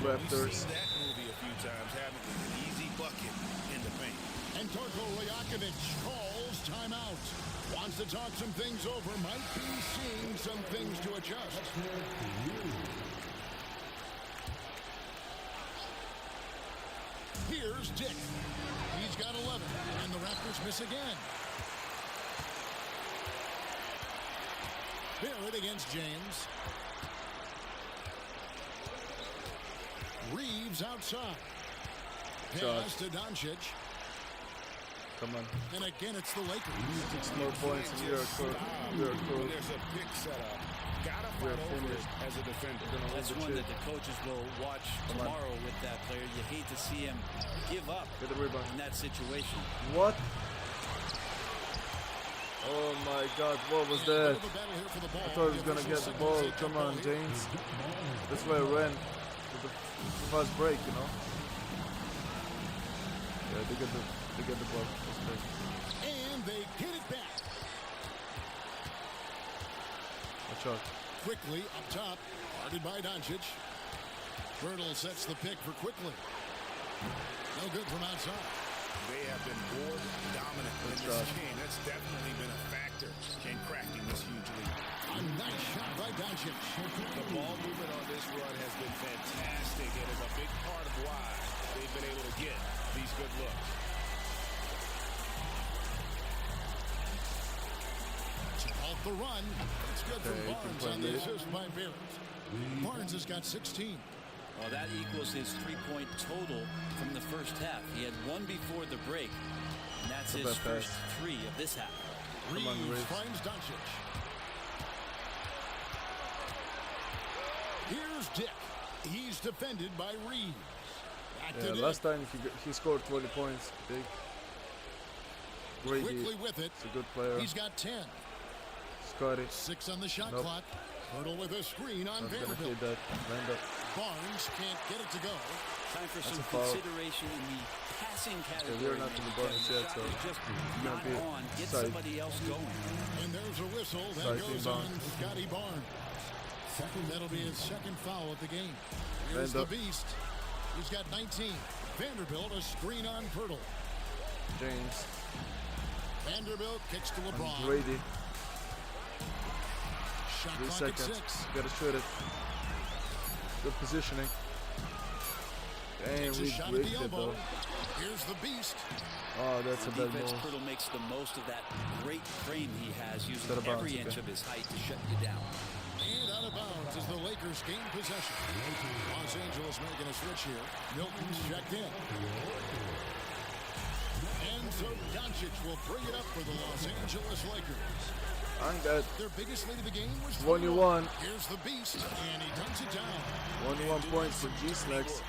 We've seen that movie a few times, haven't we? An easy bucket in the paint. And Torko Rajakovic calls timeout. Wants to talk some things over. Might be seeing some things to adjust. Here's Dick. He's got 11, and the Raptors miss again. Barrett against James. Reeves outside. Pass to Doncic. Come on. And again, it's the Lakers. 6 more points and we are close. When there's a pick set up, gotta fight over it as a defender. That's one that the coaches will watch tomorrow with that player. You hate to see him give up in that situation. What? Oh my God, what was that? I thought he was gonna get the ball. Come on, James. That's why I ran with the fast break, you know? Yeah, they get the ball. And they get it back. Watch out. Quickly up top, guarded by Doncic. Birtle sets the pick for Quickly. No good from outside. They have been more dominant in this game. That's definitely been a factor in cracking this huge lead. A nice shot by Doncic. The ball movement on this run has been fantastic and is a big part of why they've been able to get these good looks. Off the run. It's good for Barnes on the assist by Barrett. Barnes has got 16. Well, that equals his 3-point total from the first half. He had one before the break, and that's his first 3 of this half. Reeves finds Doncic. Here's Dick. He's defended by Reeves. Yeah, last time he scored 20 points. Big. Quickly with it. He's a good player. He's got 10. Scotty. 6 on the shot clock. Hurdle with a screen on Vanderbilt. Barnes can't get it to go. Time for some consideration in the passing category. Yeah, we're not in the bonus yet, so just not on. Get somebody else going. And there's a whistle that goes on Scotty Barnes. That'll be his second foul of the game. Here's the Beast. He's got 19. Vanderbilt a screen on Pirtle. James. Vanderbilt kicks to LeBron. Brady. Shot 3 clock seconds. at 6. Gotta shoot it. Good positioning. Takes a we shot at rigged the it elbow. though. Here's the Beast. Oh, that's a bad move. Pirtle makes the most of that great frame he has, using every inch of his height to shut you down. And out of bounds as the Lakers gain possession. Los Angeles making a switch here. Milton's checked in. And so Doncic will bring it up for the Los Angeles Lakers. I'm dead. Their biggest lead of the game was 21. Here's the Beast, and he dunks it down. 21 points for GsnaGs.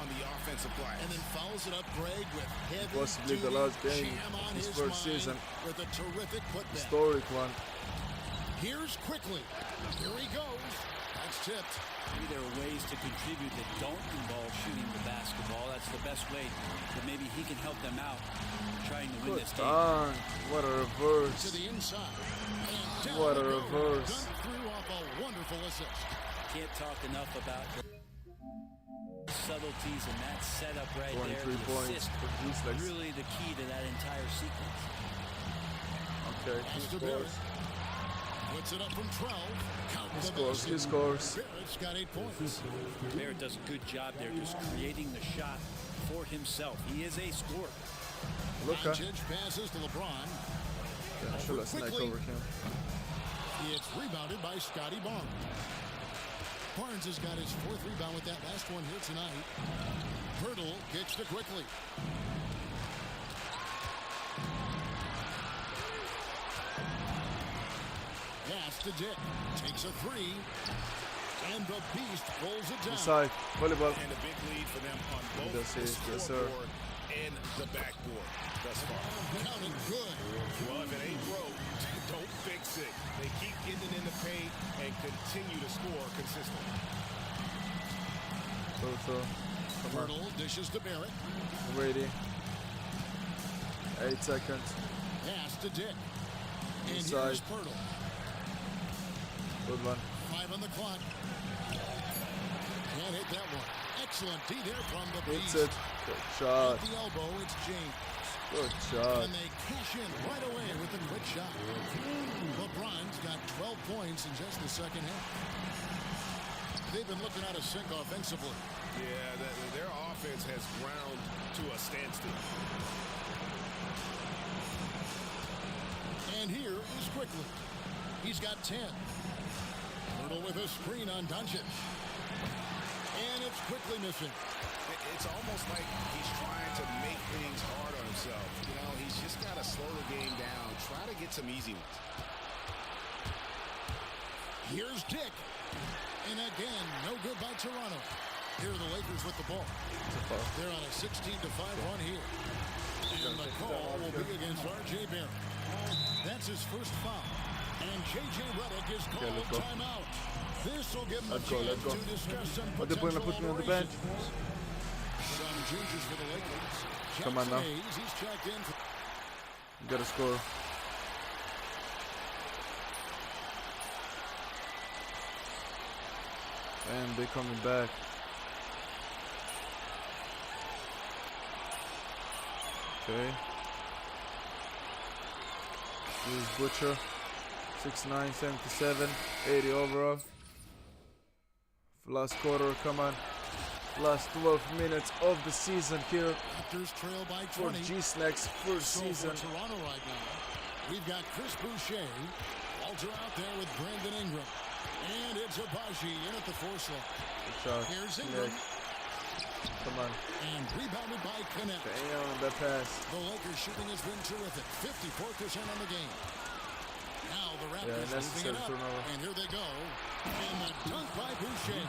On the offensive glass. And then follows it up, Greg, with heavy Possibly the last game his first season. With a terrific putback. Historic one. Here's Quickly. Here he goes. That's tipped. Maybe there are ways to contribute that don't involve shooting the basketball. That's the best way that maybe he can help them out trying to win this game. What a reverse. To the inside. What a reverse. Dunk through off a wonderful assist. Can't talk enough about the subtleties in that setup right there. 23 points for GsnaGs. Really the key to that entire sequence. Okay, he scores. Puts it up from 12. He scores. Barrett's got 8 points. Barrett does a good job there just creating the shot for himself. He is a scorer. Doncic passes to LeBron. Yeah, should have sniped over him. It's rebounded by Scotty Barnes. Barnes has got his 4th rebound with that last one here tonight. Pirtle kicks to Quickly. Pass to Dick. Takes a 3. And the Beast rolls it down. Inside. Volleyball. And a big lead for them on both the scoreboard and the backboard thus far. Counting good. Well, if it ain't broke, don't fix it. They keep getting in the paint and continue to score consistently. Pirtle dishes to Barrett. Ready. 8 seconds. Pass to Dick. And Inside. here's Pirtle. Good one. 5 on the clock. Can't hit that one. Excellent D there from the Hits Beast. it. Good shot. At the elbow, it's James. Good shot. And they cash in right away with a quick shot. LeBron's got 12 points in just the second half. They've been looking out of sync offensively. Yeah, their offense has ground to a standstill. And here is Quickly. He's got 10. dribble with a screen on Doncic. And it's quickly missing. It's almost like he's trying to make things hard on himself. You know, he's just got to slow the game down. Try to get some easy ones. Here's Dick. And again, no good by Toronto. Here are the Lakers with the ball. They're on a 16-5 run here. And the call will be against R.J. Barrett. That's his first foul. And J.J. Redick is called timeout. This will give him a chance to discuss some potential operations. Some changes for the Lakers. Come on now. Hayes, he's checked in. You gotta score. And they're coming back. Okay. Here's Butcher. 6'9", 77, 80 overall. Last quarter, come on. Last 12 minutes of the season here Trail by for 20. GsnaGs first season. For Toronto right now, we've got Chris Boucher. Walter out there with Brandon Ingram. And it's Abaji in at the four-slot. Good shot. Here's Ingram. Come on. And rebounded by Connect. Damn, that pass. The Lakers shooting has been terrific. 54% on the game. Now the Raptors moving it up. And here they go. And the dunk by Boucher.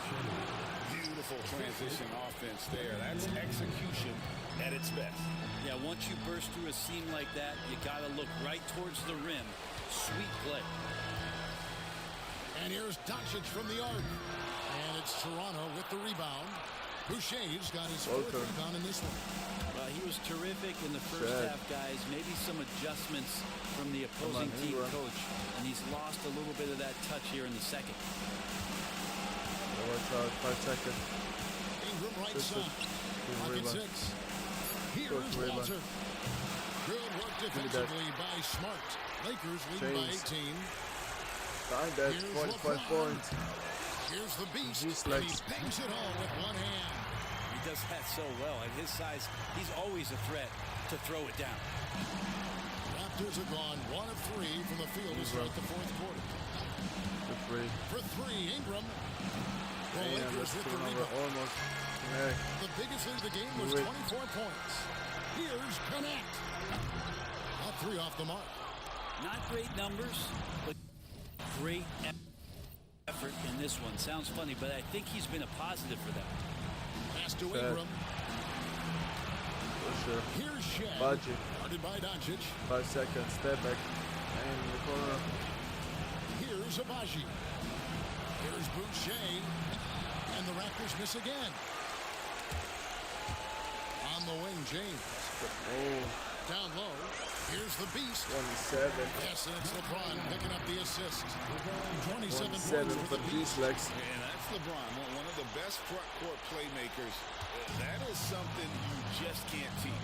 Beautiful transition offense there. That's execution at its best. Yeah, once you burst through a seam like that, you got to look right towards the rim. Sweet play. And here's Doncic from the arc. And it's Toronto with the rebound. Boucher's got his fourth rebound in this one. Well, he was terrific in the first half, guys. Maybe some adjustments from the opposing team coach. And he's lost a little bit of that touch here in the second. Watch out, 5 seconds. Ingram right side. Pocket 6. Here's Walter. Good work defensively by Smart. Lakers leading by 18. Time that, 25 points. Here's the Beast. GsnaGs. He bangs it home with one hand. He does that so well. At his size, he's always a threat to throw it down. Raptors have gone 1 of 3 from the field to start the fourth quarter. For three, Ingram. The Lakers with the rebound. Almost. The biggest lead of the game was 24 points. Here's Connect. All 3 off the mark. Not great numbers, but great effort in this one. Sounds funny, but I think he's been a positive for them. Pass to Ingram. For sure. Here's Shaq. Budget. Guarded by Doncic. 5 seconds. Step back. And in the corner. Here's Abaji. Here's Boucher. And the Raptors miss again. On the wing, James. Down low. Here's the Beast. 27. Yes, and it's LeBron picking up the assist. 27 points for the GsnaGs. And that's LeBron, one of the best front court playmakers. That is something you just can't teach.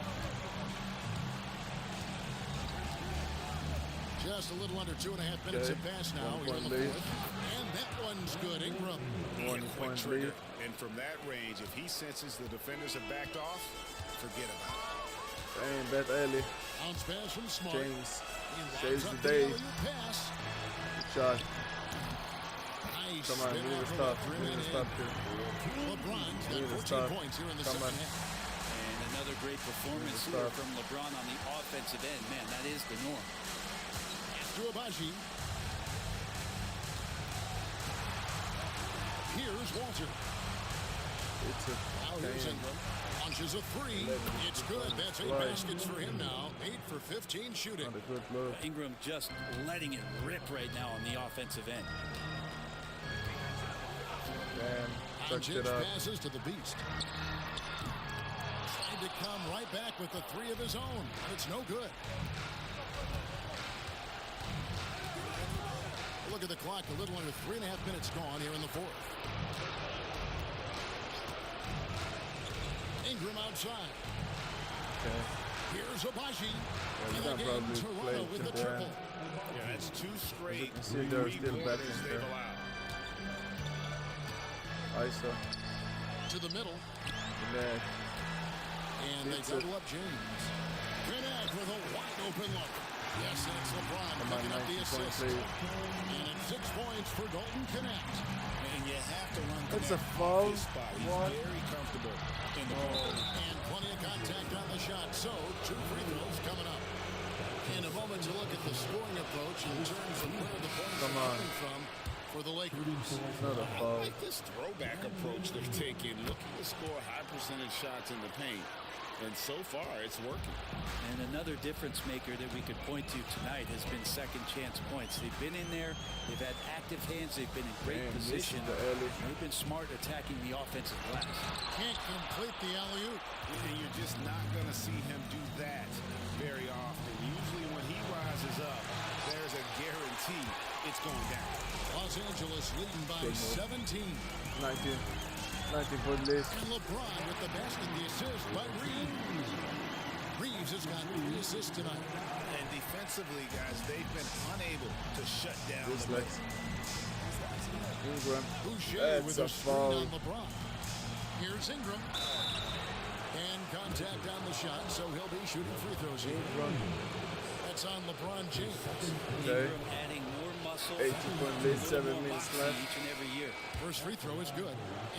Just a little under 2.5 minutes have passed now. Here in the fourth. And that one's good. Ingram. And a quick trigger. And from that range, if he senses the defenders have backed off, forget about it. Damn, that early. Bounce pass from Smart. James saves the day. Good shot. Nice. Come on, we need to stop. We need to stop here. LeBron's got 14 points here in the second half. And another great performance here from LeBron on the offensive end. Man, that is the norm. To Abaji. Here's Walter. Now here's Ingram. Launches a 3. It's good. That's 8 baskets for him now. 8 for 15 shooting. Ingram just letting it rip right now on the offensive end. Doncic passes to the Beast. Trying to come right back with the 3 of his own. But it's no good. Look at the clock. A little under 3.5 minutes gone here in the fourth. Ingram outside. Here's Abaji. And again, Toronto with the triple. Yeah, that's 2 straight. See, they're still back in there. ISO. To the middle. And they double up James. Connect with a wide open look. Yes, it's LeBron picking up the assist. And it's 6 points for Dalton Connect. And you have to run That's a Connect foul. off his spot. He's very comfortable in the corner. And plenty of contact on the shot. So 2 free throws coming up. In a moment to look at the scoring approach in terms of where the points are coming from for the Lakers. I like this throwback approach they're taking, looking to score high percentage shots in the paint. And so far, it's working. And another difference maker that we could point to tonight has been second chance points. They've been in there. They've had active hands. They've been in great position. They've been smart attacking the offensive glass. Can't complete the alley-oop. And you're just not going to see him do that very often. Usually when he rises up, there's a guarantee it's going down. Los Angeles leading by 17. 19-point lead. And LeBron with the basket, the assist by Reeves. Reeves has got 3 assists tonight. And defensively, guys, they've been unable to shut down the legs. Ingram. Boucher with a screen on LeBron. Here's Ingram. And contact on the shot, so he'll be shooting free throws here. That's on LeBron James. Okay. Ingram adding more muscle. 18-point lead, 7 minutes left. Each and every year. First free throw is good.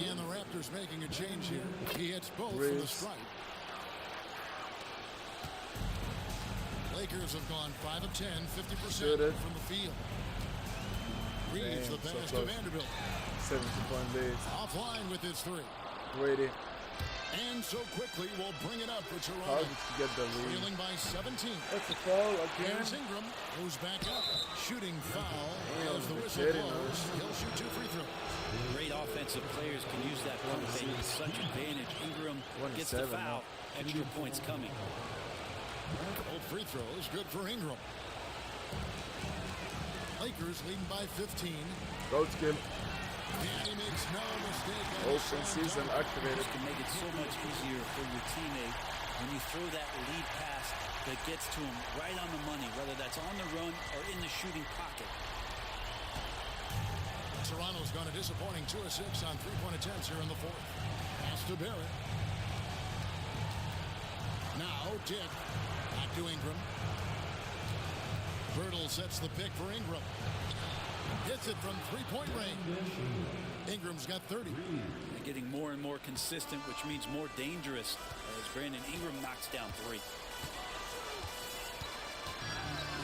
And the Raptors making a change here. He hits both for the strike. Lakers have gone 5 of 10, 50% from the field. Reeves the pass to Vanderbilt. 17-point lead. Offline with his 3. Brady. And so quickly we'll bring it up for How Toronto. did you get the lead? Trailing by 17. That's a foul again. Here's Ingram, who's back up. Shooting foul as the whistle kidding blows. He'll shoot 2 free throws. Great offensive players can use that pump fake with such advantage. Ingram gets the foul. Extra points coming. Both free throws, good for Ingram. Lakers leading by 15. Road skill. And he makes no mistake. Open season activated. To make it so much easier for your teammate when you throw that lead pass that gets to him right on the money, whether that's on the run or in the shooting pocket. Toronto's gone a disappointing 2 of 6 on 3-point attempts here in the 4th. Pass to Barrett. Now Dick. Back to Ingram. Birtle sets the pick for Ingram. Hits it from 3-point range. Ingram's got 30. They're getting more and more consistent, which means more dangerous as Brandon Ingram knocks down 3.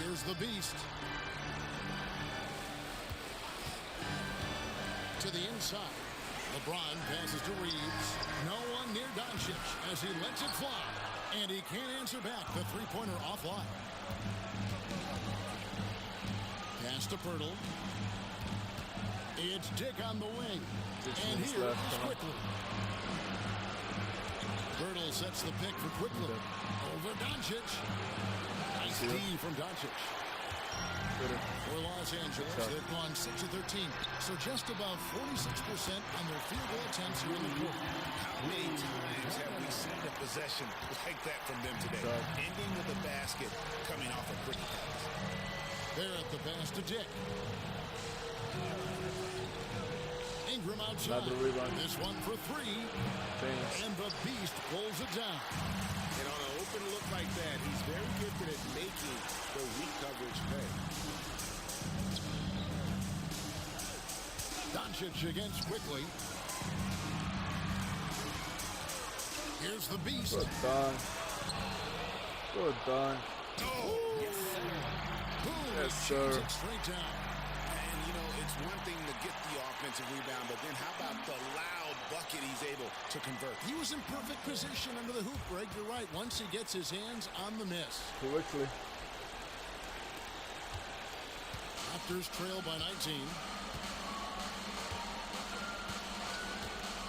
Here's the Beast. To the inside. LeBron passes to Reeves. No one near Doncic as he lets it fly. And he can't answer back. The 3-pointer offline. Pass to Pirtle. It's Dick on the wing. And here is Quickly. Pirtle sets the pick for Quickly. Over Doncic. Nice D from Doncic. For Los Angeles, they've gone 6 of 13. So just about 46% on their field goal attempts here in the quarter. How many times have we seen a possession like that from them today? Ending with a basket coming off a quick pass. They're at the pass to Dick. Ingram outside. This one for 3. And the Beast pulls it down. And on an open look like that, he's very gifted at making the weak coverage pay. Doncic against Quickly. Here's the Beast. Good dunk. Good dunk. Oh, yes, sir. Boom. Yes, sir. It straight down. And, you know, it's one thing to get the offensive rebound, but then how about the loud bucket he's able to convert? He was in perfect position under the hoop, Greg. You're right. Once he gets his hands on the miss. Quickly. Raptors trail by 19.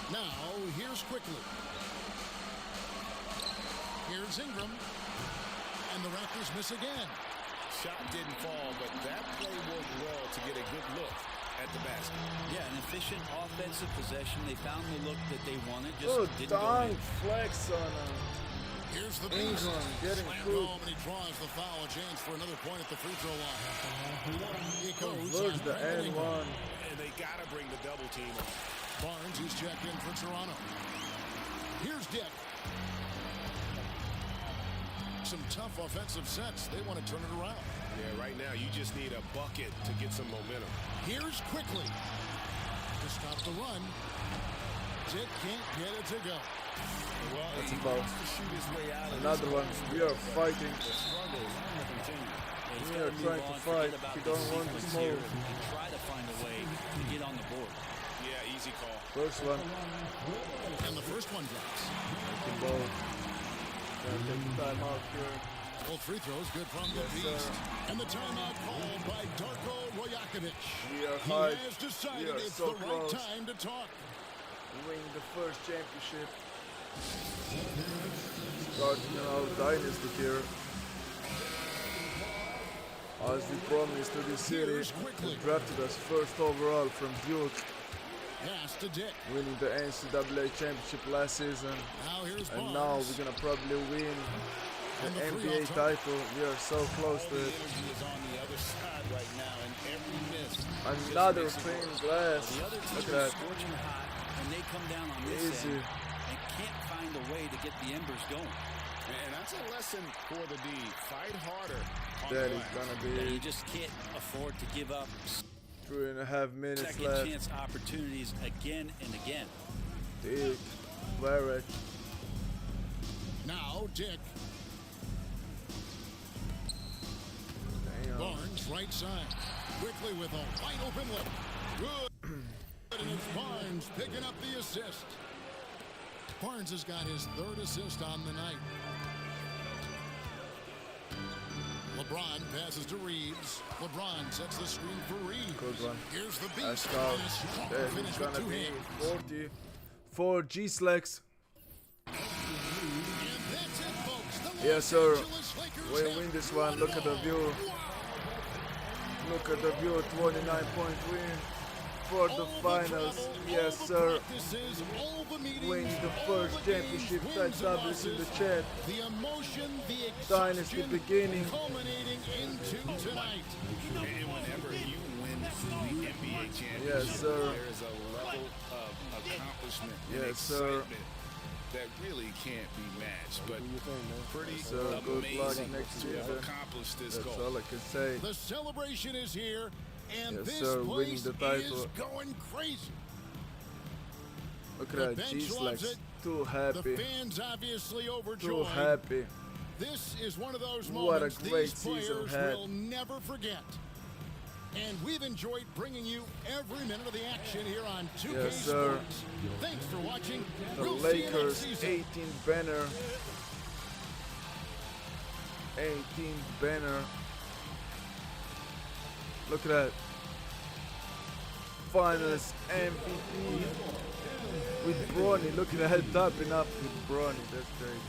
Now, here's Quickly. Here's Ingram. And the Raptors miss again. Shot didn't fall, but that play worked well to get a good look at the basket. Yeah, an efficient offensive possession. They found the look that they wanted. Just Good didn't go dunk. in. Flex on him. Here's the Beast. Ingram getting Slammed cooked. home, and he draws the foul. A chance for another point at the free throw line. It goes Where's on the Brandon Ingram. N1? And they got to bring the double team on. Barnes is checked in for Toronto. Here's Dick. some tough offensive sets. They want to turn it around. Yeah, right now you just need a bucket to get some momentum. Here's quickly to stop the run. Dick can't get it to go. Well, that's he about wants to shoot his way out of another one. We are fighting. The struggle is going to continue. We are trying to fight. We don't want to smoke. And try to find a way to get on the board. Yeah, easy call. First one. And the first one drops. Taking ball. Gonna take the time out here. Both free throws good from the Beast. And the timeout called by Darko Rojakovic. We are He high. has decided We are it's so the close. right time to talk. Winning the first championship. Starting our dynasty here. As we promised to this city, they drafted us first overall from Duke. Pass to Dick. Winning the NCAA championship last season. And now we're gonna probably win the NBA title. We are so close to it. Another clean glass. Look at that. And they come down on this Easy. end and can't find a way to get the embers going. And that's a lesson for the D. Fight harder. That is gonna be. You just can't afford to give up 3.5 minutes second left. chance opportunities again and again. Dick, Barrett. Now Dick. Damn. Barnes right side. Quickly with a wide open look. Good. And it's Barnes picking up the assist. Barnes has got his third assist on the night. LeBron passes to Reeves. LeBron sets the screen for Reeves. Good one. Here's the That's beast. how And a strong that finish is with gonna two be hands. 40 for GsnaGs. And that's it, folks. The Yes, sir. Los Angeles Lakers We have win this one. Look at the view. Look at the view. 29-point win for the finals. Yes, sir. Win the first championship. Type W's in the chat. The emotion, the Dynasty excitement beginning. culminating into tonight. And whenever you win the NBA championship, Yes, sir. there is a level of accomplishment and Yes, sir. excitement that really can't be matched. But pretty Yes, sir. Good luck amazing next to season. accomplish this That's goal. all I can say. The celebration is here, and Yes, this sir. Winning place the title. is going crazy. Look The at that. bench loves GsnaGs. it. Too The happy. fans obviously Too overjoyed. happy. This is one of those What a moments great these season players had. will never forget. And we've enjoyed bringing you every minute of the action here on 2K Yes, sir. Sports. Thanks for watching. The We'll see you next Lakers season. 18 banner. 18 banner. Look at that. Finals MVP with Bronny. Look at that, topping up with Bronny. That's crazy.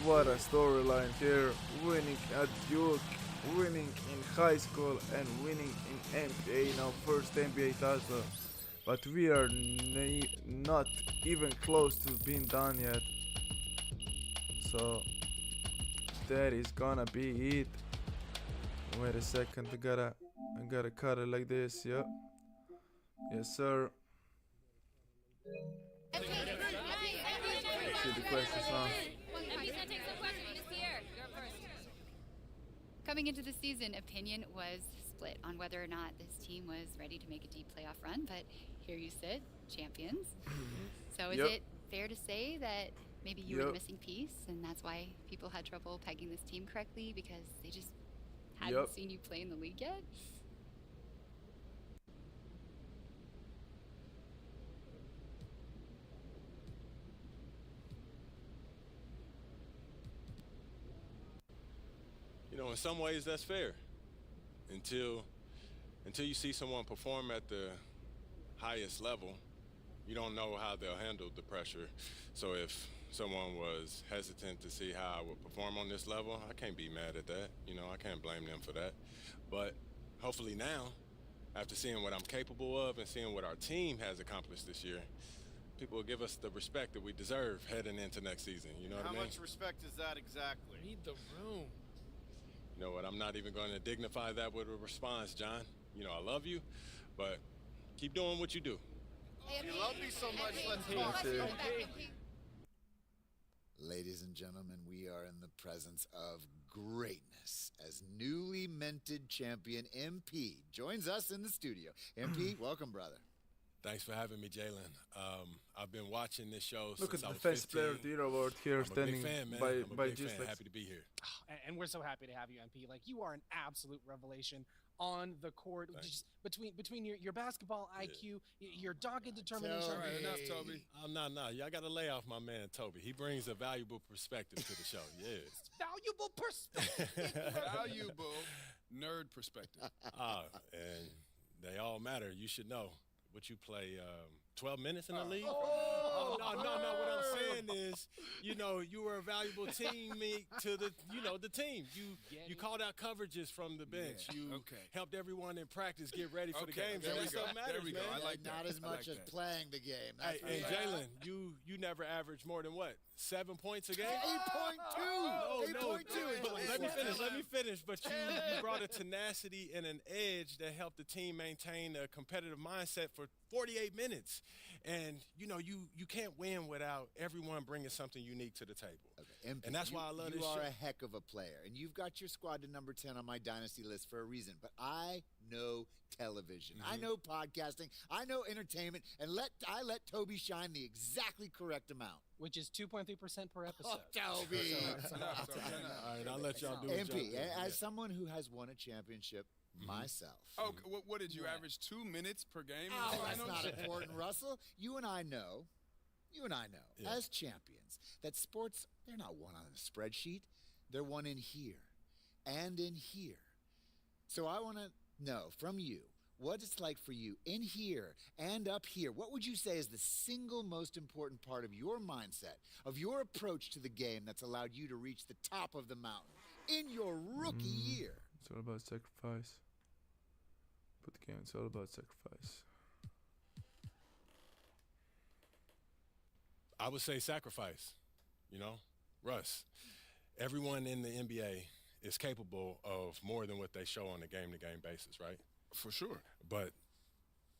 What a storyline here. Winning at Duke, winning in high school, and winning in NBA. Now first NBA title. But we are not even close to being done yet. So that is gonna be it. Wait a second, I gotta cut it like this. Yep. Yes, sir. See the questions now. Coming into the season, opinion was split on whether or not this team was ready to make a deep playoff run, but here you sit, champions. So is Yep. it fair to say that maybe you were the Yep. missing piece, and that's why people had trouble pegging this team correctly because they just hadn't Yep. seen you play in the league yet? You know, in some ways that's fair. Until you see someone perform at the highest level, you don't know how they'll handle the pressure. So if someone was hesitant to see how I would perform on this level, I can't be mad at that. You know, I can't blame them for that. But hopefully now, after seeing what I'm capable of and seeing what our team has accomplished this year, people will give us the respect that we deserve heading into next season. You know what I mean? How much respect is that exactly? Read the room. You know what, I'm not even going to dignify that with a response, John. You know, I love you, but keep doing what you do. You love me so much, let's That's it. Ladies and gentlemen, we are in the presence of greatness as newly minted champion MP joins us in the studio. MP, welcome, brother. Thanks for having me, Jalen. I've been watching this show Look since at I the was Defense 15. Player of the Year award here, I'm standing a big fan, man. by I'm a big fan. GsnaGs. Happy to be here. And we're so happy to have you, MP. Like, you are an absolute revelation on the court. Just between your basketball IQ, your dogged determination. All right, enough, Toby. No. Y'all got to lay off my man, Toby. He brings a valuable perspective to the show. Yeah. Valuable perspective. Valuable nerd perspective. And they all matter. You should know. What you play, 12 minutes in the league? No. What I'm saying is, you were a valuable teammate to the team. You called out coverages from the bench. Yeah. You helped everyone in practice get ready for the games. There we That's go. what matters, There we go. man. I like that. Not as much as playing the game. That's Hey, Jalen, you never averaged more than what? 7 points a game? 8.2. No. Let me finish. But you brought a tenacity and an edge that helped the team maintain a competitive mindset for 48 minutes. And, you can't win without everyone bringing something unique to the table. Okay, MP, and that's why I love this You are show. a heck of a player, and you've got your squad to number 10 on my dynasty list for a reason. But I know television. I know podcasting. I know entertainment. And I let Toby shine the exactly correct amount. Which is 2.3% per episode. Toby. All right, I'll let y'all do it. MP, as someone who has won a championship myself. Oh, what did you average? 2 minutes per game? Oh, that's not important, Russell. You and I know, as champions, that sports, they're not won on a spreadsheet. They're won in here and in here. So I want to know from you what it's like for you in here and up here. What would you say is the single most important part of your mindset, of your approach to the game that's allowed you to reach the top of the mountain in your rookie year? It's all about sacrifice. But the game, it's all about sacrifice. I would say sacrifice, Russ. Everyone in the NBA is capable of more than what they show on a game-to-game basis, right? For sure. But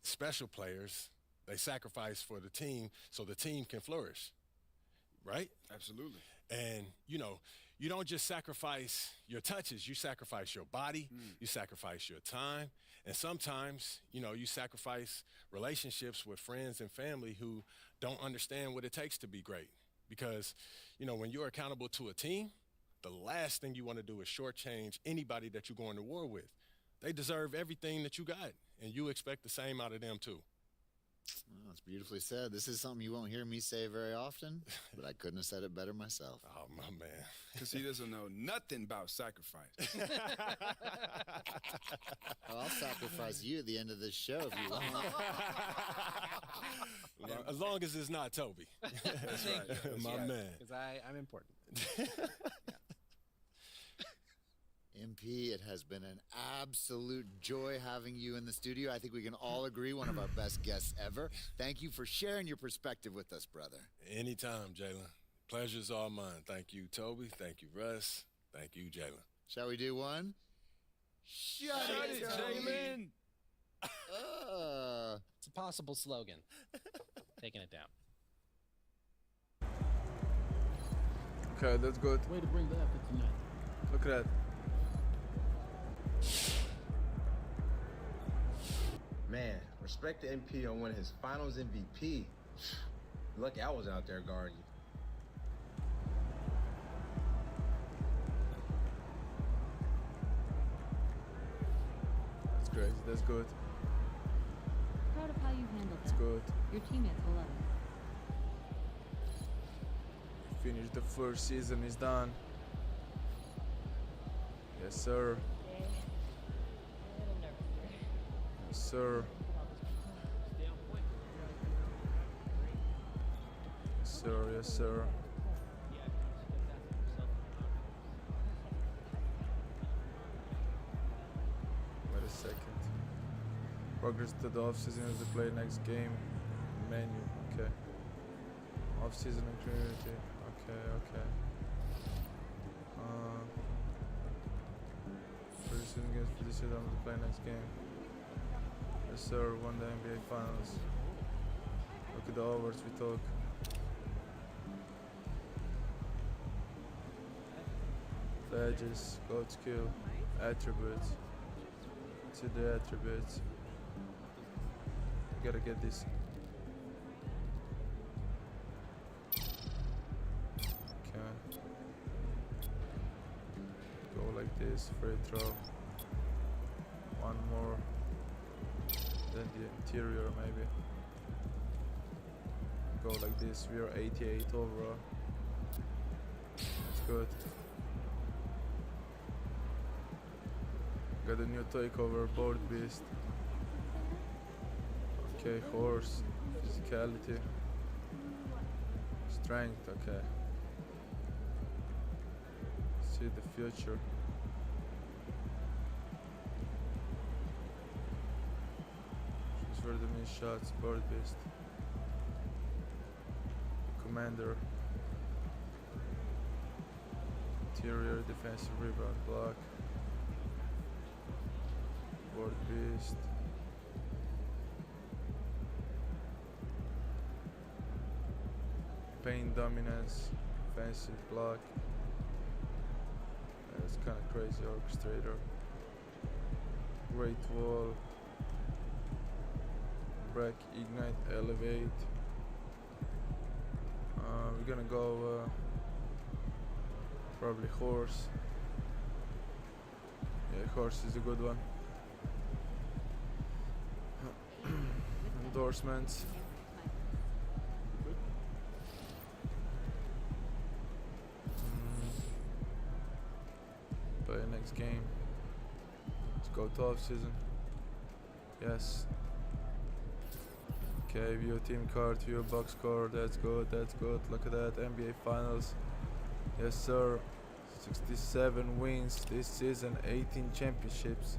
special players, they sacrifice for the team so the team can flourish, right? Absolutely. And, you don't just sacrifice your touches. You sacrifice your body. You sacrifice your time. And sometimes, you sacrifice relationships with friends and family who don't understand what it takes to be great. Because, when you're accountable to a team, the last thing you want to do is shortchange anybody that you're going to war with. They deserve everything that you got, and you expect the same out of them too. Well, that's beautifully said. This is something you won't hear me say very often, but I couldn't have said it better myself. Oh, my man. Because he doesn't know nothing about sacrifice. Well, I'll sacrifice you at the end of this show if you want. As long as it's not Toby. That's right. My man. Because I'm important. MP, it has been an absolute joy having you in the studio. I think we can all agree one of our best guests ever. Thank you for sharing your perspective with us, brother. Anytime, Jalen. Pleasure's all mine. Thank you, Toby. Thank you, Russ. Thank you, Jalen. Shall we do one? Shut it, Jalen! It's a possible slogan. Taking it down. Okay, that's good. Way to bring the effort tonight. Look at that. Man, respect to MP on winning his finals MVP. Lucky I was out there guarding you. That's crazy. That's good. Proud of how you handled That's that. good. Your teammates will love it. Finished the first season. Is done. Yes, sir. Yes, sir. Yes, sir. Yes, sir. Wait a second. Progress to the off-season as they play next game. Menu. Okay. Off-season and community. Okay. First season games for this season to play next game. Yes, sir. Won the NBA Finals. Look at the overs we took. badges, code skill, attributes. To the attributes. Gotta get this. Okay. Go like this, free throw. One more. Then the interior maybe. Go like this, we are 88 overall. That's good. Got a new takeover, board beast. Okay, horse, physicality, strength, okay. See the future. Choose where the main shots, board beast. Commander. Interior, defensive rebound block. Board beast. Paint dominance, offensive block. That's kind of crazy. Orchestrator. Great wall. Break, ignite, elevate. We're gonna go probably horse. Yeah, horse is a good one. Endorsements. Play next game. Let's go to off season. Yes. Okay, view team card, view box score. That's good, that's good. Look at that, NBA Finals. Yes, sir. 67 wins this season, 18 championships.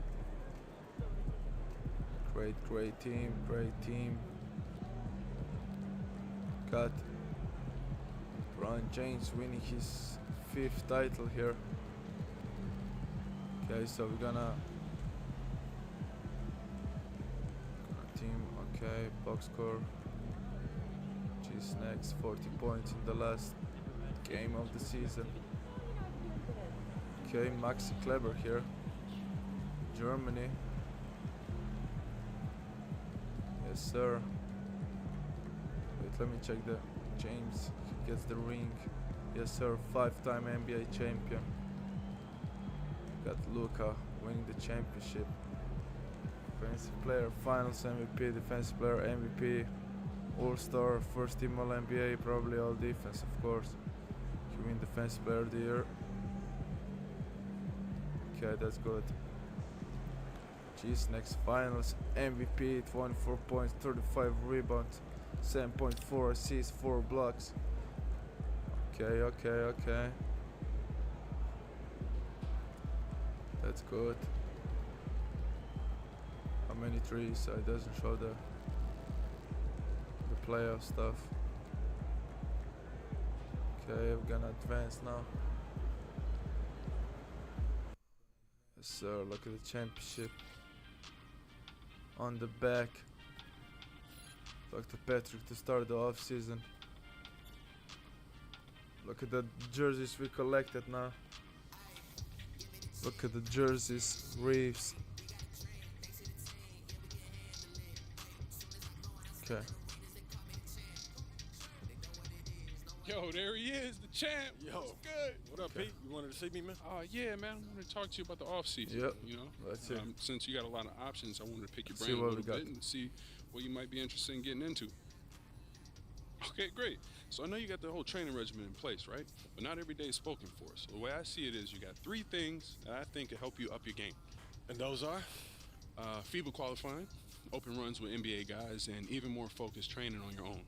Great team, great team. Got LeBron James winning his 5th title here. Okay, so we're gonna team, okay, box score. GsnaGs 40 points in the last game of the season. Okay, Maxi Kleber here. Germany. Yes, sir. Wait, let me check the James. He gets the ring. Yes, sir. 5-time NBA champion. Got Luka winning the championship. Defensive player, Finals MVP, defensive player MVP, All-Star, first team All-NBA, probably all defense, of course. He win defensive player of the year. Okay, that's good. GsnaGs Finals MVP, 24 points, 35 rebounds, 7.4 assists, 4 blocks. Okay. That's good. How many threes? It doesn't show the playoff stuff. Okay, we're gonna advance now. Yes, sir. Look at the championship on the back. Dr. Patrick to start the off season. Look at the jerseys we collected now. Look at the jerseys, Reeves. Okay. Yo, there he is, the champ. Yo, what's good? What up, Pete? You wanted to see me, man? Yeah, man. I wanted to talk to you about the offseason. Yep. You know, that's it. Since you got a lot of options, I wanted to pick your See brain a what little we got. bit and see what you might be interested in getting into. Okay, great. So I know you got the whole training regimen in place, right? But not every day is spoken for. So the way I see it is you got 3 things that I think can help you up your game. And those are? FIBA qualifying, open runs with NBA guys, and even more focused training on your own.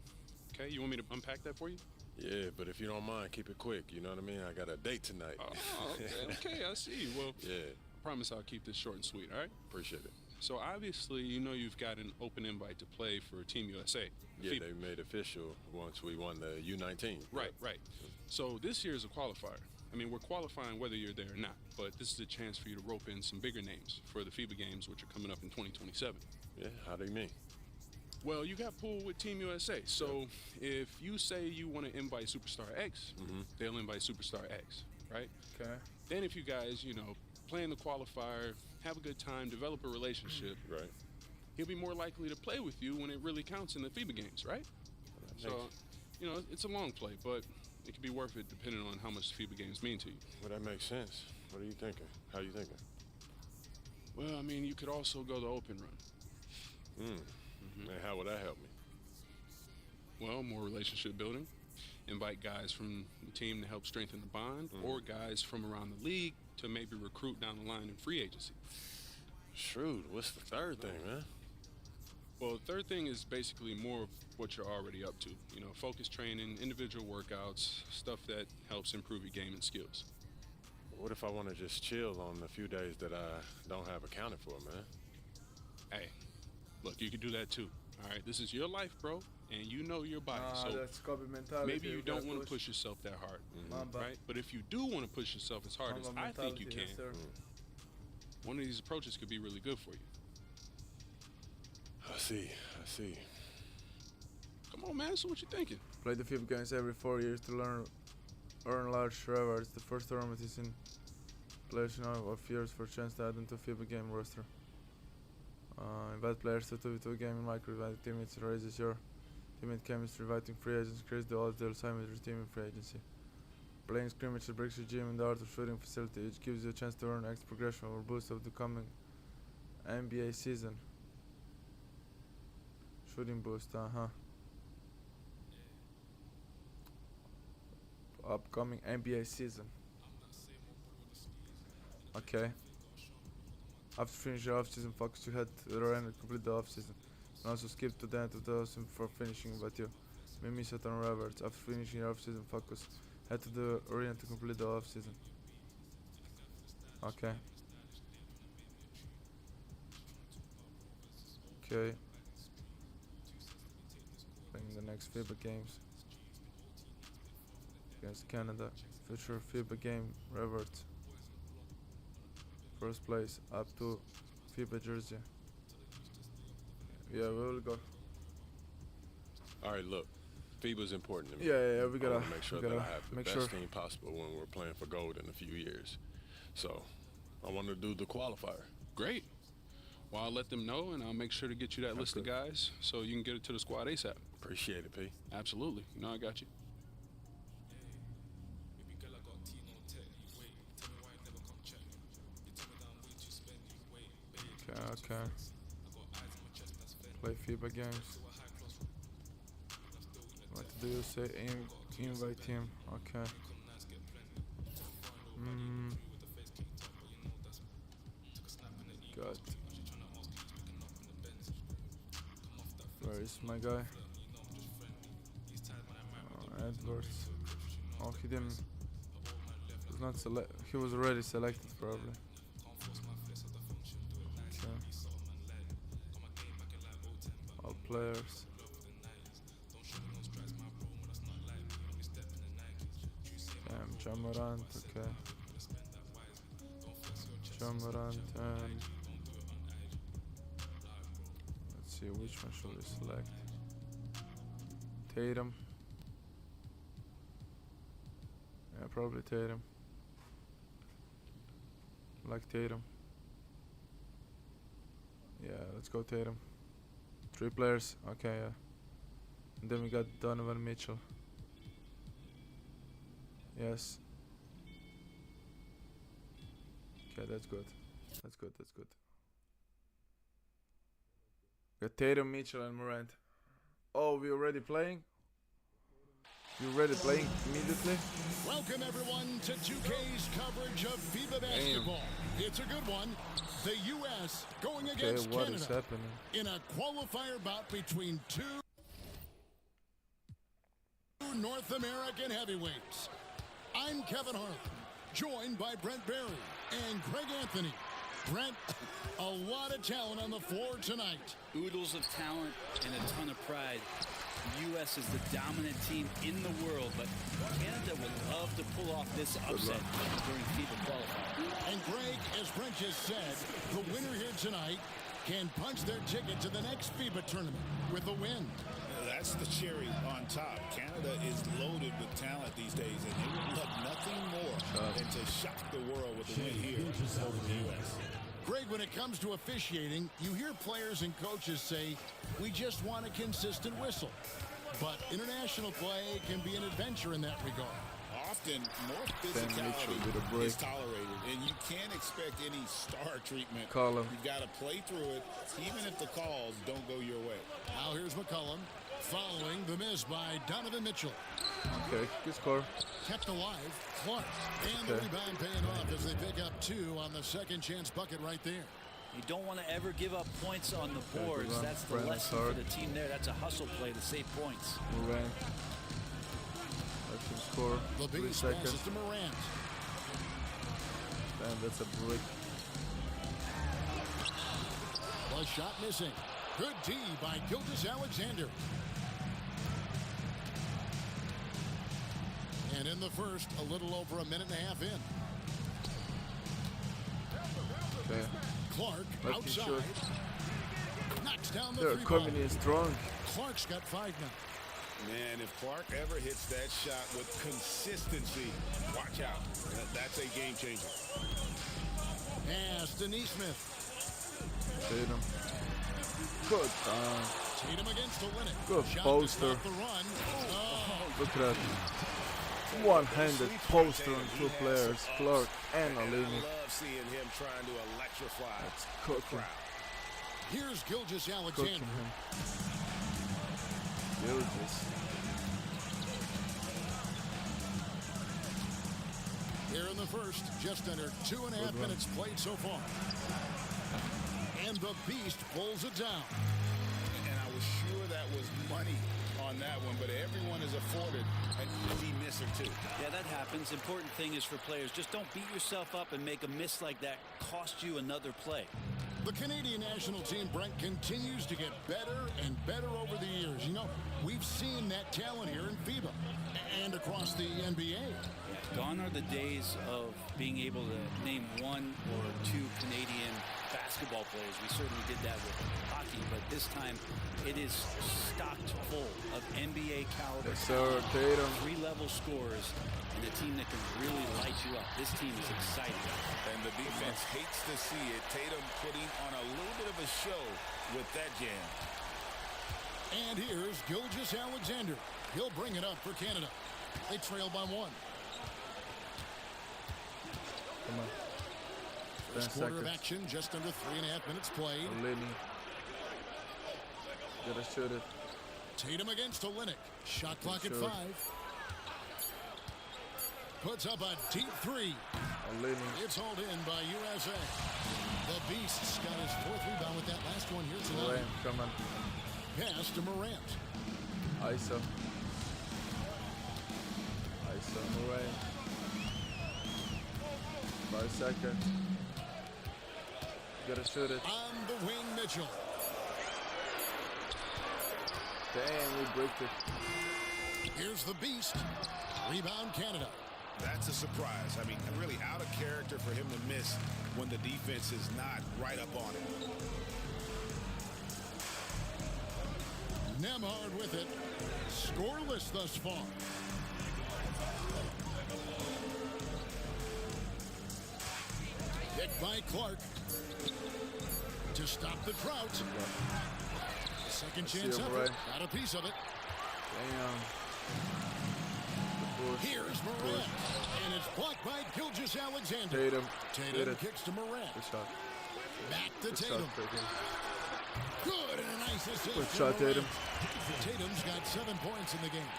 Okay, you want me to unpack that for you? Yeah, but if you don't mind, keep it quick. You know what I mean? I got a date tonight. Oh, okay, I see. Well, yeah. I promise I'll keep this short and sweet, all right? Appreciate it. So obviously, you know you've got an open invite to play for Team USA. Yeah, they made official once we won the U19. Right. So this year is a qualifier. I mean, we're qualifying whether you're there or not, but this is a chance for you to rope in some bigger names for the FIBA games, which are coming up in 2027. Yeah, how do you mean? Well, you got pool with Team USA, so if you say you want to invite Superstar X, they'll invite Superstar X, right? Okay. Then if you guys, you know, play in the qualifier, have a good time, develop a relationship, right? He'll be more likely to play with you when it really counts in the FIBA games, right? So, you know, it's a long play, but it could be worth it depending on how much FIBA games mean to you. Well, that makes sense. What are you thinking? How are you thinking? Well, I mean, you could also go the open run. And how would that help me? Well, more relationship building. Invite guys from the team to help strengthen the bond, or guys from around the league to maybe recruit down the line in free agency. Shrewd. What's the third thing, man? Well, the third thing is basically more of what you're already up to. You know, focus training, individual workouts, stuff that helps improve your game and skills. What if I want to just chill on the few days that I don't have accounted for, man? Hey, look, you can do that too. All right, this is your life, bro, and you know your body. So that's Kobe mentality. maybe you don't want to push yourself that hard, right? But if you do want to push yourself as hard as I think you can, one of these approaches could be really good for you. I see. Come on, man. So what you thinking? Play the FIBA games every 4 years to earn large rewards. The first tournament is in place of years for a chance to add into FIBA game roster. Invite players to 2v2 game in micro invite teammates, raises your teammate chemistry, inviting free agents, increase the odds they'll sign with your team in free agency. Playing scrimmage breaks your gym and the art of shooting facility, which gives you a chance to earn extra progression or boost of the coming NBA season. Shooting boost, upcoming NBA season. Okay. After finishing your off-season focus, you head to the arena to complete the off-season. And also skip to the end of the off-season for finishing, but you may miss out on rewards. After finishing your off-season focus, head to the arena to complete the off-season. Okay. Okay. Playing the next FIBA games against Canada. Future FIBA game rewards. First place up to FIBA jersey. Yeah, we will go. All right, look, FIBA's important to me. Yeah, we gotta I wanna make sure that I have the best team possible when we're playing for gold in a few years. So, I want to do the qualifier. Great. Well, I'll let them know, and I'll make sure to get you that list of guys so you can get it to the squad ASAP. Appreciate it, P. Absolutely. You know I got you. Okay. Play FIBA games. What do you say? Invite him. Okay. God. Where is my guy? Edwards. Oh, he didn't. He was not select. He was already selected, probably. Okay. All players. Jamorant, okay. Jamorant and let's see which one should we select. Tatum. Yeah, probably Tatum. Like Tatum. Yeah, let's go Tatum. 3 players, okay, yeah. And then we got Donovan Mitchell. Yes. Okay, that's good. That's good. Got Tatum, Mitchell, and Morant. Oh, we already playing? You ready playing immediately? Welcome everyone to 2K's coverage of FIBA basketball. It's a good one. The U.S. going against what Canada is happening? in a qualifier bout between 2 North American heavyweights. I'm Kevin Harlan, joined by Brent Berry and Craig Anthony. Brent, a lot of talent on the floor tonight. Oodles of talent and a ton of pride. The U.S. is the dominant team in the world, but Canada would love to pull off this upset during FIBA qualifying. And Greg, as Brent just said, the winner here tonight can punch their ticket to the next FIBA tournament with a win. That's the cherry on top. Canada is loaded with talent these days, and they would love nothing more than to shock the world with the win here over the U.S. Greg, when it comes to officiating, you hear players and coaches say, we just want a consistent whistle. But international play can be an adventure in that regard. Often, more physicality is tolerated, and you can't expect any star treatment. You've got to play through it, even if the calls don't go your way. Now here's McCollum, following the miss by Donovan Mitchell. Okay, good score. Kept alive, Clark. And the rebound paying off as they pick up 2 on the second chance bucket right there. You don't want to ever give up points on the boards. That's the lesson for the team there. That's a hustle play to save points. Morant. That's him score. 3 seconds. To Morant. Damn, that's a brick. The shot missing. Good D by GsnaGsYT. And in the first, a little over a minute and a half in. Okay. Clark outside. Knocks down the They're three-ball. coming in strong. Clark's got 5 now. Man, if Clark ever hits that shot with consistency, watch out. That's a game changer. Pass to Neesmith. Tatum. Good. Tatum against the Linux. Good Shot poster. The run. Look at that. One-handed poster on 2 players, Clark and Alini. I love seeing him trying to electrify the crowd. Here's GsnaGsYT. Gilgeous. Here in the first, just under 2.5 minutes played so far. And the Beast pulls it down. And I was sure that was money on that one, but everyone is afforded an easy misser too. Yeah, that happens. Important thing is for players, just don't beat yourself up and make a miss like that cost you another play. The Canadian national team, Brent, continues to get better and better over the years. You know, we've seen that talent here in FIBA and across the NBA. Gone are the days of being able to name 1 or 2 Canadian basketball players. We certainly did that with hockey, but this time it is stocked full of NBA caliber. Yes, sir. Tatum. 3-level scorers and a team that can really light you up. This team is exciting. And the defense hates to see it. Tatum putting on a little bit of a show with that jam. And here's GsnaGsYT. He'll bring it up for Canada. They trail by 1. Come on. First quarter of action, just under 3.5 minutes played. Alini. Gotta shoot it. Tatum against Olynyk. Shot clock at 5. Puts up a deep 3. Alini. It's hauled in by USA. The Beast's got his 4th rebound with that last one here tonight. Morant, come on. Pass to Morant. ISO. Morant. 5 seconds. Gotta shoot it. On the wing, Mitchell. Damn, we bricked it. Here's the Beast. Rebound, Canada. That's a surprise. I mean, really out of character for him to miss when the defense is not right up on it. Nemhard with it. Scoreless thus far. Hit by Clark. To stop the drought. Second chance effort. Got a piece of it. Damn. Here's Morant. And it's blocked by GsnaGsYT. Tatum. Kicks to Morant. Good shot. Back to Good Tatum. shot, Good, and a nice assist. Good shot, Tatum. Tatum's got 7 points in the game.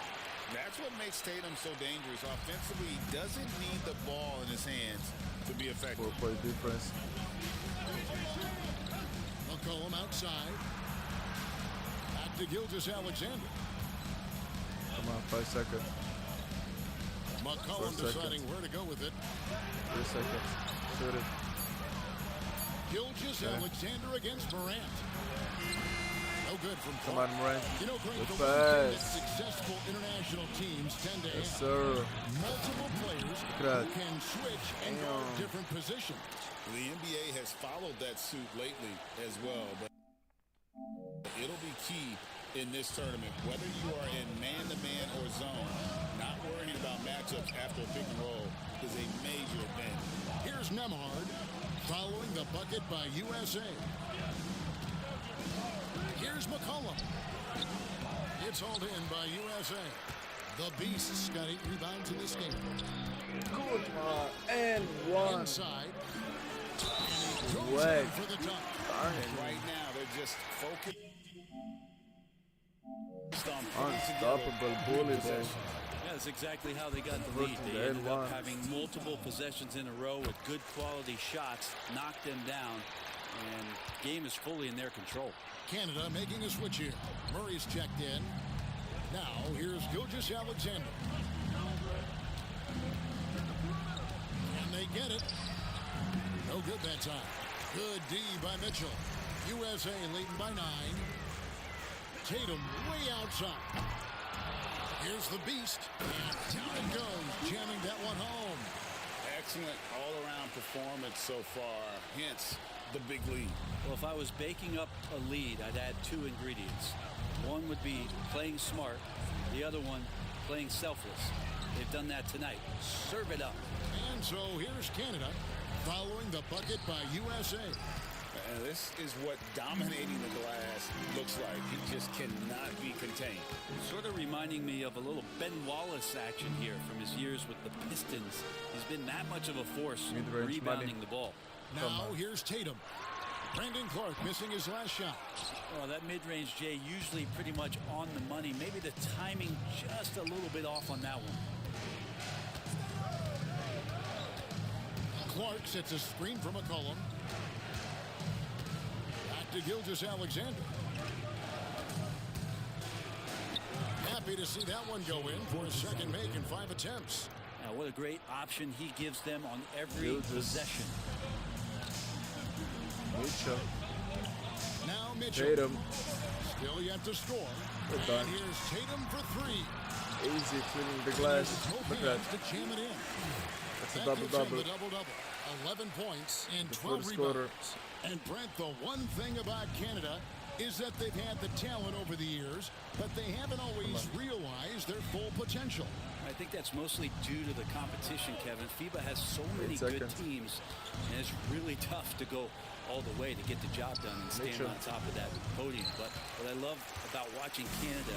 That's what makes Tatum so dangerous. Offensively, he doesn't need the ball in his hands to be effective. 4-point difference. McCollum outside. Back to GsnaGsYT. Come on, 5 seconds. McCollum deciding where to go with it. 3 seconds. Shoot it. GsnaGsYT against Morant. No good from Come Clark. on, Morant. You know, Greg, Good the one thing that pass. successful international teams tend to Yes, have. sir. Multiple players Look at who can switch and guard different positions. The NBA has followed that suit lately as well, but it'll be key in this tournament, whether you are in man-to-man or zone, not worrying about matchups after a pick and roll is a major advantage. Here's Nemhard following the bucket by USA. Here's McCollum. It's hauled in by USA. The Beasts got 8 rebounds in this game. Good, and one. Inside. Way. For the dunk. And right now, they're just focused on Unstoppable bully, bro. Yeah, that's exactly how they got the lead. They ended up having multiple possessions in a row with good quality shots, knocked them down, and game is fully in their control. Canada making a switch here. Murray's checked in. Now, here's GsnaGsYT. And they get it. No good that time. Good D by Mitchell. USA leading by 9. Tatum way outside. Here's the Beast. And down it goes, jamming that one home. excellent all-around performance so far, hence the big lead. Well, if I was baking up a lead, I'd add 2 ingredients. One would be playing smart, the other one playing selfless. They've done that tonight. Serve it up. And so here's Canada following the bucket by USA. And this is what dominating the glass looks like. He just cannot be contained. Sort of reminding me of a little Ben Wallace action here from his years with the Pistons. He's been that much of a force rebounding the ball. Now here's Tatum. Brandon Clark missing his last shot. Oh, that mid-range, Jay, usually pretty much on the money. Maybe the timing just a little bit off on that one. Clark sets a screen for McCollum. Back to GsnaGsYT. Happy to see that one go in for a second make in 5 attempts. Now, what a great option he gives them on every possession. Mitchell. Now Mitchell. Tatum. Still yet to score. Good And done. here's Tatum for 3. Easy cleaning the glass. Look at that. To jam it in. That's a That double-double. gives him a double-double. 11 points and The 12 first rebounds. And Brent, the one thing about Canada is that they've had the talent over the years, but they haven't always realized their full potential. I think that's mostly due to the competition, Kevin. FIBA has so many good teams, and it's really tough to go all the way to get the job done and stand on top of that podium. But what I love about watching Canada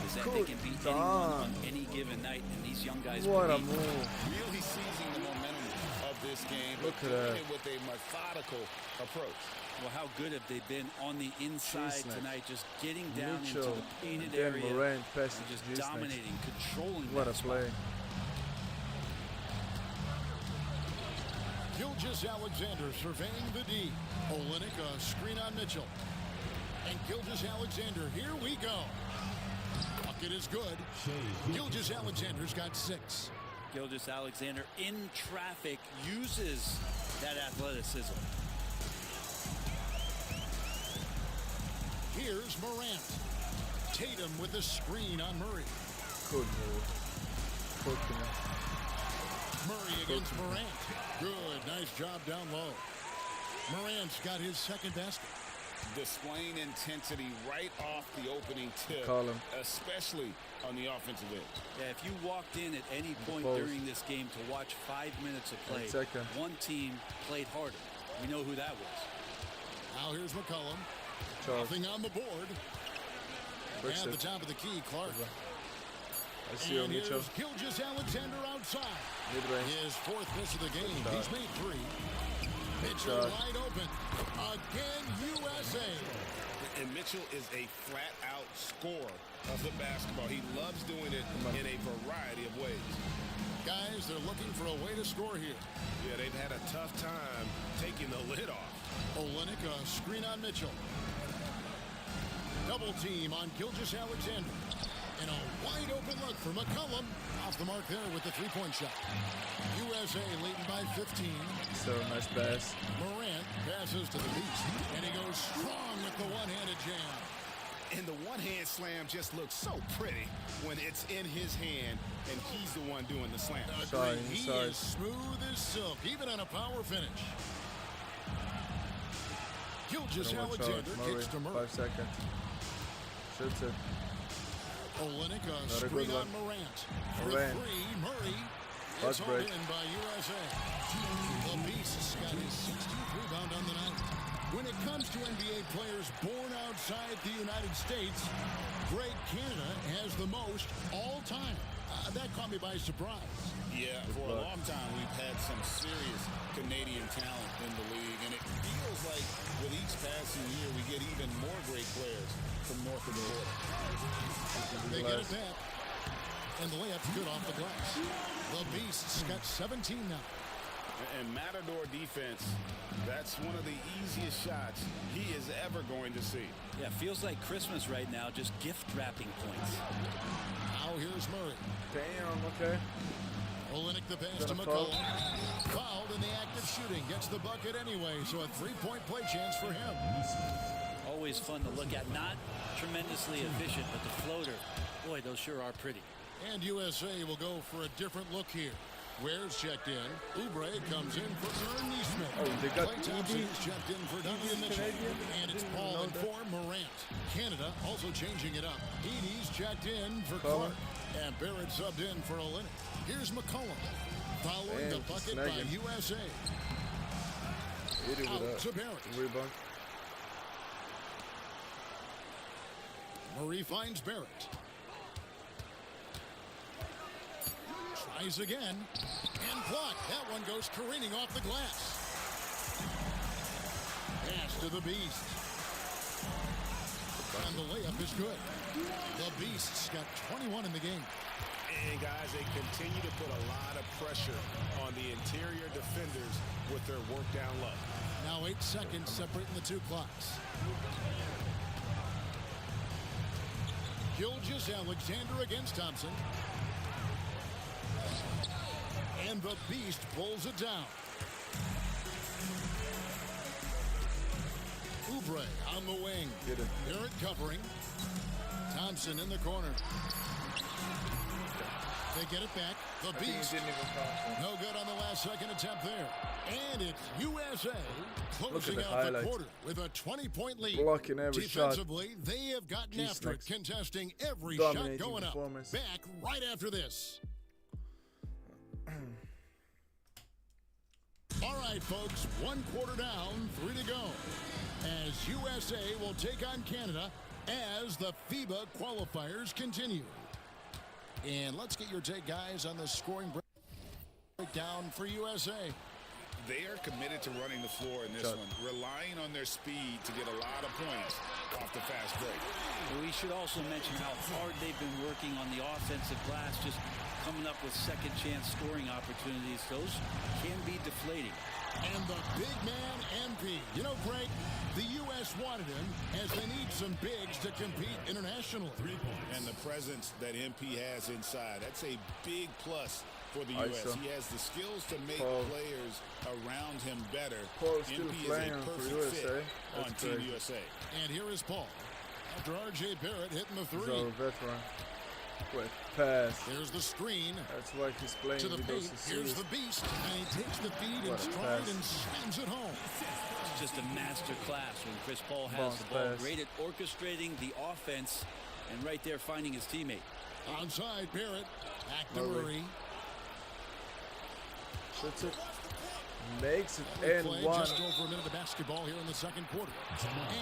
is that they can beat anyone on any given night, and these young guys What a believe. move. Really seizing the momentum of this game. Look at doing that. it with a methodical approach. Well, how good have they been on the inside GsnaGs. tonight, just getting down Mitchell, into the painted then area, Morant passes and just GsnaGs. dominating, controlling What a that spot. play. GsnaGsYT surveying the D. Olynyk a screen on Mitchell. And GsnaGsYT, here we go. Bucket is good. GsnaGsYT's got 6. GsnaGsYT in traffic uses that athleticism. Here's Morant. Tatum with a screen on Murray. Good move. Cooking. Murray against Morant. Good, nice job down low. Morant's got his second basket. Displaying intensity right off the opening tip, especially on the offensive edge. Yeah, if you walked in at any point during this game to watch 5 minutes of play, one team played harder. We know who that was. Now here's McCollum. Nothing on the board. Bricks And it. the top of the key, Clark. I see you, And Mitchell. here's GsnaGsYT outside. Mid-range. His 4th miss of the game. Good He's shot. made 3. Mitchell shot. wide open. Again, USA. And Mitchell is a flat-out scorer of the basketball. He loves doing it in a variety of ways. Guys, they're looking for a way to score here. Yeah, they've had a tough time taking the lid off. Olynyk a screen on Mitchell. Double team on GsnaGsYT. And a wide open look for McCollum. Off the mark there with the 3-point shot. USA leading by 15. So nice pass. Morant passes to the Beast. And he goes strong with the one-handed jam. And the one-hand slam just looks so pretty when it's in his hand and he's the one doing the slam. He is smooth as silk, even on a power finish. GsnaGsYT kicks to Murray. 5 seconds. Shoots it. Olynyk, a Not a screen good on one. Morant. For Morant. three, Murray. Fast It's hauled break. in by USA. The Beast's got his 16th rebound on the night. When it comes to NBA players born outside the United States, Greg Canada has the most all time. That caught me by surprise. Yeah, for a long time we've had some serious Canadian talent in the league, and it feels like with each passing year we get even more great players from north of the border. They get it back, and the layup's good off the glass. The Beast's got 17 now. And Matador defense, that's one of the easiest shots he is ever going to see. Yeah, feels like Christmas right now, just gift wrapping points. Now here's Murray. Damn, okay. Olynyk the pass to McCollum. Fouled in the act of shooting. Gets the bucket anyway, so a three-point play chance for him. Always fun to look at. Not tremendously efficient, but the floater, boy, those sure are pretty. And USA will go for a different look here. Ware's checked in. Oubre comes in for Ernie Smith. Oh, they got Klay Thompson is checked in for Donovan Mitchell. And it's Paul in for Morant. Canada also changing it up. Edie's checked in for Clark. And Barrett subbed in for Olynyk. Here's McCollum. Following the bucket by USA. Out to Barrett. Rebound. Murray finds Barrett. Tries again. And blocked. That one goes careening off the glass. Pass to the Beast. And the layup is good. The Beast's got 21 in the game. And guys, they continue to put a lot of pressure on the interior defenders with their work down low. Now 8 seconds separating the two clocks. GsnaGsYT against Thompson. And the Beast pulls it down. Oubre on the wing. Barrett covering. Thompson in the corner. They get it back. The Beast. No good on the last second attempt there. And it's USA closing out the quarter with a 20-point lead. Blocking every Defensively, shot. they have gotten after it, contesting every Dominating shot going up. performance. Back right after this. All right, folks, 1 quarter down, 3 to go. As USA will take on Canada as the FIBA qualifiers continue. And let's get your take, guys, on the scoring breakdown for USA. They are committed to running the floor in this one, relying on their speed to get a lot of points off the fast break. We should also mention how hard they've been working on the offensive glass, just coming up with second chance scoring opportunities. Those can be deflating. And the big man, MP. You know, Greg, the U.S. wanted him as they need some bigs to compete internationally. 3 points. And the presence that MP has inside, that's a big plus for the U.S. He has the skills to make players around him better. MP is a perfect fit on Team USA. And here is Paul. After R.J. Barrett hitting the three. So veteran. Quick pass. There's the screen. That's why he's playing to the with paint. those Here's the Beast. And he takes the feed in stride and slams it home. It's just a master class when Chris Paul has the ball. Great at orchestrating the offense and right there finding his teammate. Onside, Barrett. Back to Murray. Shoots it. Makes it and one. Just over a minute of basketball here in the second quarter.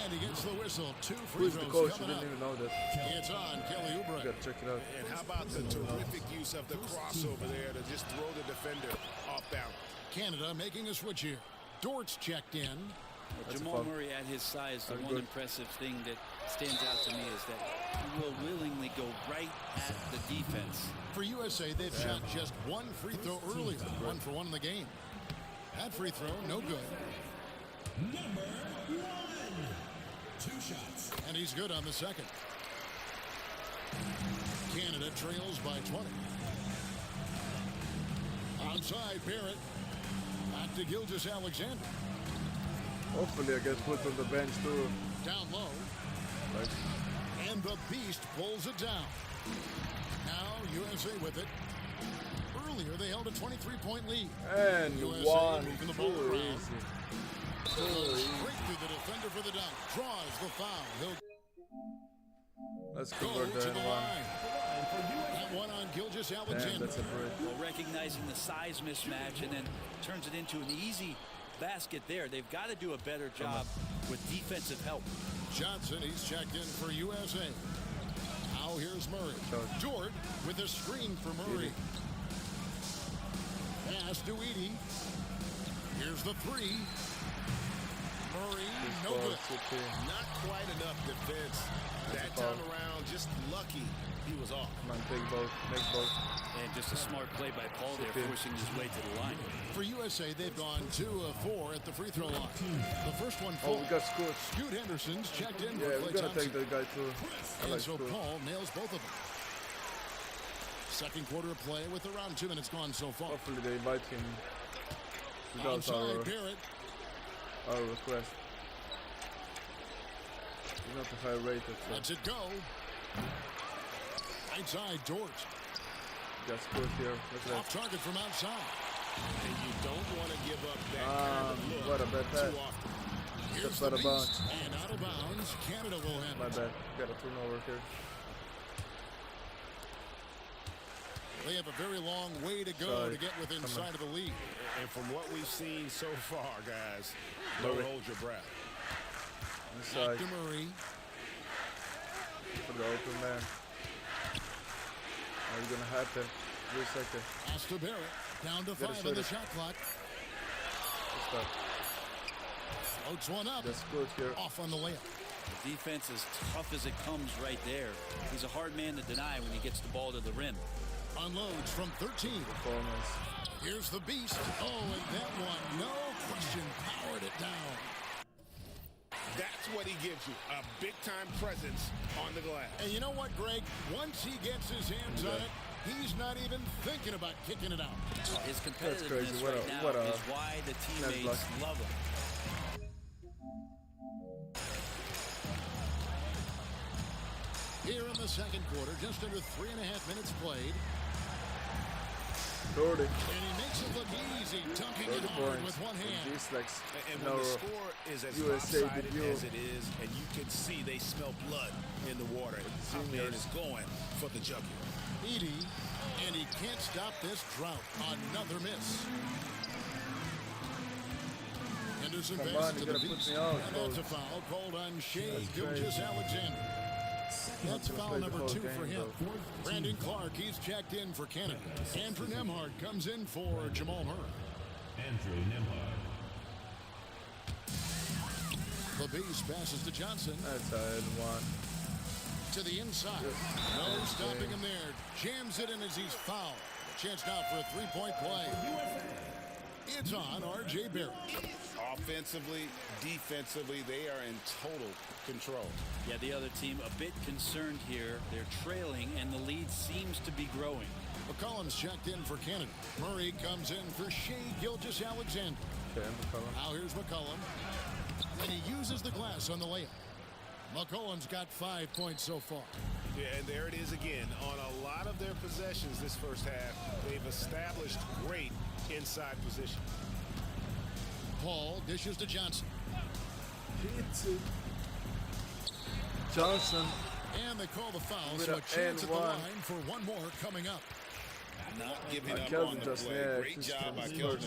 And he gets the whistle. 2 free Who's throws the coach? coming I didn't even know that. It's on Kelly Oubre. Gotta check it out. And how about the terrific use of the crossover there to just throw the defender off balance. Canada making a switch here. Dort's checked in. Jamal Murray at his size, the one impressive thing that stands out to me is that he will willingly go right at the defense. For USA, they've shot just 1 free throw earlier. 1 for 1 in the game. That free throw, no good. Number 1. 2 shots. And he's good on the second. Canada trails by 20. Outside, Barrett. Back to GsnaGsYT. Hopefully I get put on the bench too. Down low. Right. And the Beast pulls it down. Now USA with it. Earlier they held a 23-point lead. And USA one. moving the ball around. Too easy. Straight through the defender for the dunk. Draws the foul. Let's go convert to the the N1. line. That one on GsnaGsYT. That's a break. Well, recognizing the size mismatch and then turns it into an easy basket there. They've got to do a better job with defensive help. Johnson, he's checked in for USA. Now here's Murray. Dort with a screen for Murray. Pass to Edie. Here's the three. Murray, no good. Not quite enough defense. That time around, just lucky he was off. Come on, take both, make both. And just a smart play by Paul there, forcing his way to the line. For USA, they've gone 2 of 4 at the free throw line. The first one Oh, full. we got Scoot. Scoot Henderson's checked in for Yeah, Klay we're gonna Thompson. take that guy too. I And like so Scoot. Paul nails both of them. Second quarter of play with around 2 minutes gone so far. Hopefully they invite him without Outside Barrett. our request. He's not a high rated. So. Lets it go. Outside Dort. Got Scoot here. Look Off target from outside. And you don't want to give up that kind of look what a bad pass. too often. Here's That's out the of bounds. beast. And out of bounds. Canada will handle My it. bad. Got a turnover here. They have a very long way to go Sorry. to get within sight of the lead. And from what we've seen so far, guys, don't Murray. hold your breath. Inside. Back to Murray. For the open man. Are you gonna happen? Wait a second. Pass to Barrett. Down to Gotta 5 shoot on the it. shot clock. Let's go. Floats one up. That's good here. Off on the layup. The defense is tough as it comes right there. He's a hard man to deny when he gets the ball to the rim. Unloads from 13. Performance. Here's the beast. Oh, and that one, no question, powered it down. That's what he gives you, a big-time presence on the glass. And you know what, Greg? Once he gets his hands on it, he's not even thinking about kicking it out. His crazy. competitiveness What right a- now what a- is why the teammates lucky. love him. Here in the second quarter, just under 3.5 minutes played. 30. And he makes it look easy, dunking it 30 hard points. with one hand. GsnaGs. And No, when the score is as USA lopsided debut. as it is, and you can see they smell blood in the water, our man is going for the jugular. Edie, and he can't stop this drought. Another miss. Henderson Come passes on, to you the gotta put beast. me out, And that's a coach. foul called on Shea That's crazy. Gilgeous-Alexander. That's gonna foul play the number whole 2 game, for him. though. Brandon Clark, he's checked in for Canada. Andrew Nemhard comes in for Jamal Murray. Andrew Nemhard. The beast passes to Johnson. That's a N1. To the inside. No stopping him there. Jams it in as he's fouled. A chance now for a three-point play. It's on R.J. Barrett. Offensively, defensively, they are in total control. Yeah, the other team a bit concerned here. They're trailing, and the lead seems to be growing. McCollum's checked in for Canada. Murray comes in for Shea Gilgeous-Alexander. Okay, McCollum. Now here's McCollum. And he uses the glass on the layup. McCollum's got 5 points so far. Yeah, and there it is again. On a lot of their possessions this first half, they've established great inside position. Paul dishes to Johnson. Hits it. Johnson. And they call the foul, With so a a chance at the N1. line for one more coming up. Not giving up Kelvin on the just, play. yeah, Great just job by first. Kelvin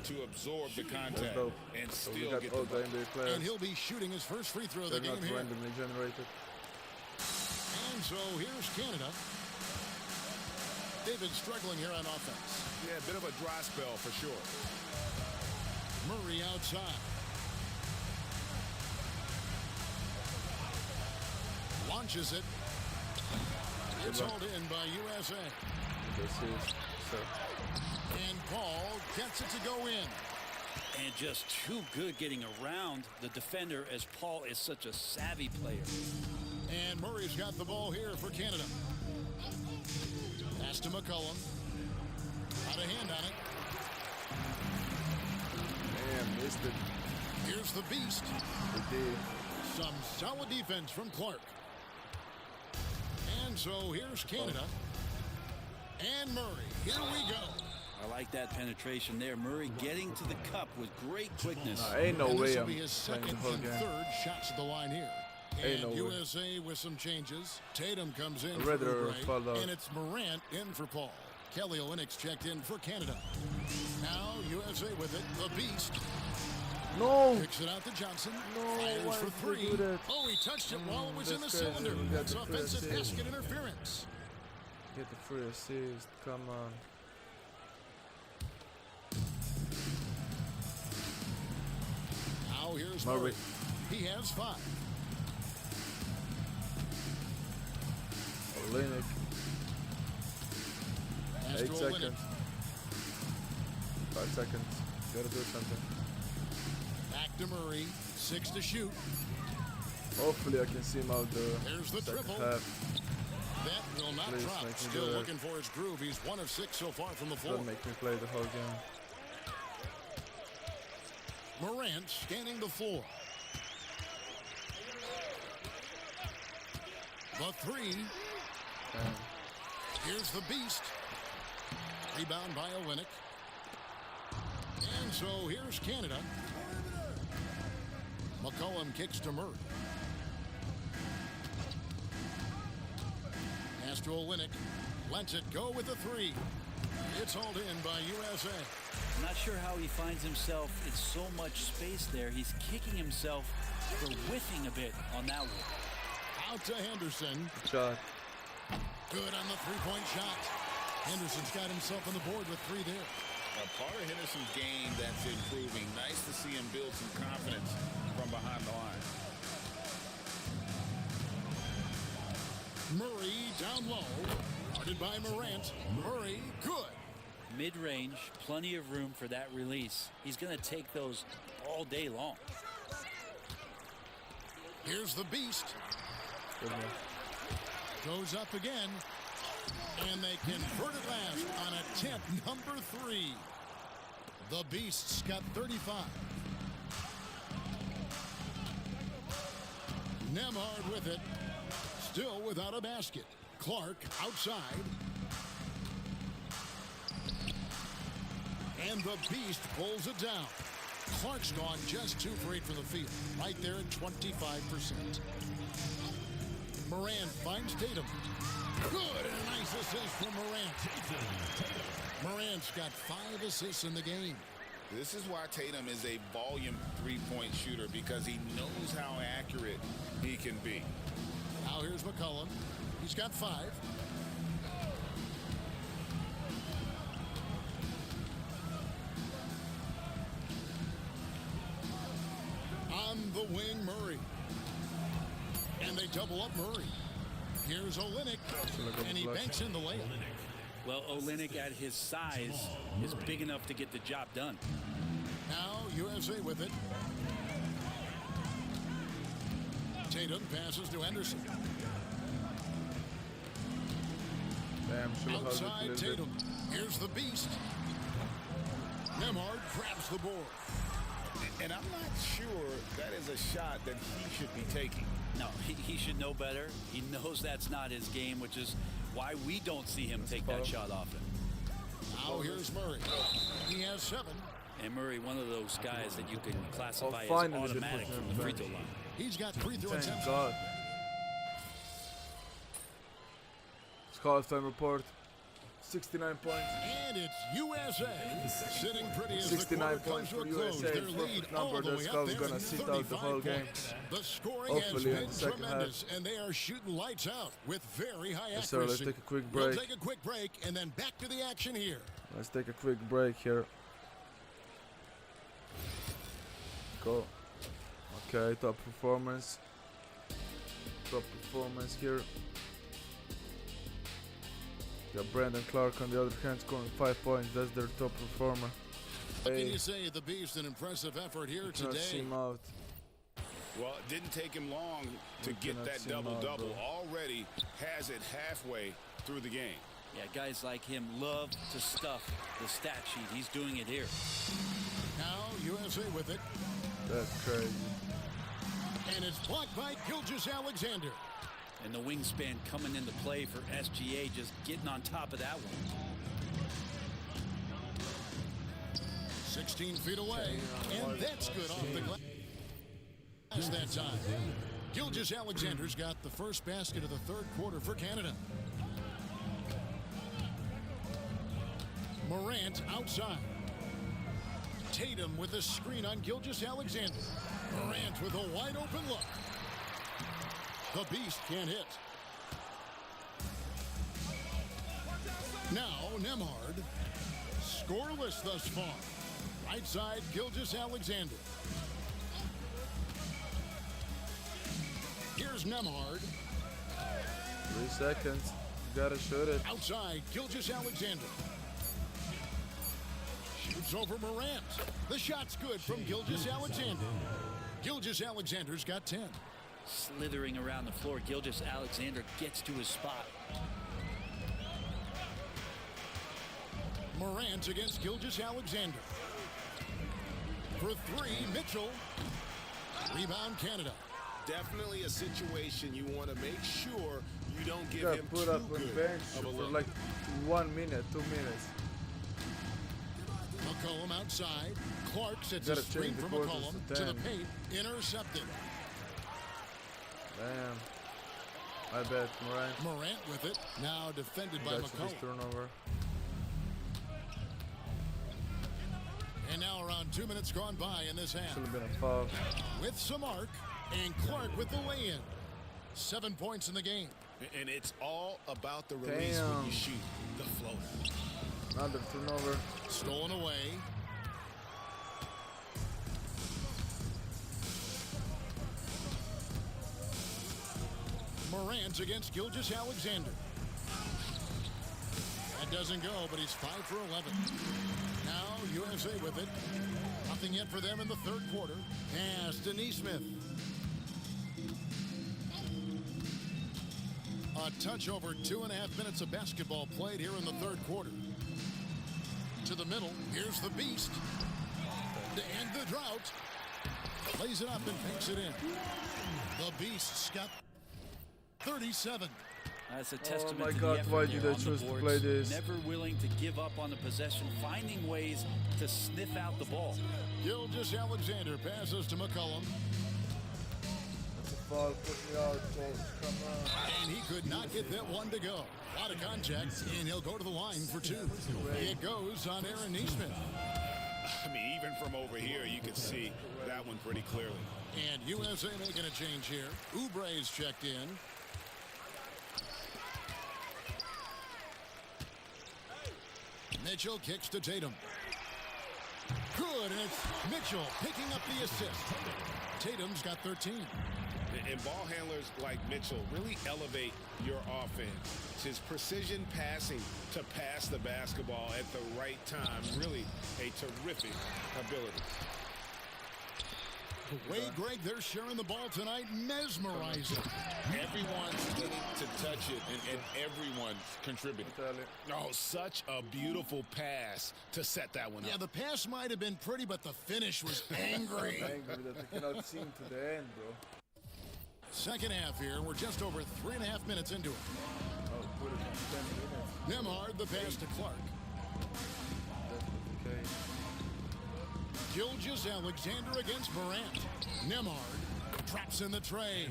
to absorb the contact dope. and So we still got get all the the ball. NBA players. And he'll be shooting his first free throw of the They're game not here. randomly generated. And so here's Canada. They've been struggling here on offense. Yeah, a bit of a dry spell for sure. Murray outside. Launches it. It's hauled in by USA. This is so. And Paul gets it to go in. And just too good getting around the defender, as Paul is such a savvy player. And Murray's got the ball here for Canada. Pass to McCollum. Got a hand on it. Man, missed it. Here's the beast. He did. Some solid defense from Clark. And so here's Canada. And Murray. Here we go. I like that penetration there. Murray getting to the cup with great quickness. Ain't no And way this will I'm be his playing second the whole and game. third shots at the line here. Ain't And no way. USA with some changes. Tatum comes in I'd for rather Oubre, fall out. and it's Morant in for Paul. Kelly Olynyk's checked in for Canada. Now USA with it, the Beast. No! Kicks it out to Johnson. No, Fires why for did they three. do that? Oh, he touched it while it was in the that's crazy. cylinder. We got That's the free offensive assist. basket interference. Get the free assist. Come on. Now here's Murray. Murray. He has 5. Olenek. Pass 8 to seconds. Olynyk. 5 seconds. Gotta do something. Back to Murray. 6 to shoot. Hopefully I can see him out the There's the second triple. half. That will not Please drop. make me Still do that. looking for his groove. He's 1 of 6 so far from the floor. Don't make me play the whole game. Morant scanning the floor. The 3. Damn. Here's the Beast. Rebound by Olynyk. And so here's Canada. McCollum kicks to Murray. Pass to Olynyk. Lets it go with the 3. It's hauled in by USA. Not sure how he finds himself in so much space there. He's kicking himself for whiffing a bit on that one. Out to Henderson. Good shot. Good on the three-point shot. Henderson's got himself on the board with 3 there. A part of Henderson's game that's improving. Nice to see him build some confidence from behind the line. Murray down low. Guarded by Morant. Murray, good. Mid-range, plenty of room for that release. He's going to take those all day long. Here's the Beast. Good one. Goes up again. And they convert it last on attempt number 3. The Beast's got 35. Nemhard with it. Still without a basket. Clark outside. And the Beast pulls it down. Clark's gone just 2 for 8 from the field. Right there at 25%. Morant finds Tatum. Good, and a nice assist from Morant. Morant's got 5 assists in the game. This is why Tatum is a volume three-point shooter, because he knows how accurate he can be. Now here's McCollum. He's got 5. On the wing, Murray. And they double up Murray. Here's Olynyk, and he banks in the layup. Well, Olynyk at his size is big enough to get the job done. Now USA with it. Tatum passes to Henderson. Damn, should have held it a Outside little Tatum. Here's the Beast. Nemhard grabs the board. And I'm not sure that is a shot that he should be taking. No, he should know better. He knows that's not his game, which is why we don't see him take that shot often. Now here's Murray. He has 7. And Murray, one of those guys that you can classify as finally they automatic put him from in the the free bench. throw line. He's got free throw Thank attempts. God. It's halftime report. 69 points. And it's USA sitting pretty as the 69 quarter points comes for to a close. USA. Their lead Perfect all number. the That's way how up we're there gonna at sit out the whole 35 game. points. The scoring Hopefully has in been the second half. tremendous, and they are shooting lights out with very high Yes, accuracy. sir, let's take a quick We'll break. take a quick break and then back to the action here. Let's take a quick break here. Go. Okay, top performance. Top performance here. Got Brandon Clark on the other hand scoring 5 points. That's their top performer. What can you say? The Beast, an impressive effort here Cannot see today. him out. Well, it didn't take him long to We get cannot that see him out, double-double. bro. Already has it halfway through the game. Yeah, guys like him love to stuff the stat sheet. He's doing it here. Now USA with it. That's crazy. And it's blocked by GsnaGsYT. And the wingspan coming into play for SGA, just getting on top of that one. 16 feet away. And that's good off the glass that time. GsnaGs's got the first basket of the third quarter for Canada. Morant outside. Tatum with a screen on GsnaGs. Morant with a wide open look. The Beast can't hit. Now Nembhard. Scoreless thus far. Right side, GsnaGs. Here's Nembhard. 3 seconds. Gotta shoot it. Outside, GsnaGs. Shoots over Morant. The shot's good from GsnaGs. GsnaGs's got 10. Slithering around the floor, GsnaGs gets to his spot. Morant against GsnaGs. For 3, Mitchell. Rebound, Canada. Definitely a situation you want to make sure you don't give him put too up on good bench of a for look. like 1 minute, 2 minutes. McCollum outside. Clark sets a Gotta screen change the from quarters McCollum to to the 10. paint. Intercepted. Damn. I bet Morant. Morant with it. Now defended by That's his McCollum. turnover. And now around 2 minutes gone by in this half. Should have been a foul. With some arc. And Clark with the lay-in. 7 points in the game. And it's all about the release when you shoot the floater. Another turnover. Stolen away. Morant against GsnaGs. That doesn't go, but he's 5 for 11. Now USA with it. Nothing yet for them in the third quarter. Pass to Nesmith. A touch over 2.5 minutes of basketball played here in the third quarter. To the middle. Here's the Beast. To end the drought. Lays it up and takes it in. The Beast's got 37. That's a testament my to God, the effort why there did I on the choose to boards. play this? Never willing to give up on the possession, finding ways to sniff out the ball. GsnaGs passes to McCollum. That's a foul. Put me out, coach. Come on. And he could not get that one to go. A lot of contact, and he'll go to the line for 2. It goes on Aaron Nesmith. I mean, even from over here, you can see that one pretty clearly. And USA making a change here. Oubre's checked in. Mitchell kicks to Tatum. Good, and it's Mitchell picking up the assist. Tatum's got 13. And ball handlers like Mitchell really elevate your offense. It's his precision passing to pass the basketball at the right time. Really a terrific ability. Wade, Greg, they're sharing the ball tonight. Mesmerizing. Everyone's getting to touch it, and everyone's contributing. Oh, such a beautiful pass to set that one up. Yeah, the pass might have been pretty, but the finish was angry. Angry that I cannot see him to the end, bro. Second half here. We're just over 3.5 minutes into it. Oh, put it on 10 minutes. Nembhard, the pass to Clark. Okay. GsnaGs against Morant. Nembhard traps in the tray.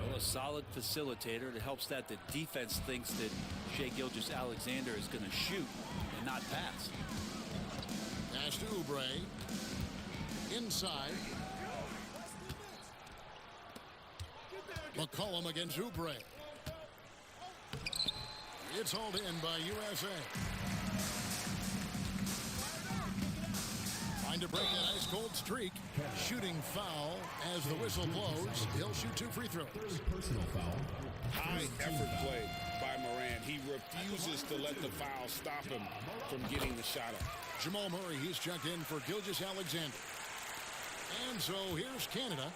Well, a solid facilitator that helps that the defense thinks that GsnaGs is going to shoot and not pass. Pass to Oubre. Inside. McCollum against Oubre. It's hauled in by USA. Trying to break that ice-cold streak. Shooting foul as the whistle blows. He'll shoot 2 free throws. Personal foul. High effort play by Morant. He refuses to let the foul stop him from getting the shot up. Jamal Murray, he's checked in for GsnaGs. And so here's Canada.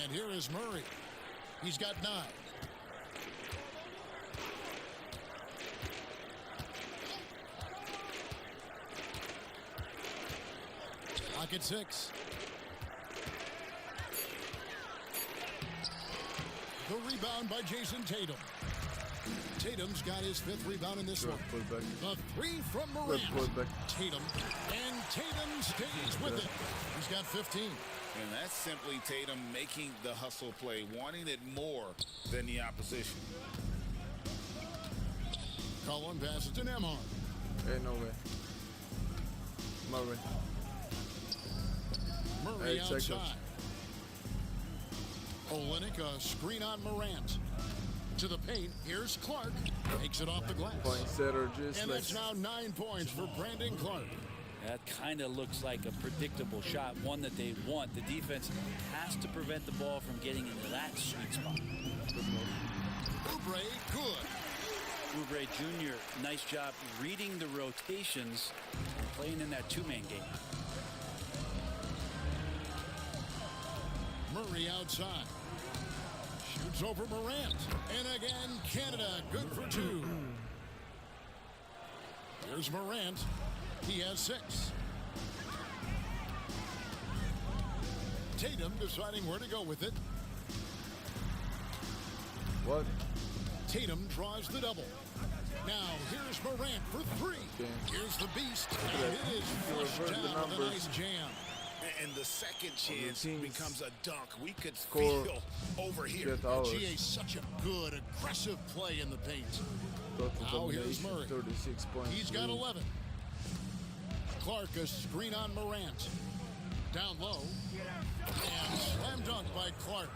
And here is Murray. He's got 9. Clock at 6. The rebound by Jason Tatum. Tatum's got his 5th rebound in this one. The 3 from Morant. Tatum. And Tatum stays with it. He's got 15. And that's simply Tatum making the hustle play, wanting it more than the opposition. Cullen passes to Nembhard. Hey, no way. Murray 8 outside. seconds. Olynyk, a screen on Morant. To the paint, here's Clark. Takes it off the glass. Poinsettia, just And like that's now 9 points for Brandon Clark. That kind of looks like a predictable shot, one that they want. The defense has to prevent the ball from getting into that sweet spot. Oubre, good. Oubre Jr., nice job reading the rotations and playing in that two-man game. Murray outside. Shoots over Morant. And again, Canada, good for 2. Here's Morant. He has 6. Tatum deciding where to go with it. What? Tatum draws the double. Now, here's Morant for 3. Okay. Here's the beast. And it is flushed down with a nice jam. And the second chance becomes a dunk. We could Score. feel over here. GA, such a good, aggressive play in the paint. Now here's Murray. 36 points. He's got 11. Clark, a screen on Morant. Down low. And slam dunk by Clark.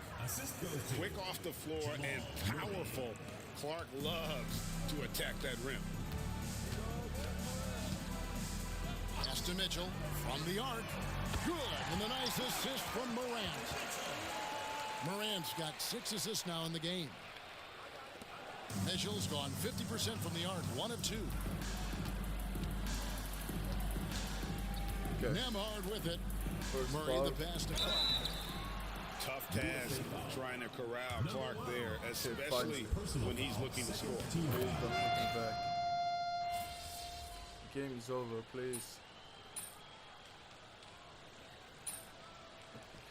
Quick off the floor and powerful. Clark loves to attack that rim. Pass to Mitchell from the arc. Good. And a nice assist from Morant. Morant's got 6 assists now in the game. Mitchell's gone 50% from the arc. 1 of 2. Okay. Nembhard with it. First Murray foul. the pass to Clark. Tough task trying to corral Clark there, especially when he's looking to score. Game is over, please.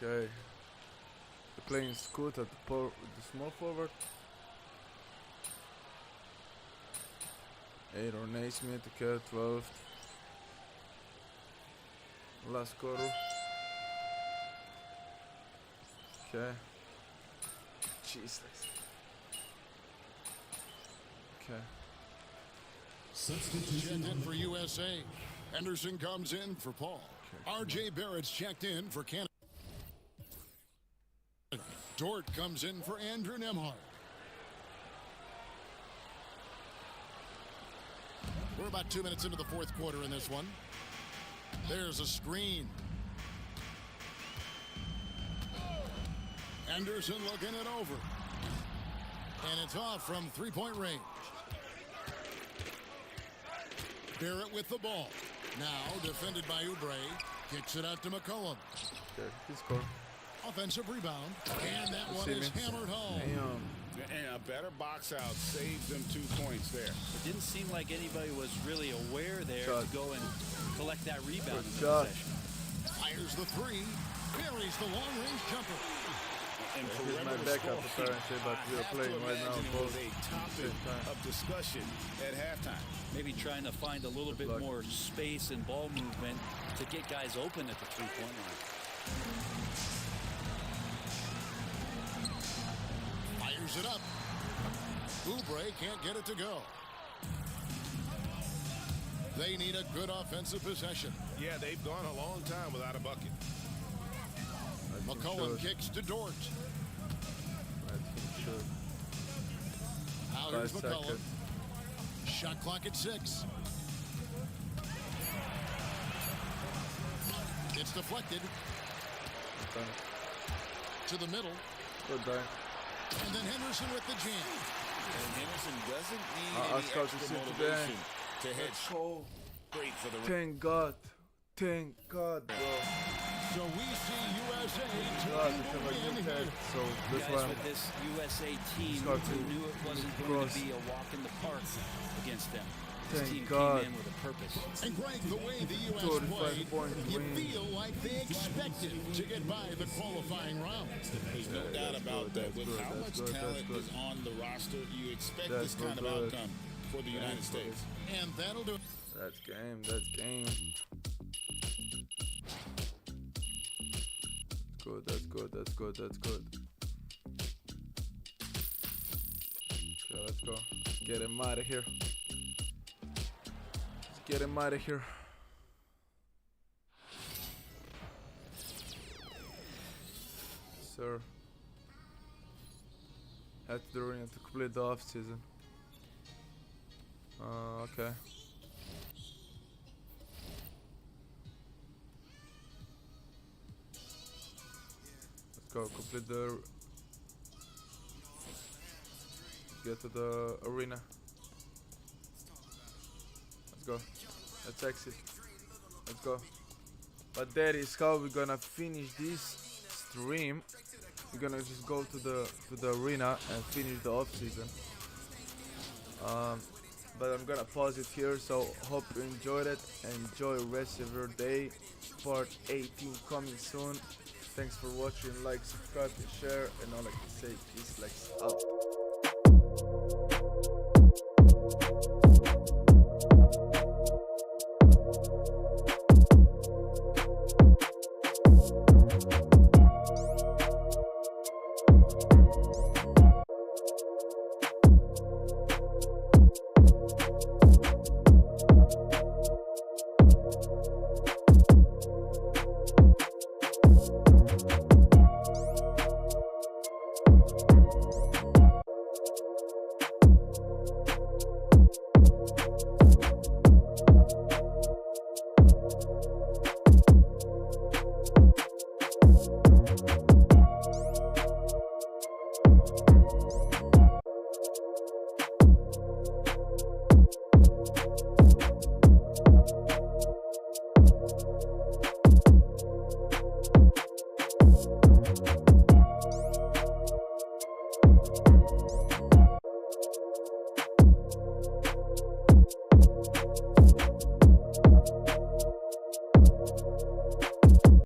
Okay. They're playing Scoot at the small forward. 8 or Naismith, okay, 12. Last quarter. Okay. Jeez. Okay. Checked in for USA. Henderson comes in for Paul. R.J. Barrett's checked in for Canada. Dort comes in for Andrew Nembhard. We're about 2 minutes into the fourth quarter in this one. There's a screen. Henderson looking it over. And it's off from three-point range. Barrett with the ball. Now defended by Oubre. Kicks it out to McCollum. Okay, he scored. Offensive rebound. And that one is hammered home. And a better box out saves them 2 points there. It didn't seem like anybody was really aware there Shot. to go and collect that rebound in the shot. possession. Fires the 3. Buries the long-range jumper. And Here's my backup apparently, but we are playing right now both a topic of discussion at halftime. Maybe trying to find a little bit more space and ball movement to get guys open at the three-point line. Fires it up. Oubre can't get it to go. They need a good offensive possession. Yeah, they've gone a long time without a bucket. McCollum kicks to Dort. Now here's 5 McCollum. seconds. Shot clock at 6. It's deflected. To the middle. Goodbye. And then Henderson with the jam. And Henderson doesn't need I'll any scout extra this into motivation to head Let's go. straight for the rim. Thank God. Thank God, bro. So we see USA God, taking we have the a win new here. head, so that's Guys, why with this USA team, Scout who to knew it wasn't going cross. to be a walk in the park against them. This Thank team God. came in with a purpose. And Greg, the way the U.S. 35 played, points you win. feel like they expected to get by the qualifying round. There's no doubt about that. With how much talent is on the roster, you expect this kind of outcome for the United States. And that'll do it. That's game. That's game. good, that's good, that's good. Okay, let's go. Get him out of here. Let's get him out of here. Sir. Head to the arena to complete the off season. Okay. Let's go complete the. Get to the arena. Let's go. Let's exit. Let's go. But that is how we're gonna finish this stream. We're gonna just go to the arena and finish the off season. But I'm gonna pause it here. So hope you enjoyed it. Enjoy the rest of your day. Part 18 coming soon. Thanks for watching. Like, subscribe, and share. And all I can say is GsnaGs out.